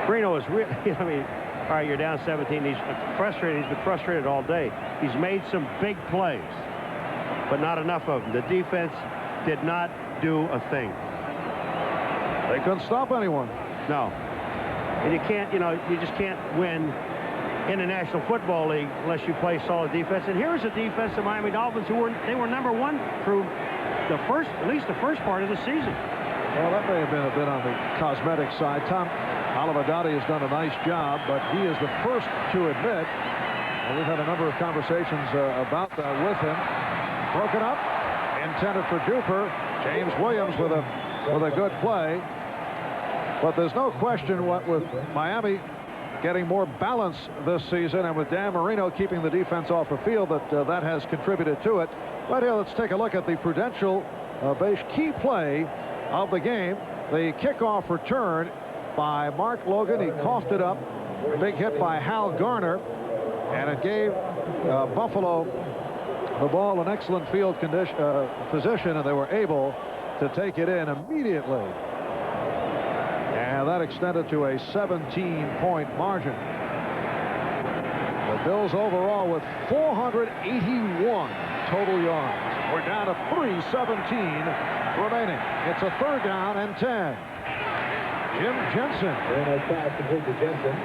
Marino was really, I mean, all right, you're down 17. He's frustrated. He's been frustrated all day. He's made some big plays, but not enough of them. The defense did not do a thing. They couldn't stop anyone. No. And you can't, you just can't win in the National Football League unless you play solid defense. And here's a defense, the Miami Dolphins, they were #1 through at least the first part of the season. Well, that may have been a bit on the cosmetic side. Tom Olivadotti has done a nice job, but he is the first to admit, and we've had a number of conversations about that with him. Broken up, intended for Duper. James Williams with a good play. But there's no question what with Miami getting more balance this season, and with Dan Marino keeping the defense off the field, that has contributed to it. Right here, let's take a look at the Prudential-based key play of the game. The kickoff return by Mark Logan. He coughed it up. A big hit by Hal Garner, and it gave Buffalo the ball in excellent field position, and they were able to take it in immediately. And that extended to a 17-point margin. The Bills overall with 481 total yards. We're down to 3:17 remaining. It's a 3rd down and 10. Jim Jensen. Very nice pass complete to Jensen.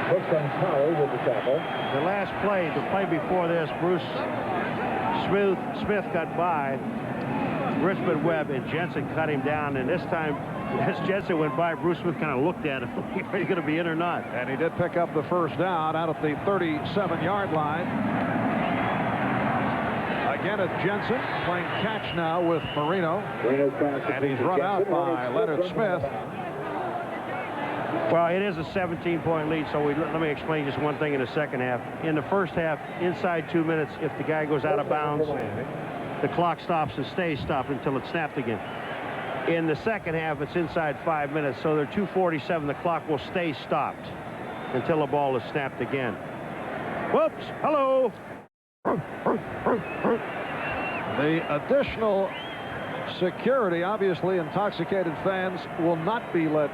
Hooks on Powell with the tackle. The last play, the play before this, Bruce Smith got by Richmond Webb, and Jensen cut him down. And this time, as Jensen went by, Bruce Smith kind of looked at him. Are you going to be in or not? And he did pick up the first down out at the 37-yard line. Again, it's Jensen playing catch now with Marino. And he's run out by Leonard Smith. Well, it is a 17-point lead, so let me explain just one thing in the second half. In the first half, inside 2 minutes, if the guy goes out of bounds, the clock stops and stays stopped until it's snapped again. In the second half, it's inside 5 minutes, so they're 2:47. The clock will stay stopped until the ball is snapped again. Whoops! Hello! The additional security, obviously, intoxicated fans will not be let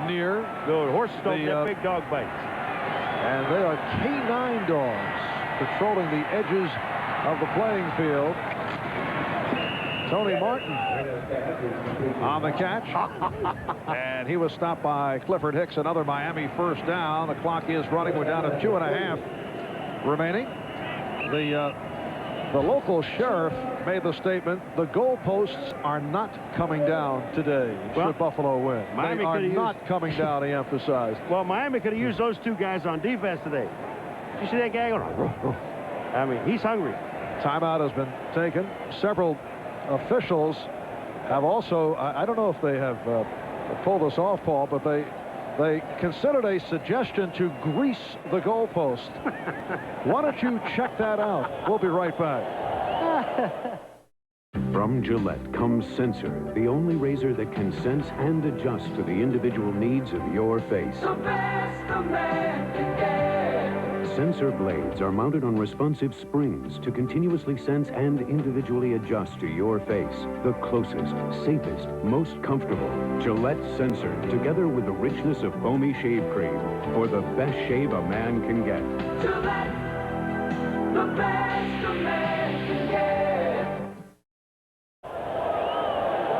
near. No, horses don't get big dog bites. And they are canine dogs patrolling the edges of the playing field. Tony Martin on the catch. And he was stopped by Clifford Hicks. Another Miami first down. The clock is running. We're down to 2.5 remaining. The local sheriff made the statement, the goalposts are not coming down today should Buffalo win. Miami they are not coming down, he emphasized. Well, Miami could have used those 2 guys on defense today. You see that guy going, I mean, he's hungry. Timeout has been taken. Several officials have also, I don't know if they have pulled this off, Paul, but they considered a suggestion to grease the goalpost. Why don't you check that out? We'll be right back. From Gillette comes Sensor, the only razor that can sense and adjust to the individual needs of your face. The best a man can get. Sensor blades are mounted on responsive springs to continuously sense and individually adjust to your face. The closest, safest, most comfortable Gillette Sensor, together with the richness of foamy shave cream for the best shave a man can get. Gillette, the best a man can get.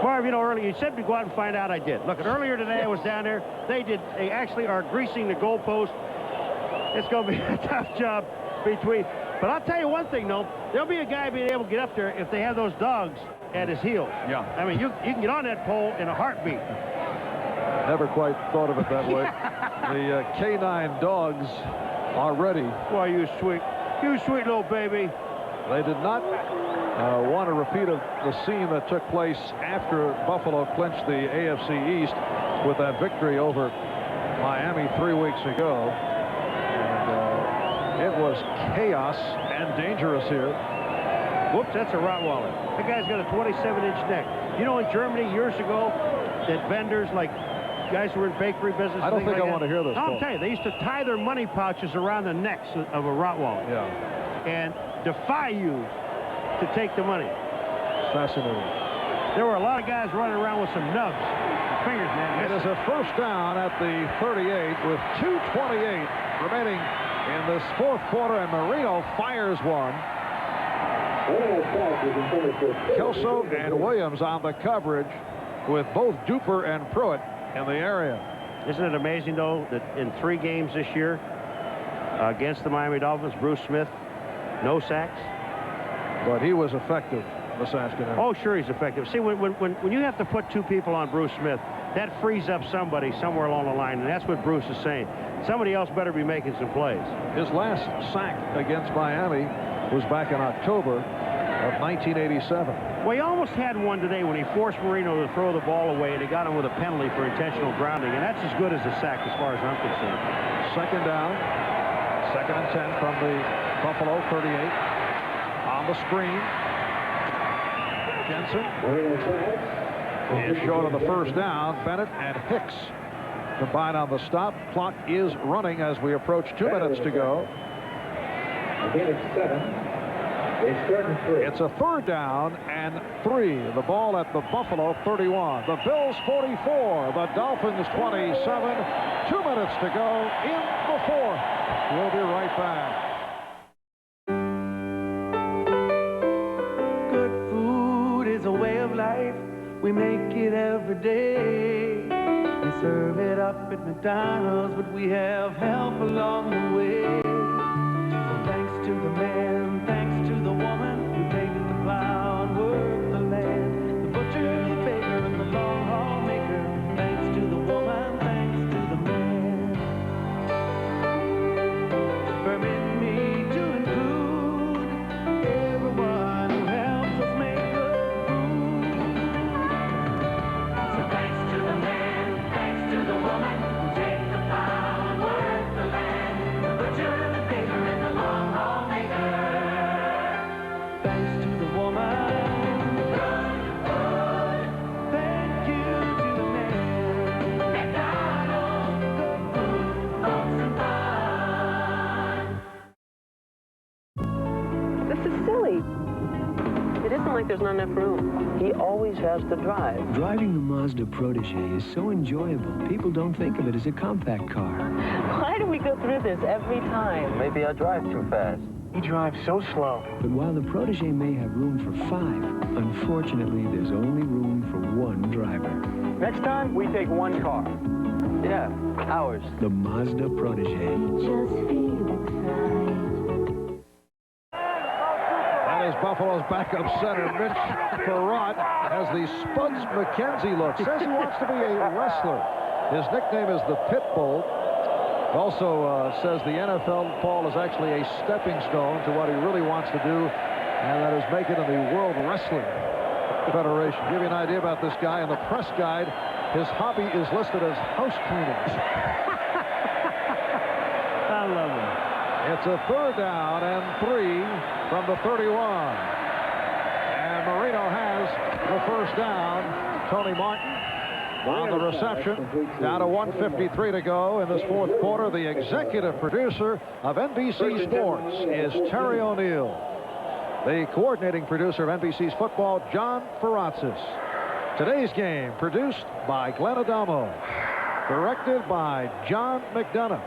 Marv, you know, earlier you said to go out and find out. I did. Look, earlier today I was down there. They actually are greasing the goalpost. It's going to be a tough job between. But I'll tell you one thing, though. There'll be a guy being able to get up there if they have those dogs at his heels. Yeah. I mean, you can get on that pole in a heartbeat. Never quite thought of it that way. The canine dogs are ready. Why, you sweet little baby. They did not want a repeat of the scene that took place after Buffalo clinched the AFC East with that victory over Miami 3 weeks ago. And it was chaos and dangerous here. Whoops, that's a Rottweiler. That guy's got a 27-inch neck. You know, in Germany years ago, that vendors, like guys who were in bakery business. I don't think I want to hear this. I'll tell you, they used to tie their money pouches around the necks of a Rottweiler. Yeah. And defy you to take the money. Fascinating. There were a lot of guys running around with some nubs. Fingers, man. It is a first down at the 38 with 2:28 remaining in this fourth quarter, and Marino fires one. Kelso and Williams on the coverage with both Duper and Pruitt in the area. Isn't it amazing, though, that in 3 games this year against the Miami Dolphins, Bruce Smith, no sacks? But he was effective this afternoon. Oh, sure, he's effective. See, when you have to put 2 people on Bruce Smith, that frees up somebody somewhere along the line, and that's what Bruce is saying. Somebody else better be making some plays. His last sack against Miami was back in October of 1987. Well, he almost had one today when he forced Marino to throw the ball away, and he got him with a penalty for intentional grounding, and that's as good as a sack as far as I'm concerned. Second down, 2nd and 10 from the Buffalo 38. On the screen, Jensen is short of the first down. Bennett and Hicks combine on the stop. Clock is running as we approach 2 minutes to go. Again, it's 7. It's 3rd and 3. It's a 3rd down and 3. The ball at the Buffalo 31. The Bills 44. The Dolphins 27. 2 minutes to go in the 4th. We'll be right back. Good food is a way of life. We make it every day. They serve it up at McDonald's, but we have help along the way. So thanks to the man, thanks to the woman who take the plow and work the land. The butcher, the baker, and the long haul maker. Thanks to the woman, thanks to the man. Permit me to include everyone who helps us make good food. So thanks to the man, thanks to the woman who take the plow and work the land. The butcher, the baker, and the long haul maker. Thanks to the woman. Good food. Thank you to the man. McDonald's. Good food, folks, and fun. This is silly. It isn't like there's not enough room. He always has to drive. Driving the Mazda Protege is so enjoyable, people don't think of it as a compact car. Why do we go through this every time? Maybe I drive too fast. He drives so slow. But while the Protege may have room for 5, unfortunately, there's only room for 1 driver. Next time, we take 1 car. Yeah, ours. The Mazda Protege. That is Buffalo's backup center, Mitch Perrott, as the Spuds McKenzie look. Says he wants to be a wrestler. His nickname is the Pitbull. Also says the NFL, Paul, is actually a stepping stone to what he really wants to do, and that is make it in the World Wrestling Federation. Give you an idea about this guy. In the press guide, his hobby is listed as house cleaning. I love him. It's a 3rd down and 3 from the 31. And Marino has the first down. Tony Martin on the reception. Down to 1:53 to go in this fourth quarter. The executive producer of NBC Sports is Terry O'Neill. The coordinating producer of NBC's football, John Ferratzis. Today's game produced by Glenn Adamo. Directed by John McDonough.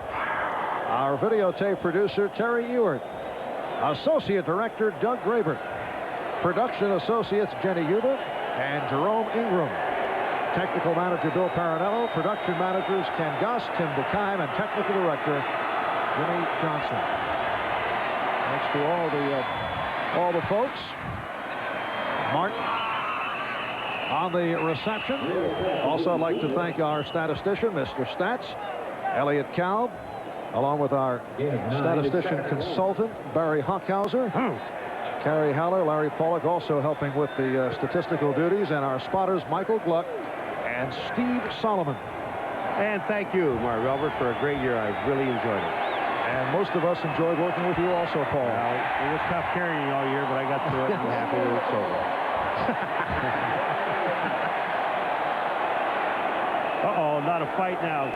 Our videotape producer, Terry Ewert. Associate Director, Doug Graber. Production associates, Jenny Huber and Jerome Ingram. Technical Manager, Bill Paranello. Production Managers, Ken Goss, Tim DeKime, and Technical Director, Jimmy Johnson. Thanks to all the folks. Martin on the reception. Also, I'd like to thank our statistician, Mr. Stats, Elliot Kalb, along with our statistician consultant, Barry Hockhauser, Carrie Haller, Larry Pollock, also helping with the statistical duties, and our spotters, Michael Gluck and Steve Solomon. And thank you, Marv Albert, for a great year. I really enjoyed it. And most of us enjoyed working with you also, Paul. Well, it was tough carrying you all year, but I got through it and I'm happy that it's over. Uh-oh, not a fight now.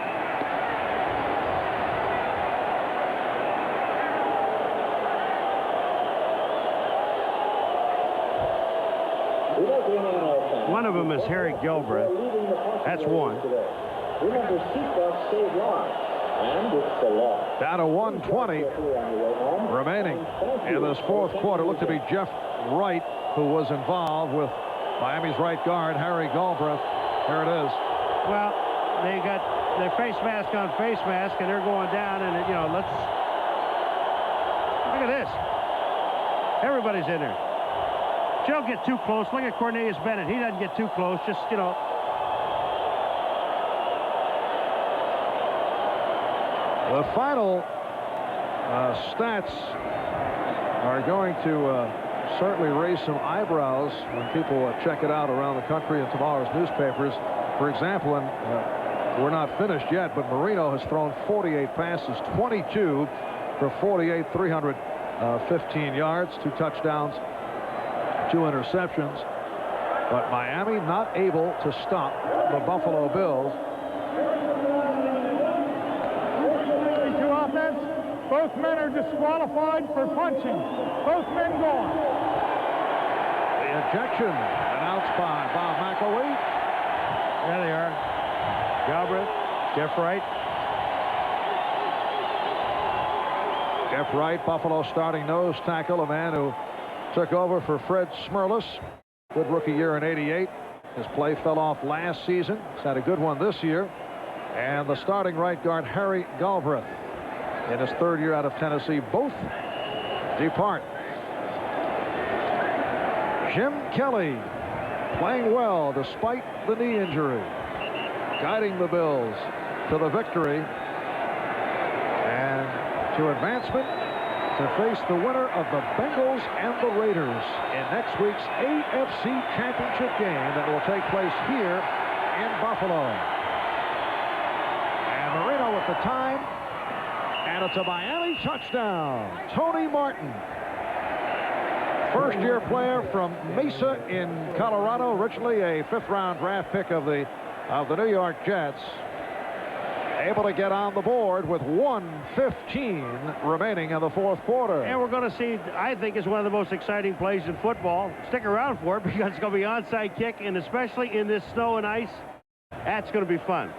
One of them is Harry Gilbreth. That's one. Remember, seatbelts save lives. And it's the law. Down to 1:20 remaining in this fourth quarter. Looked to be Jeff Wright who was involved with Miami's right guard, Harry Galbraith. Here it is. Well, they got their face mask on face mask, and they're going down, and, you know, let's... Look at this. Everybody's in there. Don't get too close. Look at Cornelius Bennett. He doesn't get too close. Just, you know... The final stats are going to certainly raise some eyebrows when people check it out around the country in tomorrow's newspapers. For example, and we're not finished yet, but Marino has thrown 48 passes, 22 for 48, 315 yards, 2 touchdowns, 2 interceptions. But Miami not able to stop the Buffalo Bills. Both men are disqualified for punching. Both men gone. The ejection announced by Bob McElwee. There they are. Galbraith, Jeff Wright. Jeff Wright, Buffalo starting nose tackle, a man who took over for Fred Smerlas. Good rookie year in '88. His play fell off last season. He's had a good one this year. And the starting right guard, Harry Galbraith, in his 3rd year out of Tennessee. Both depart. Jim Kelly playing well despite the knee injury, guiding the Bills to the victory and to advancement to face the winner of the Bengals and the Raiders in next week's AFC Championship game that will take place here in Buffalo. And Marino with the time. And it's a Miami touchdown. Tony Martin, first-year player from Mesa in Colorado, originally a 5th-round draft pick of the New York Jets, able to get on the board with 1:15 remaining in the fourth quarter. And we're going to see, I think, is one of the most exciting plays in football. Stick around for it, because it's going to be onside kick, and especially in this snow and ice, that's going to be fun.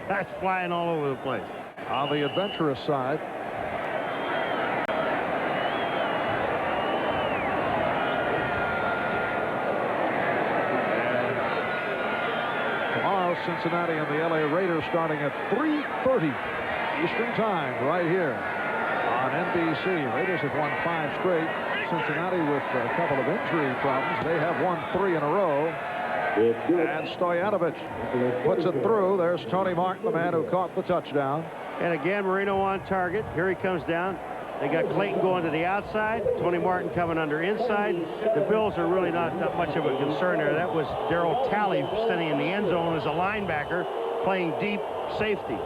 That's flying all over the place. On the adventurous side, and tomorrow Cincinnati and the LA Raiders starting at 3:30 Eastern Time right here on NBC. Raiders have won 5 straight. Cincinnati with a couple of injury problems. They have won 3 in a row. And Stoyanovich puts it through. There's Tony Martin, the man who caught the touchdown. And again, Marino on target. Here he comes down. They got Clayton going to the outside. Tony Martin coming under inside. The Bills are really not much of a concern there. That was Darryl Talley standing in the end zone as a linebacker playing deep safety.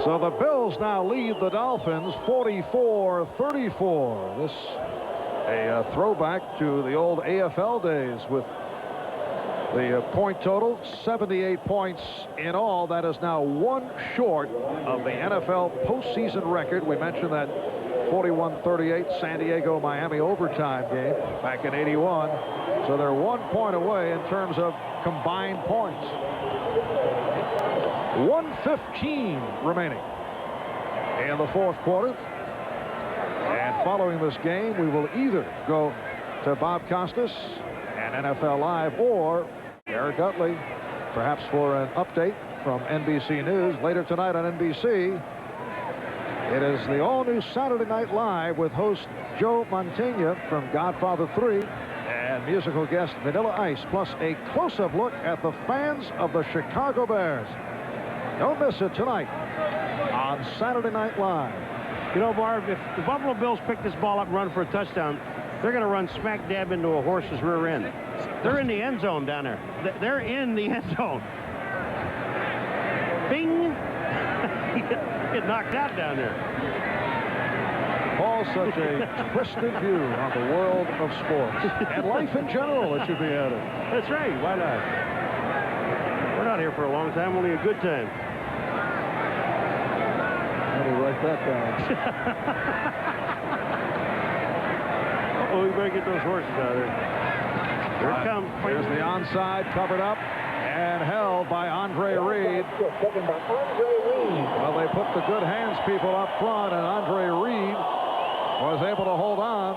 So the Bills now lead the Dolphins 44-34. This A throwback to the old AFL days with the point total, 78 points in all. That is now one short of the NFL postseason record. We mentioned that 41-38 San Diego-Miami overtime game back in '81. So they're 1 point away in terms of combined points. 1:15 remaining in the fourth quarter. And following this game, we will either go to Bob Costas and NFL Live or Garrett Utley, perhaps for an update from NBC News later tonight on NBC. It is the all-new Saturday Night Live with host Joe Mantegna from Godfather 3 and musical guest Vanilla Ice, plus a close-up look at the fans of the Chicago Bears. Don't miss it tonight on Saturday Night Live. You know, Marv, if the Buffalo Bills pick this ball up and run for a touchdown, they're going to run smack dab into a horse's rear end. They're in the end zone down there. They're in the end zone. Bing! Get knocked out down there. Paul, such a twisted view on the world of sports and life in general, it should be added. That's right. Why not? We're not here for a long time, only a good time. Let me write that down. Uh-oh, we better get those horses out of there. Here it comes. There's the onside, covered up and held by Andre Reed. Well, they put the good hands people up front, and Andre Reed was able to hold on.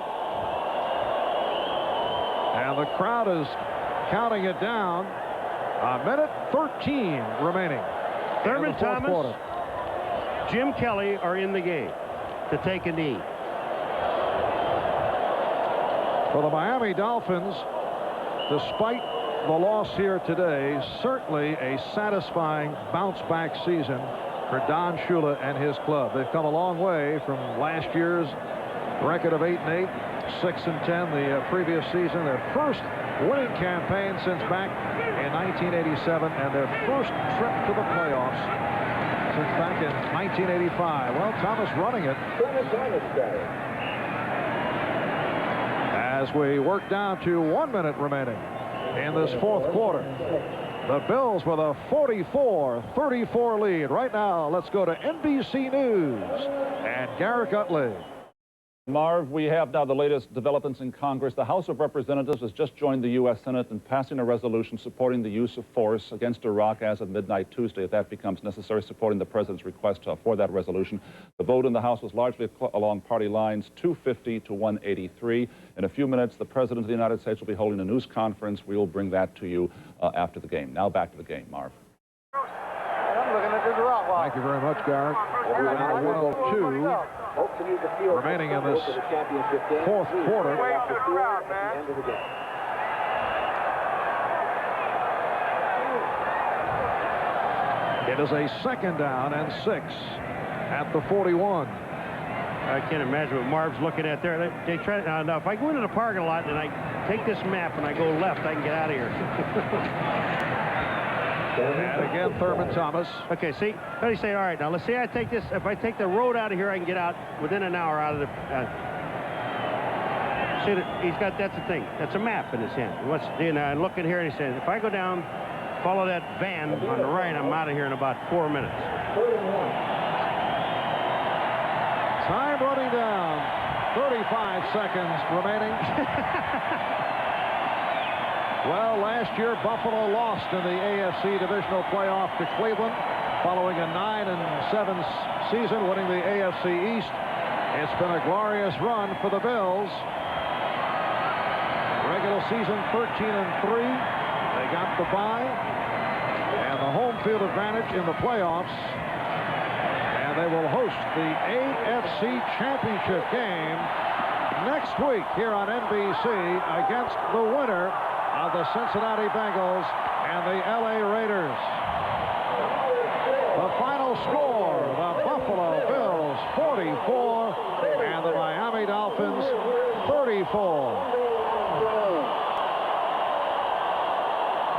And the crowd is counting it down. A minute 13 remaining. Thurman Thomas, quarter. Jim Kelly are in the game to take a knee. For the Miami Dolphins, despite the loss here today, certainly a satisfying bounce-back season for Don Shula and his club. They've come a long way from last year's record of 8-8, 6-10 the previous season. Their first winning campaign since back in 1987, and their first trip to the playoffs since back in 1985. Well, Thomas running it. As we work down to 1 minute remaining in this fourth quarter. The Bills with a 44-34 lead. Right now, let's go to NBC News and Garrett Utley. Marv, we have now the latest developments in Congress. The House of Representatives has just joined the U.S. Senate in passing a resolution supporting the use of force against Iraq as of midnight Tuesday, if that becomes necessary, supporting the president's request for that resolution. The vote in the House was largely along party lines, 250 to 183. In a few minutes, the President of the United States will be holding a news conference. We will bring that to you after the game. Now back to the game, Marv. Thank you very much, Garrett. 102 remaining in this fourth quarter. It is a second down and 6 at the 41. I can't imagine what Marv's looking at there. They try. Now, if I go into the parking lot and I take this map and I go left, I can get out of here. And again, Thurman Thomas. Okay, see, how do you say? All right, now let's see. I take this. If I take the road out of here, I can get out within an hour out of the. See, he's got. That's the thing. That's a map in his hand. What's and looking here, and he says, if I go down, follow that van on the right, I'm out of here in about 4 minutes. Time running down. 35 seconds remaining. Well, last year, Buffalo lost in the AFC Divisional Playoff to Cleveland, following a 9-7 season, winning the AFC East. It's been a glorious run for the Bills. Regular season 13-3. They got the bye and the home field advantage in the playoffs. And they will host the AFC Championship game next week here on NBC against the winner of the Cincinnati Bengals and the LA Raiders. The final score, the Buffalo Bills 44 and the Miami Dolphins 34.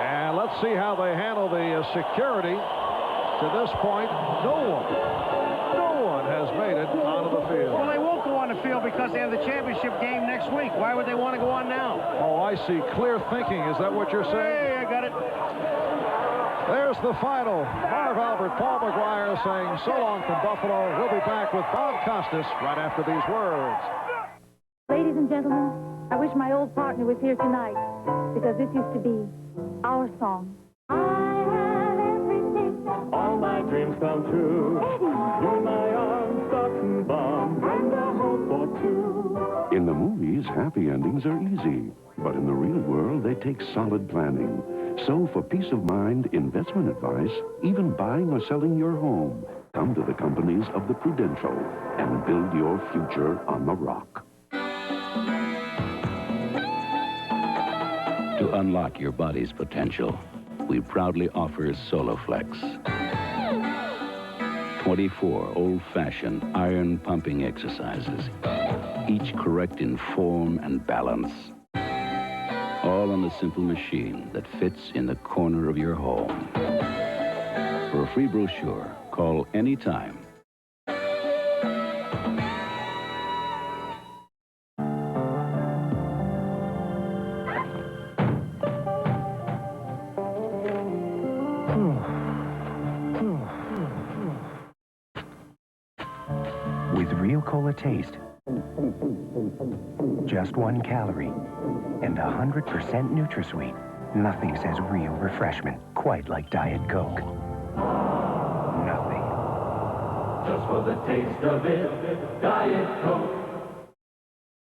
And let's see how they handle the security. To this point, no one has made it onto the field. Well, they won't go on on the field because they have the championship game next week. Why would they want to go on now? Oh, I see. Clear thinking. Is that what you're saying? Hey, I got it. There's the final. Marv Albert, Paul McGuire saying so long from Buffalo. We'll be back with Bob Costas right after these words. Ladies and gentlemen, I wish my old partner was here tonight, because this used to be our song. All my dreams come true. You in my arms, stocks and bonds, and a hope or two. In the movies, happy endings are easy. But in the real world, they take solid planning. So for peace of mind, investment advice, even buying or selling your home, come to the companies of the Prudential and build your future on the rock. To unlock your body's potential, we proudly offer Soloflex. 24 old-fashioned iron-pumping exercises, each correct in form and balance. All on a simple machine that fits in the corner of your home. For a free brochure, call anytime. With real cola taste, just 1 calorie, and 100% NutraSweet. Nothing says real refreshment quite like Diet Coke. Nothing. Just for the taste of it, Diet Coke.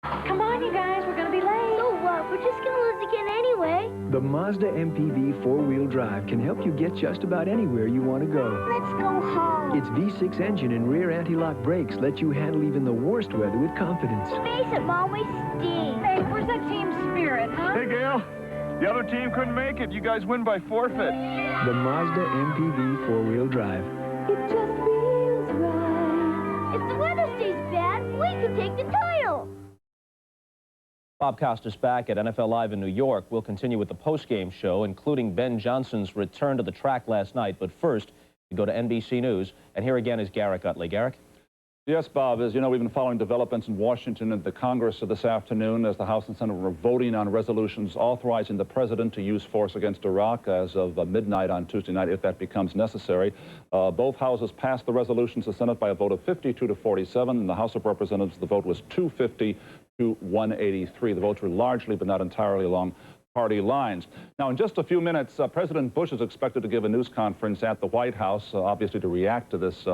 Come on, you guys, we're going to be late. So what? We're just going to lose again anyway. The Mazda MPV four-wheel drive can help you get just about anywhere you want to go. Let's go home. Its V6 engine and rear anti-lock brakes let you handle even the worst weather with confidence. Face it, Mom, we stink. Hey, where's that team spirit, huh? Hey, Gail. The other team couldn't make it. You guys win by forfeit. The Mazda MPV four-wheel drive. It just feels right. If the weather stays bad, we can take the title. Bob Costas back at NFL Live in New York. We'll continue with the postgame show, including Ben Johnson's return to the track last night. But first, we go to NBC News, and here again is Garrick Utley. Garrick? Yes, Bob. As you know, we've been following developments in Washington and the Congress this afternoon as the House and Senate were voting on resolutions authorizing the president to use force against Iraq as of midnight on Tuesday night, if that becomes necessary. Both houses passed the resolutions, the Senate by a vote of 52 to 47, and the House of Representatives, the vote was 250 to 183. The votes were largely, but not entirely, along party lines. Now, in just a few minutes, President Bush is expected to give a news conference at the White House, obviously to react to this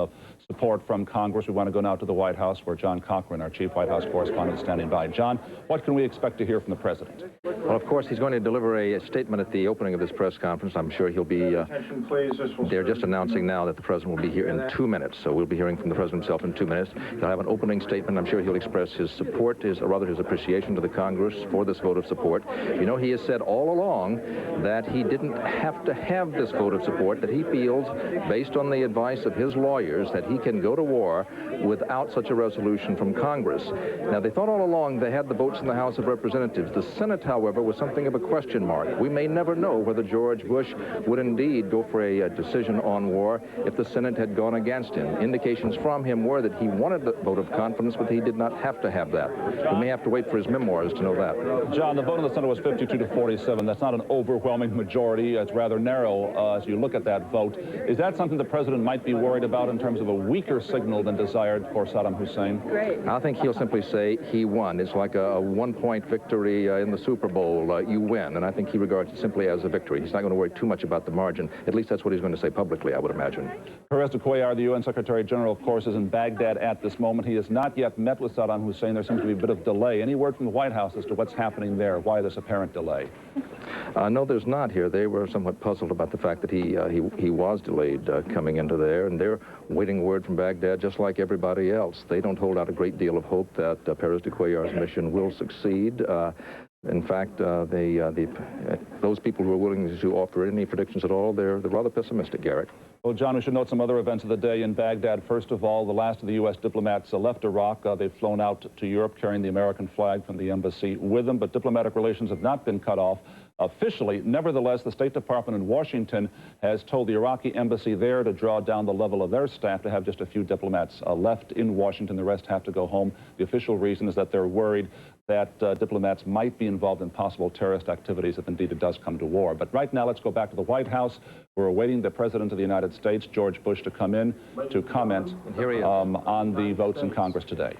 support from Congress. We want to go now to the White House, where John Cochran, our chief White House correspondent, is standing by. John, what can we expect to hear from the president? Well, of course, he's going to deliver a statement at the opening of this press conference. I'm sure he'll be... they're just announcing now that the president will be here in 2 minutes, so we'll be hearing from the president himself in 2 minutes. He'll have an opening statement. I'm sure he'll express his support, or rather his appreciation to the Congress for this vote of support. You know, he has said all along that he didn't have to have this vote of support, that he feels, based on the advice of his lawyers, that he can go to war without such a resolution from Congress. Now, they thought all along they had the votes in the House of Representatives. The Senate, however, was something of a question mark. We may never know whether George Bush would indeed go for a decision on war if the Senate had gone against him. Indications from him were that he wanted the vote of confidence, but he did not have to have that. We may have to wait for his memoirs to know that. John, the vote in the Senate was 52 to 47. That's not an overwhelming majority. It's rather narrow as you look at that vote. Is that something the president might be worried about in terms of a weaker signal than desired for Saddam Hussein? I think he'll simply say he won. It's like a one-point victory in the Super Bowl. You win. And I think he regards it simply as a victory. He's not going to worry too much about the margin. At least that's what he's going to say publicly, I would imagine. Perez de Cuellar, the UN Secretary General, of course, is in Baghdad at this moment. He has not yet met with Saddam Hussein. There seems to be a bit of delay. Any word from the White House as to what's happening there? Why this apparent delay? No, there's not here. They were somewhat puzzled about the fact that he was delayed coming into there, and they're waiting word from Baghdad just like everybody else. They don't hold out a great deal of hope that Perez de Cuellar's mission will succeed. In fact, those people who are willing to offer any predictions at all, they're rather pessimistic, Garrett. Well, John, we should note some other events of the day in Baghdad. First of all, the last of the U.S. diplomats left Iraq. They've flown out to Europe carrying the American flag from the embassy with them, but diplomatic relations have not been cut off. officially. Nevertheless, the State Department in Washington has told the Iraqi embassy there to draw down the level of their staff to have just a few diplomats left in Washington. The rest have to go home. The official reason is that they're worried that diplomats might be involved in possible terrorist activities if indeed it does come to war. But right now, let's go back to the White House. We're awaiting the President of the United States, George Bush, to come in to comment on the votes in Congress today.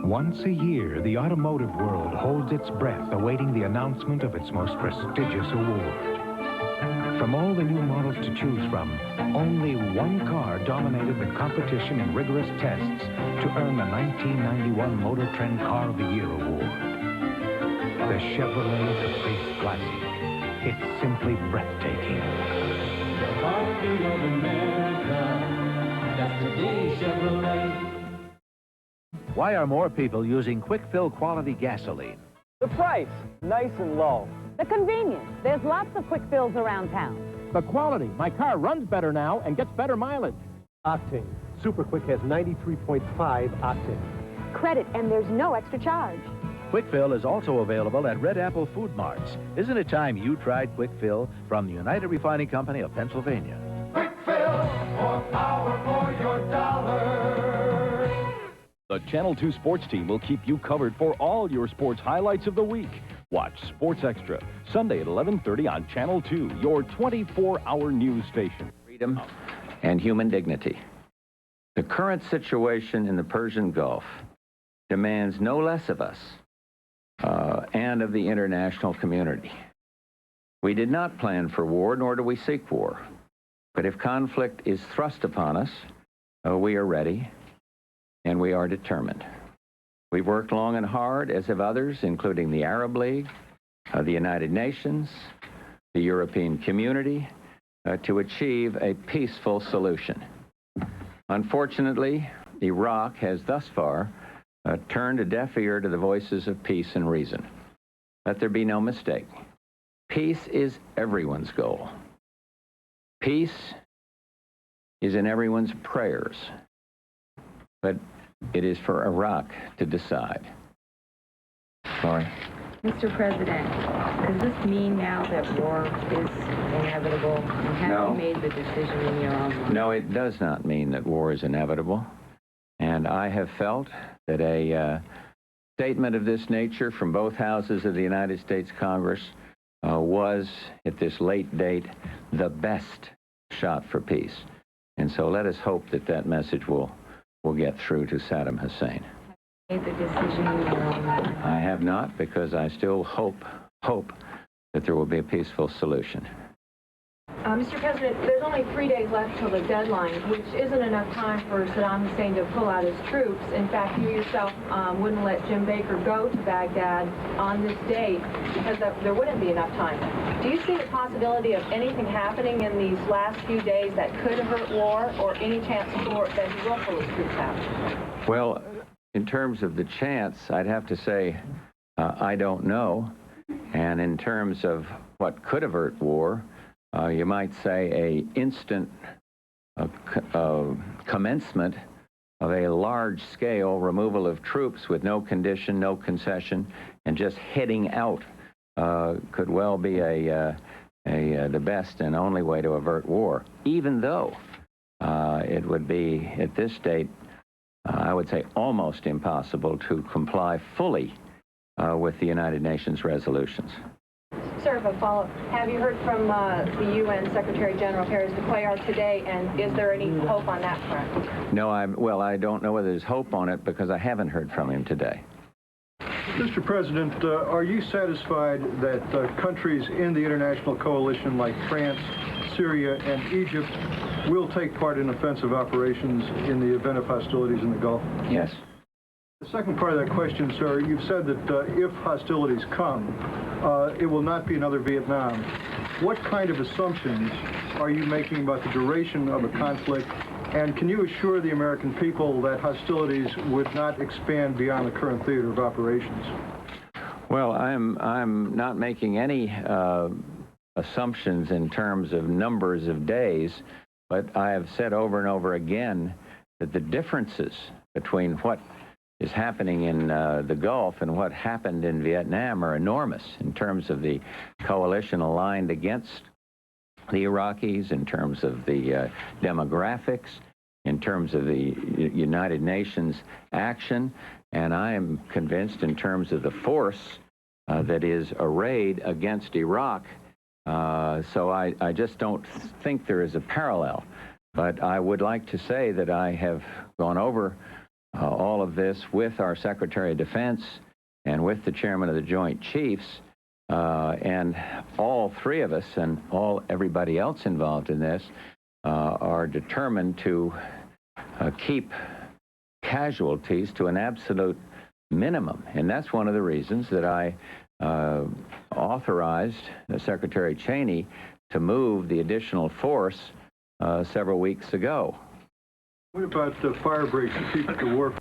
Once a year, the automotive world holds its breath awaiting the announcement of its most prestigious award. From all the new models to choose from, only one car dominated the competition in rigorous tests to earn the 1991 Motor Trend Car of the Year award. The Chevrolet Caprice Classic. It's simply breathtaking. The heartbeat of America, that's today's Chevrolet. Why are more people using quick-fill quality gasoline? The price, nice and low. The convenience. There's lots of quick fills around town. The quality. My car runs better now and gets better mileage. Octane. Super Quick has 93.5 octane. Credit, and there's no extra charge. Quick-fill is also available at Red Apple Food Marts. Isn't it time you tried Quick-fill from the United Refining Company of Pennsylvania? Quick-fill, more power for your dollar. The Channel 2 sports team will keep you covered for all your sports highlights of the week. Watch Sports Extra, Sunday at 11:30 on Channel 2, your 24-hour news station. Freedom and human dignity. The current situation in the Persian Gulf demands no less of us and of the international community. We did not plan for war, nor do we seek war. But if conflict is thrust upon us, we are ready and we are determined. We've worked long and hard, as have others, including the Arab League, the United Nations, the European community, to achieve a peaceful solution. Unfortunately, Iraq has thus far turned a deaf ear to the voices of peace and reason. Let there be no mistake. Peace is everyone's goal. Peace is in everyone's prayers. But it is for Iraq to decide. Sorry. Mr. President, does this mean now that war is inevitable? Have you made the decision in your own mind? No, it does not mean that war is inevitable. And I have felt that a statement of this nature from both houses of the United States Congress was, at this late date, the best shot for peace. And so let us hope that that message will get through to Saddam Hussein. Made the decision in your own mind? I have not, because I still hope that there will be a peaceful solution. Mr. President, there's only 3 days left till the deadline, which isn't enough time for Saddam Hussein to pull out his troops. In fact, you yourself wouldn't let Jim Baker go to Baghdad on this date because there wouldn't be enough time. Do you see the possibility of anything happening in these last few days that could hurt war, or any chance for that he will pull his troops out? Well, in terms of the chance, I'd have to say I don't know. And in terms of what could avert war, you might say an instant commencement of a large-scale removal of troops with no condition, no concession, and just heading out could well be the best and only way to avert war, even though it would be, at this date, I would say almost impossible to comply fully with the United Nations resolutions. Sir, a follow-up. Have you heard from the UN Secretary General Perez de Cuellar today, and is there any hope on that front? No, I don't know whether there's hope on it because I haven't heard from him today. Mr. President, are you satisfied that countries in the international coalition like France, Syria, and Egypt will take part in offensive operations in the event of hostilities in the Gulf? Yes. The second part of that question, sir, you've said that if hostilities come, it will not be another Vietnam. What kind of assumptions are you making about the duration of a conflict, and can you assure the American people that hostilities would not expand beyond the current theater of operations? Well, I'm not making any assumptions in terms of numbers of days, but I have said over and over again that the differences between what is happening in the Gulf and what happened in Vietnam are enormous in terms of the coalition aligned against the Iraqis, in terms of the demographics, in terms of the United Nations action, and I am convinced in terms of the force that is arrayed against Iraq. So I just don't think there is a parallel. But I would like to say that I have gone over all of this with our Secretary of Defense and with the Chairman of the Joint Chiefs, and all three of us and everybody else involved in this are determined to keep casualties to an absolute minimum. And that's one of the reasons that I authorized Secretary Cheney to move the additional force several weeks ago. What about the fire breaks that keep the war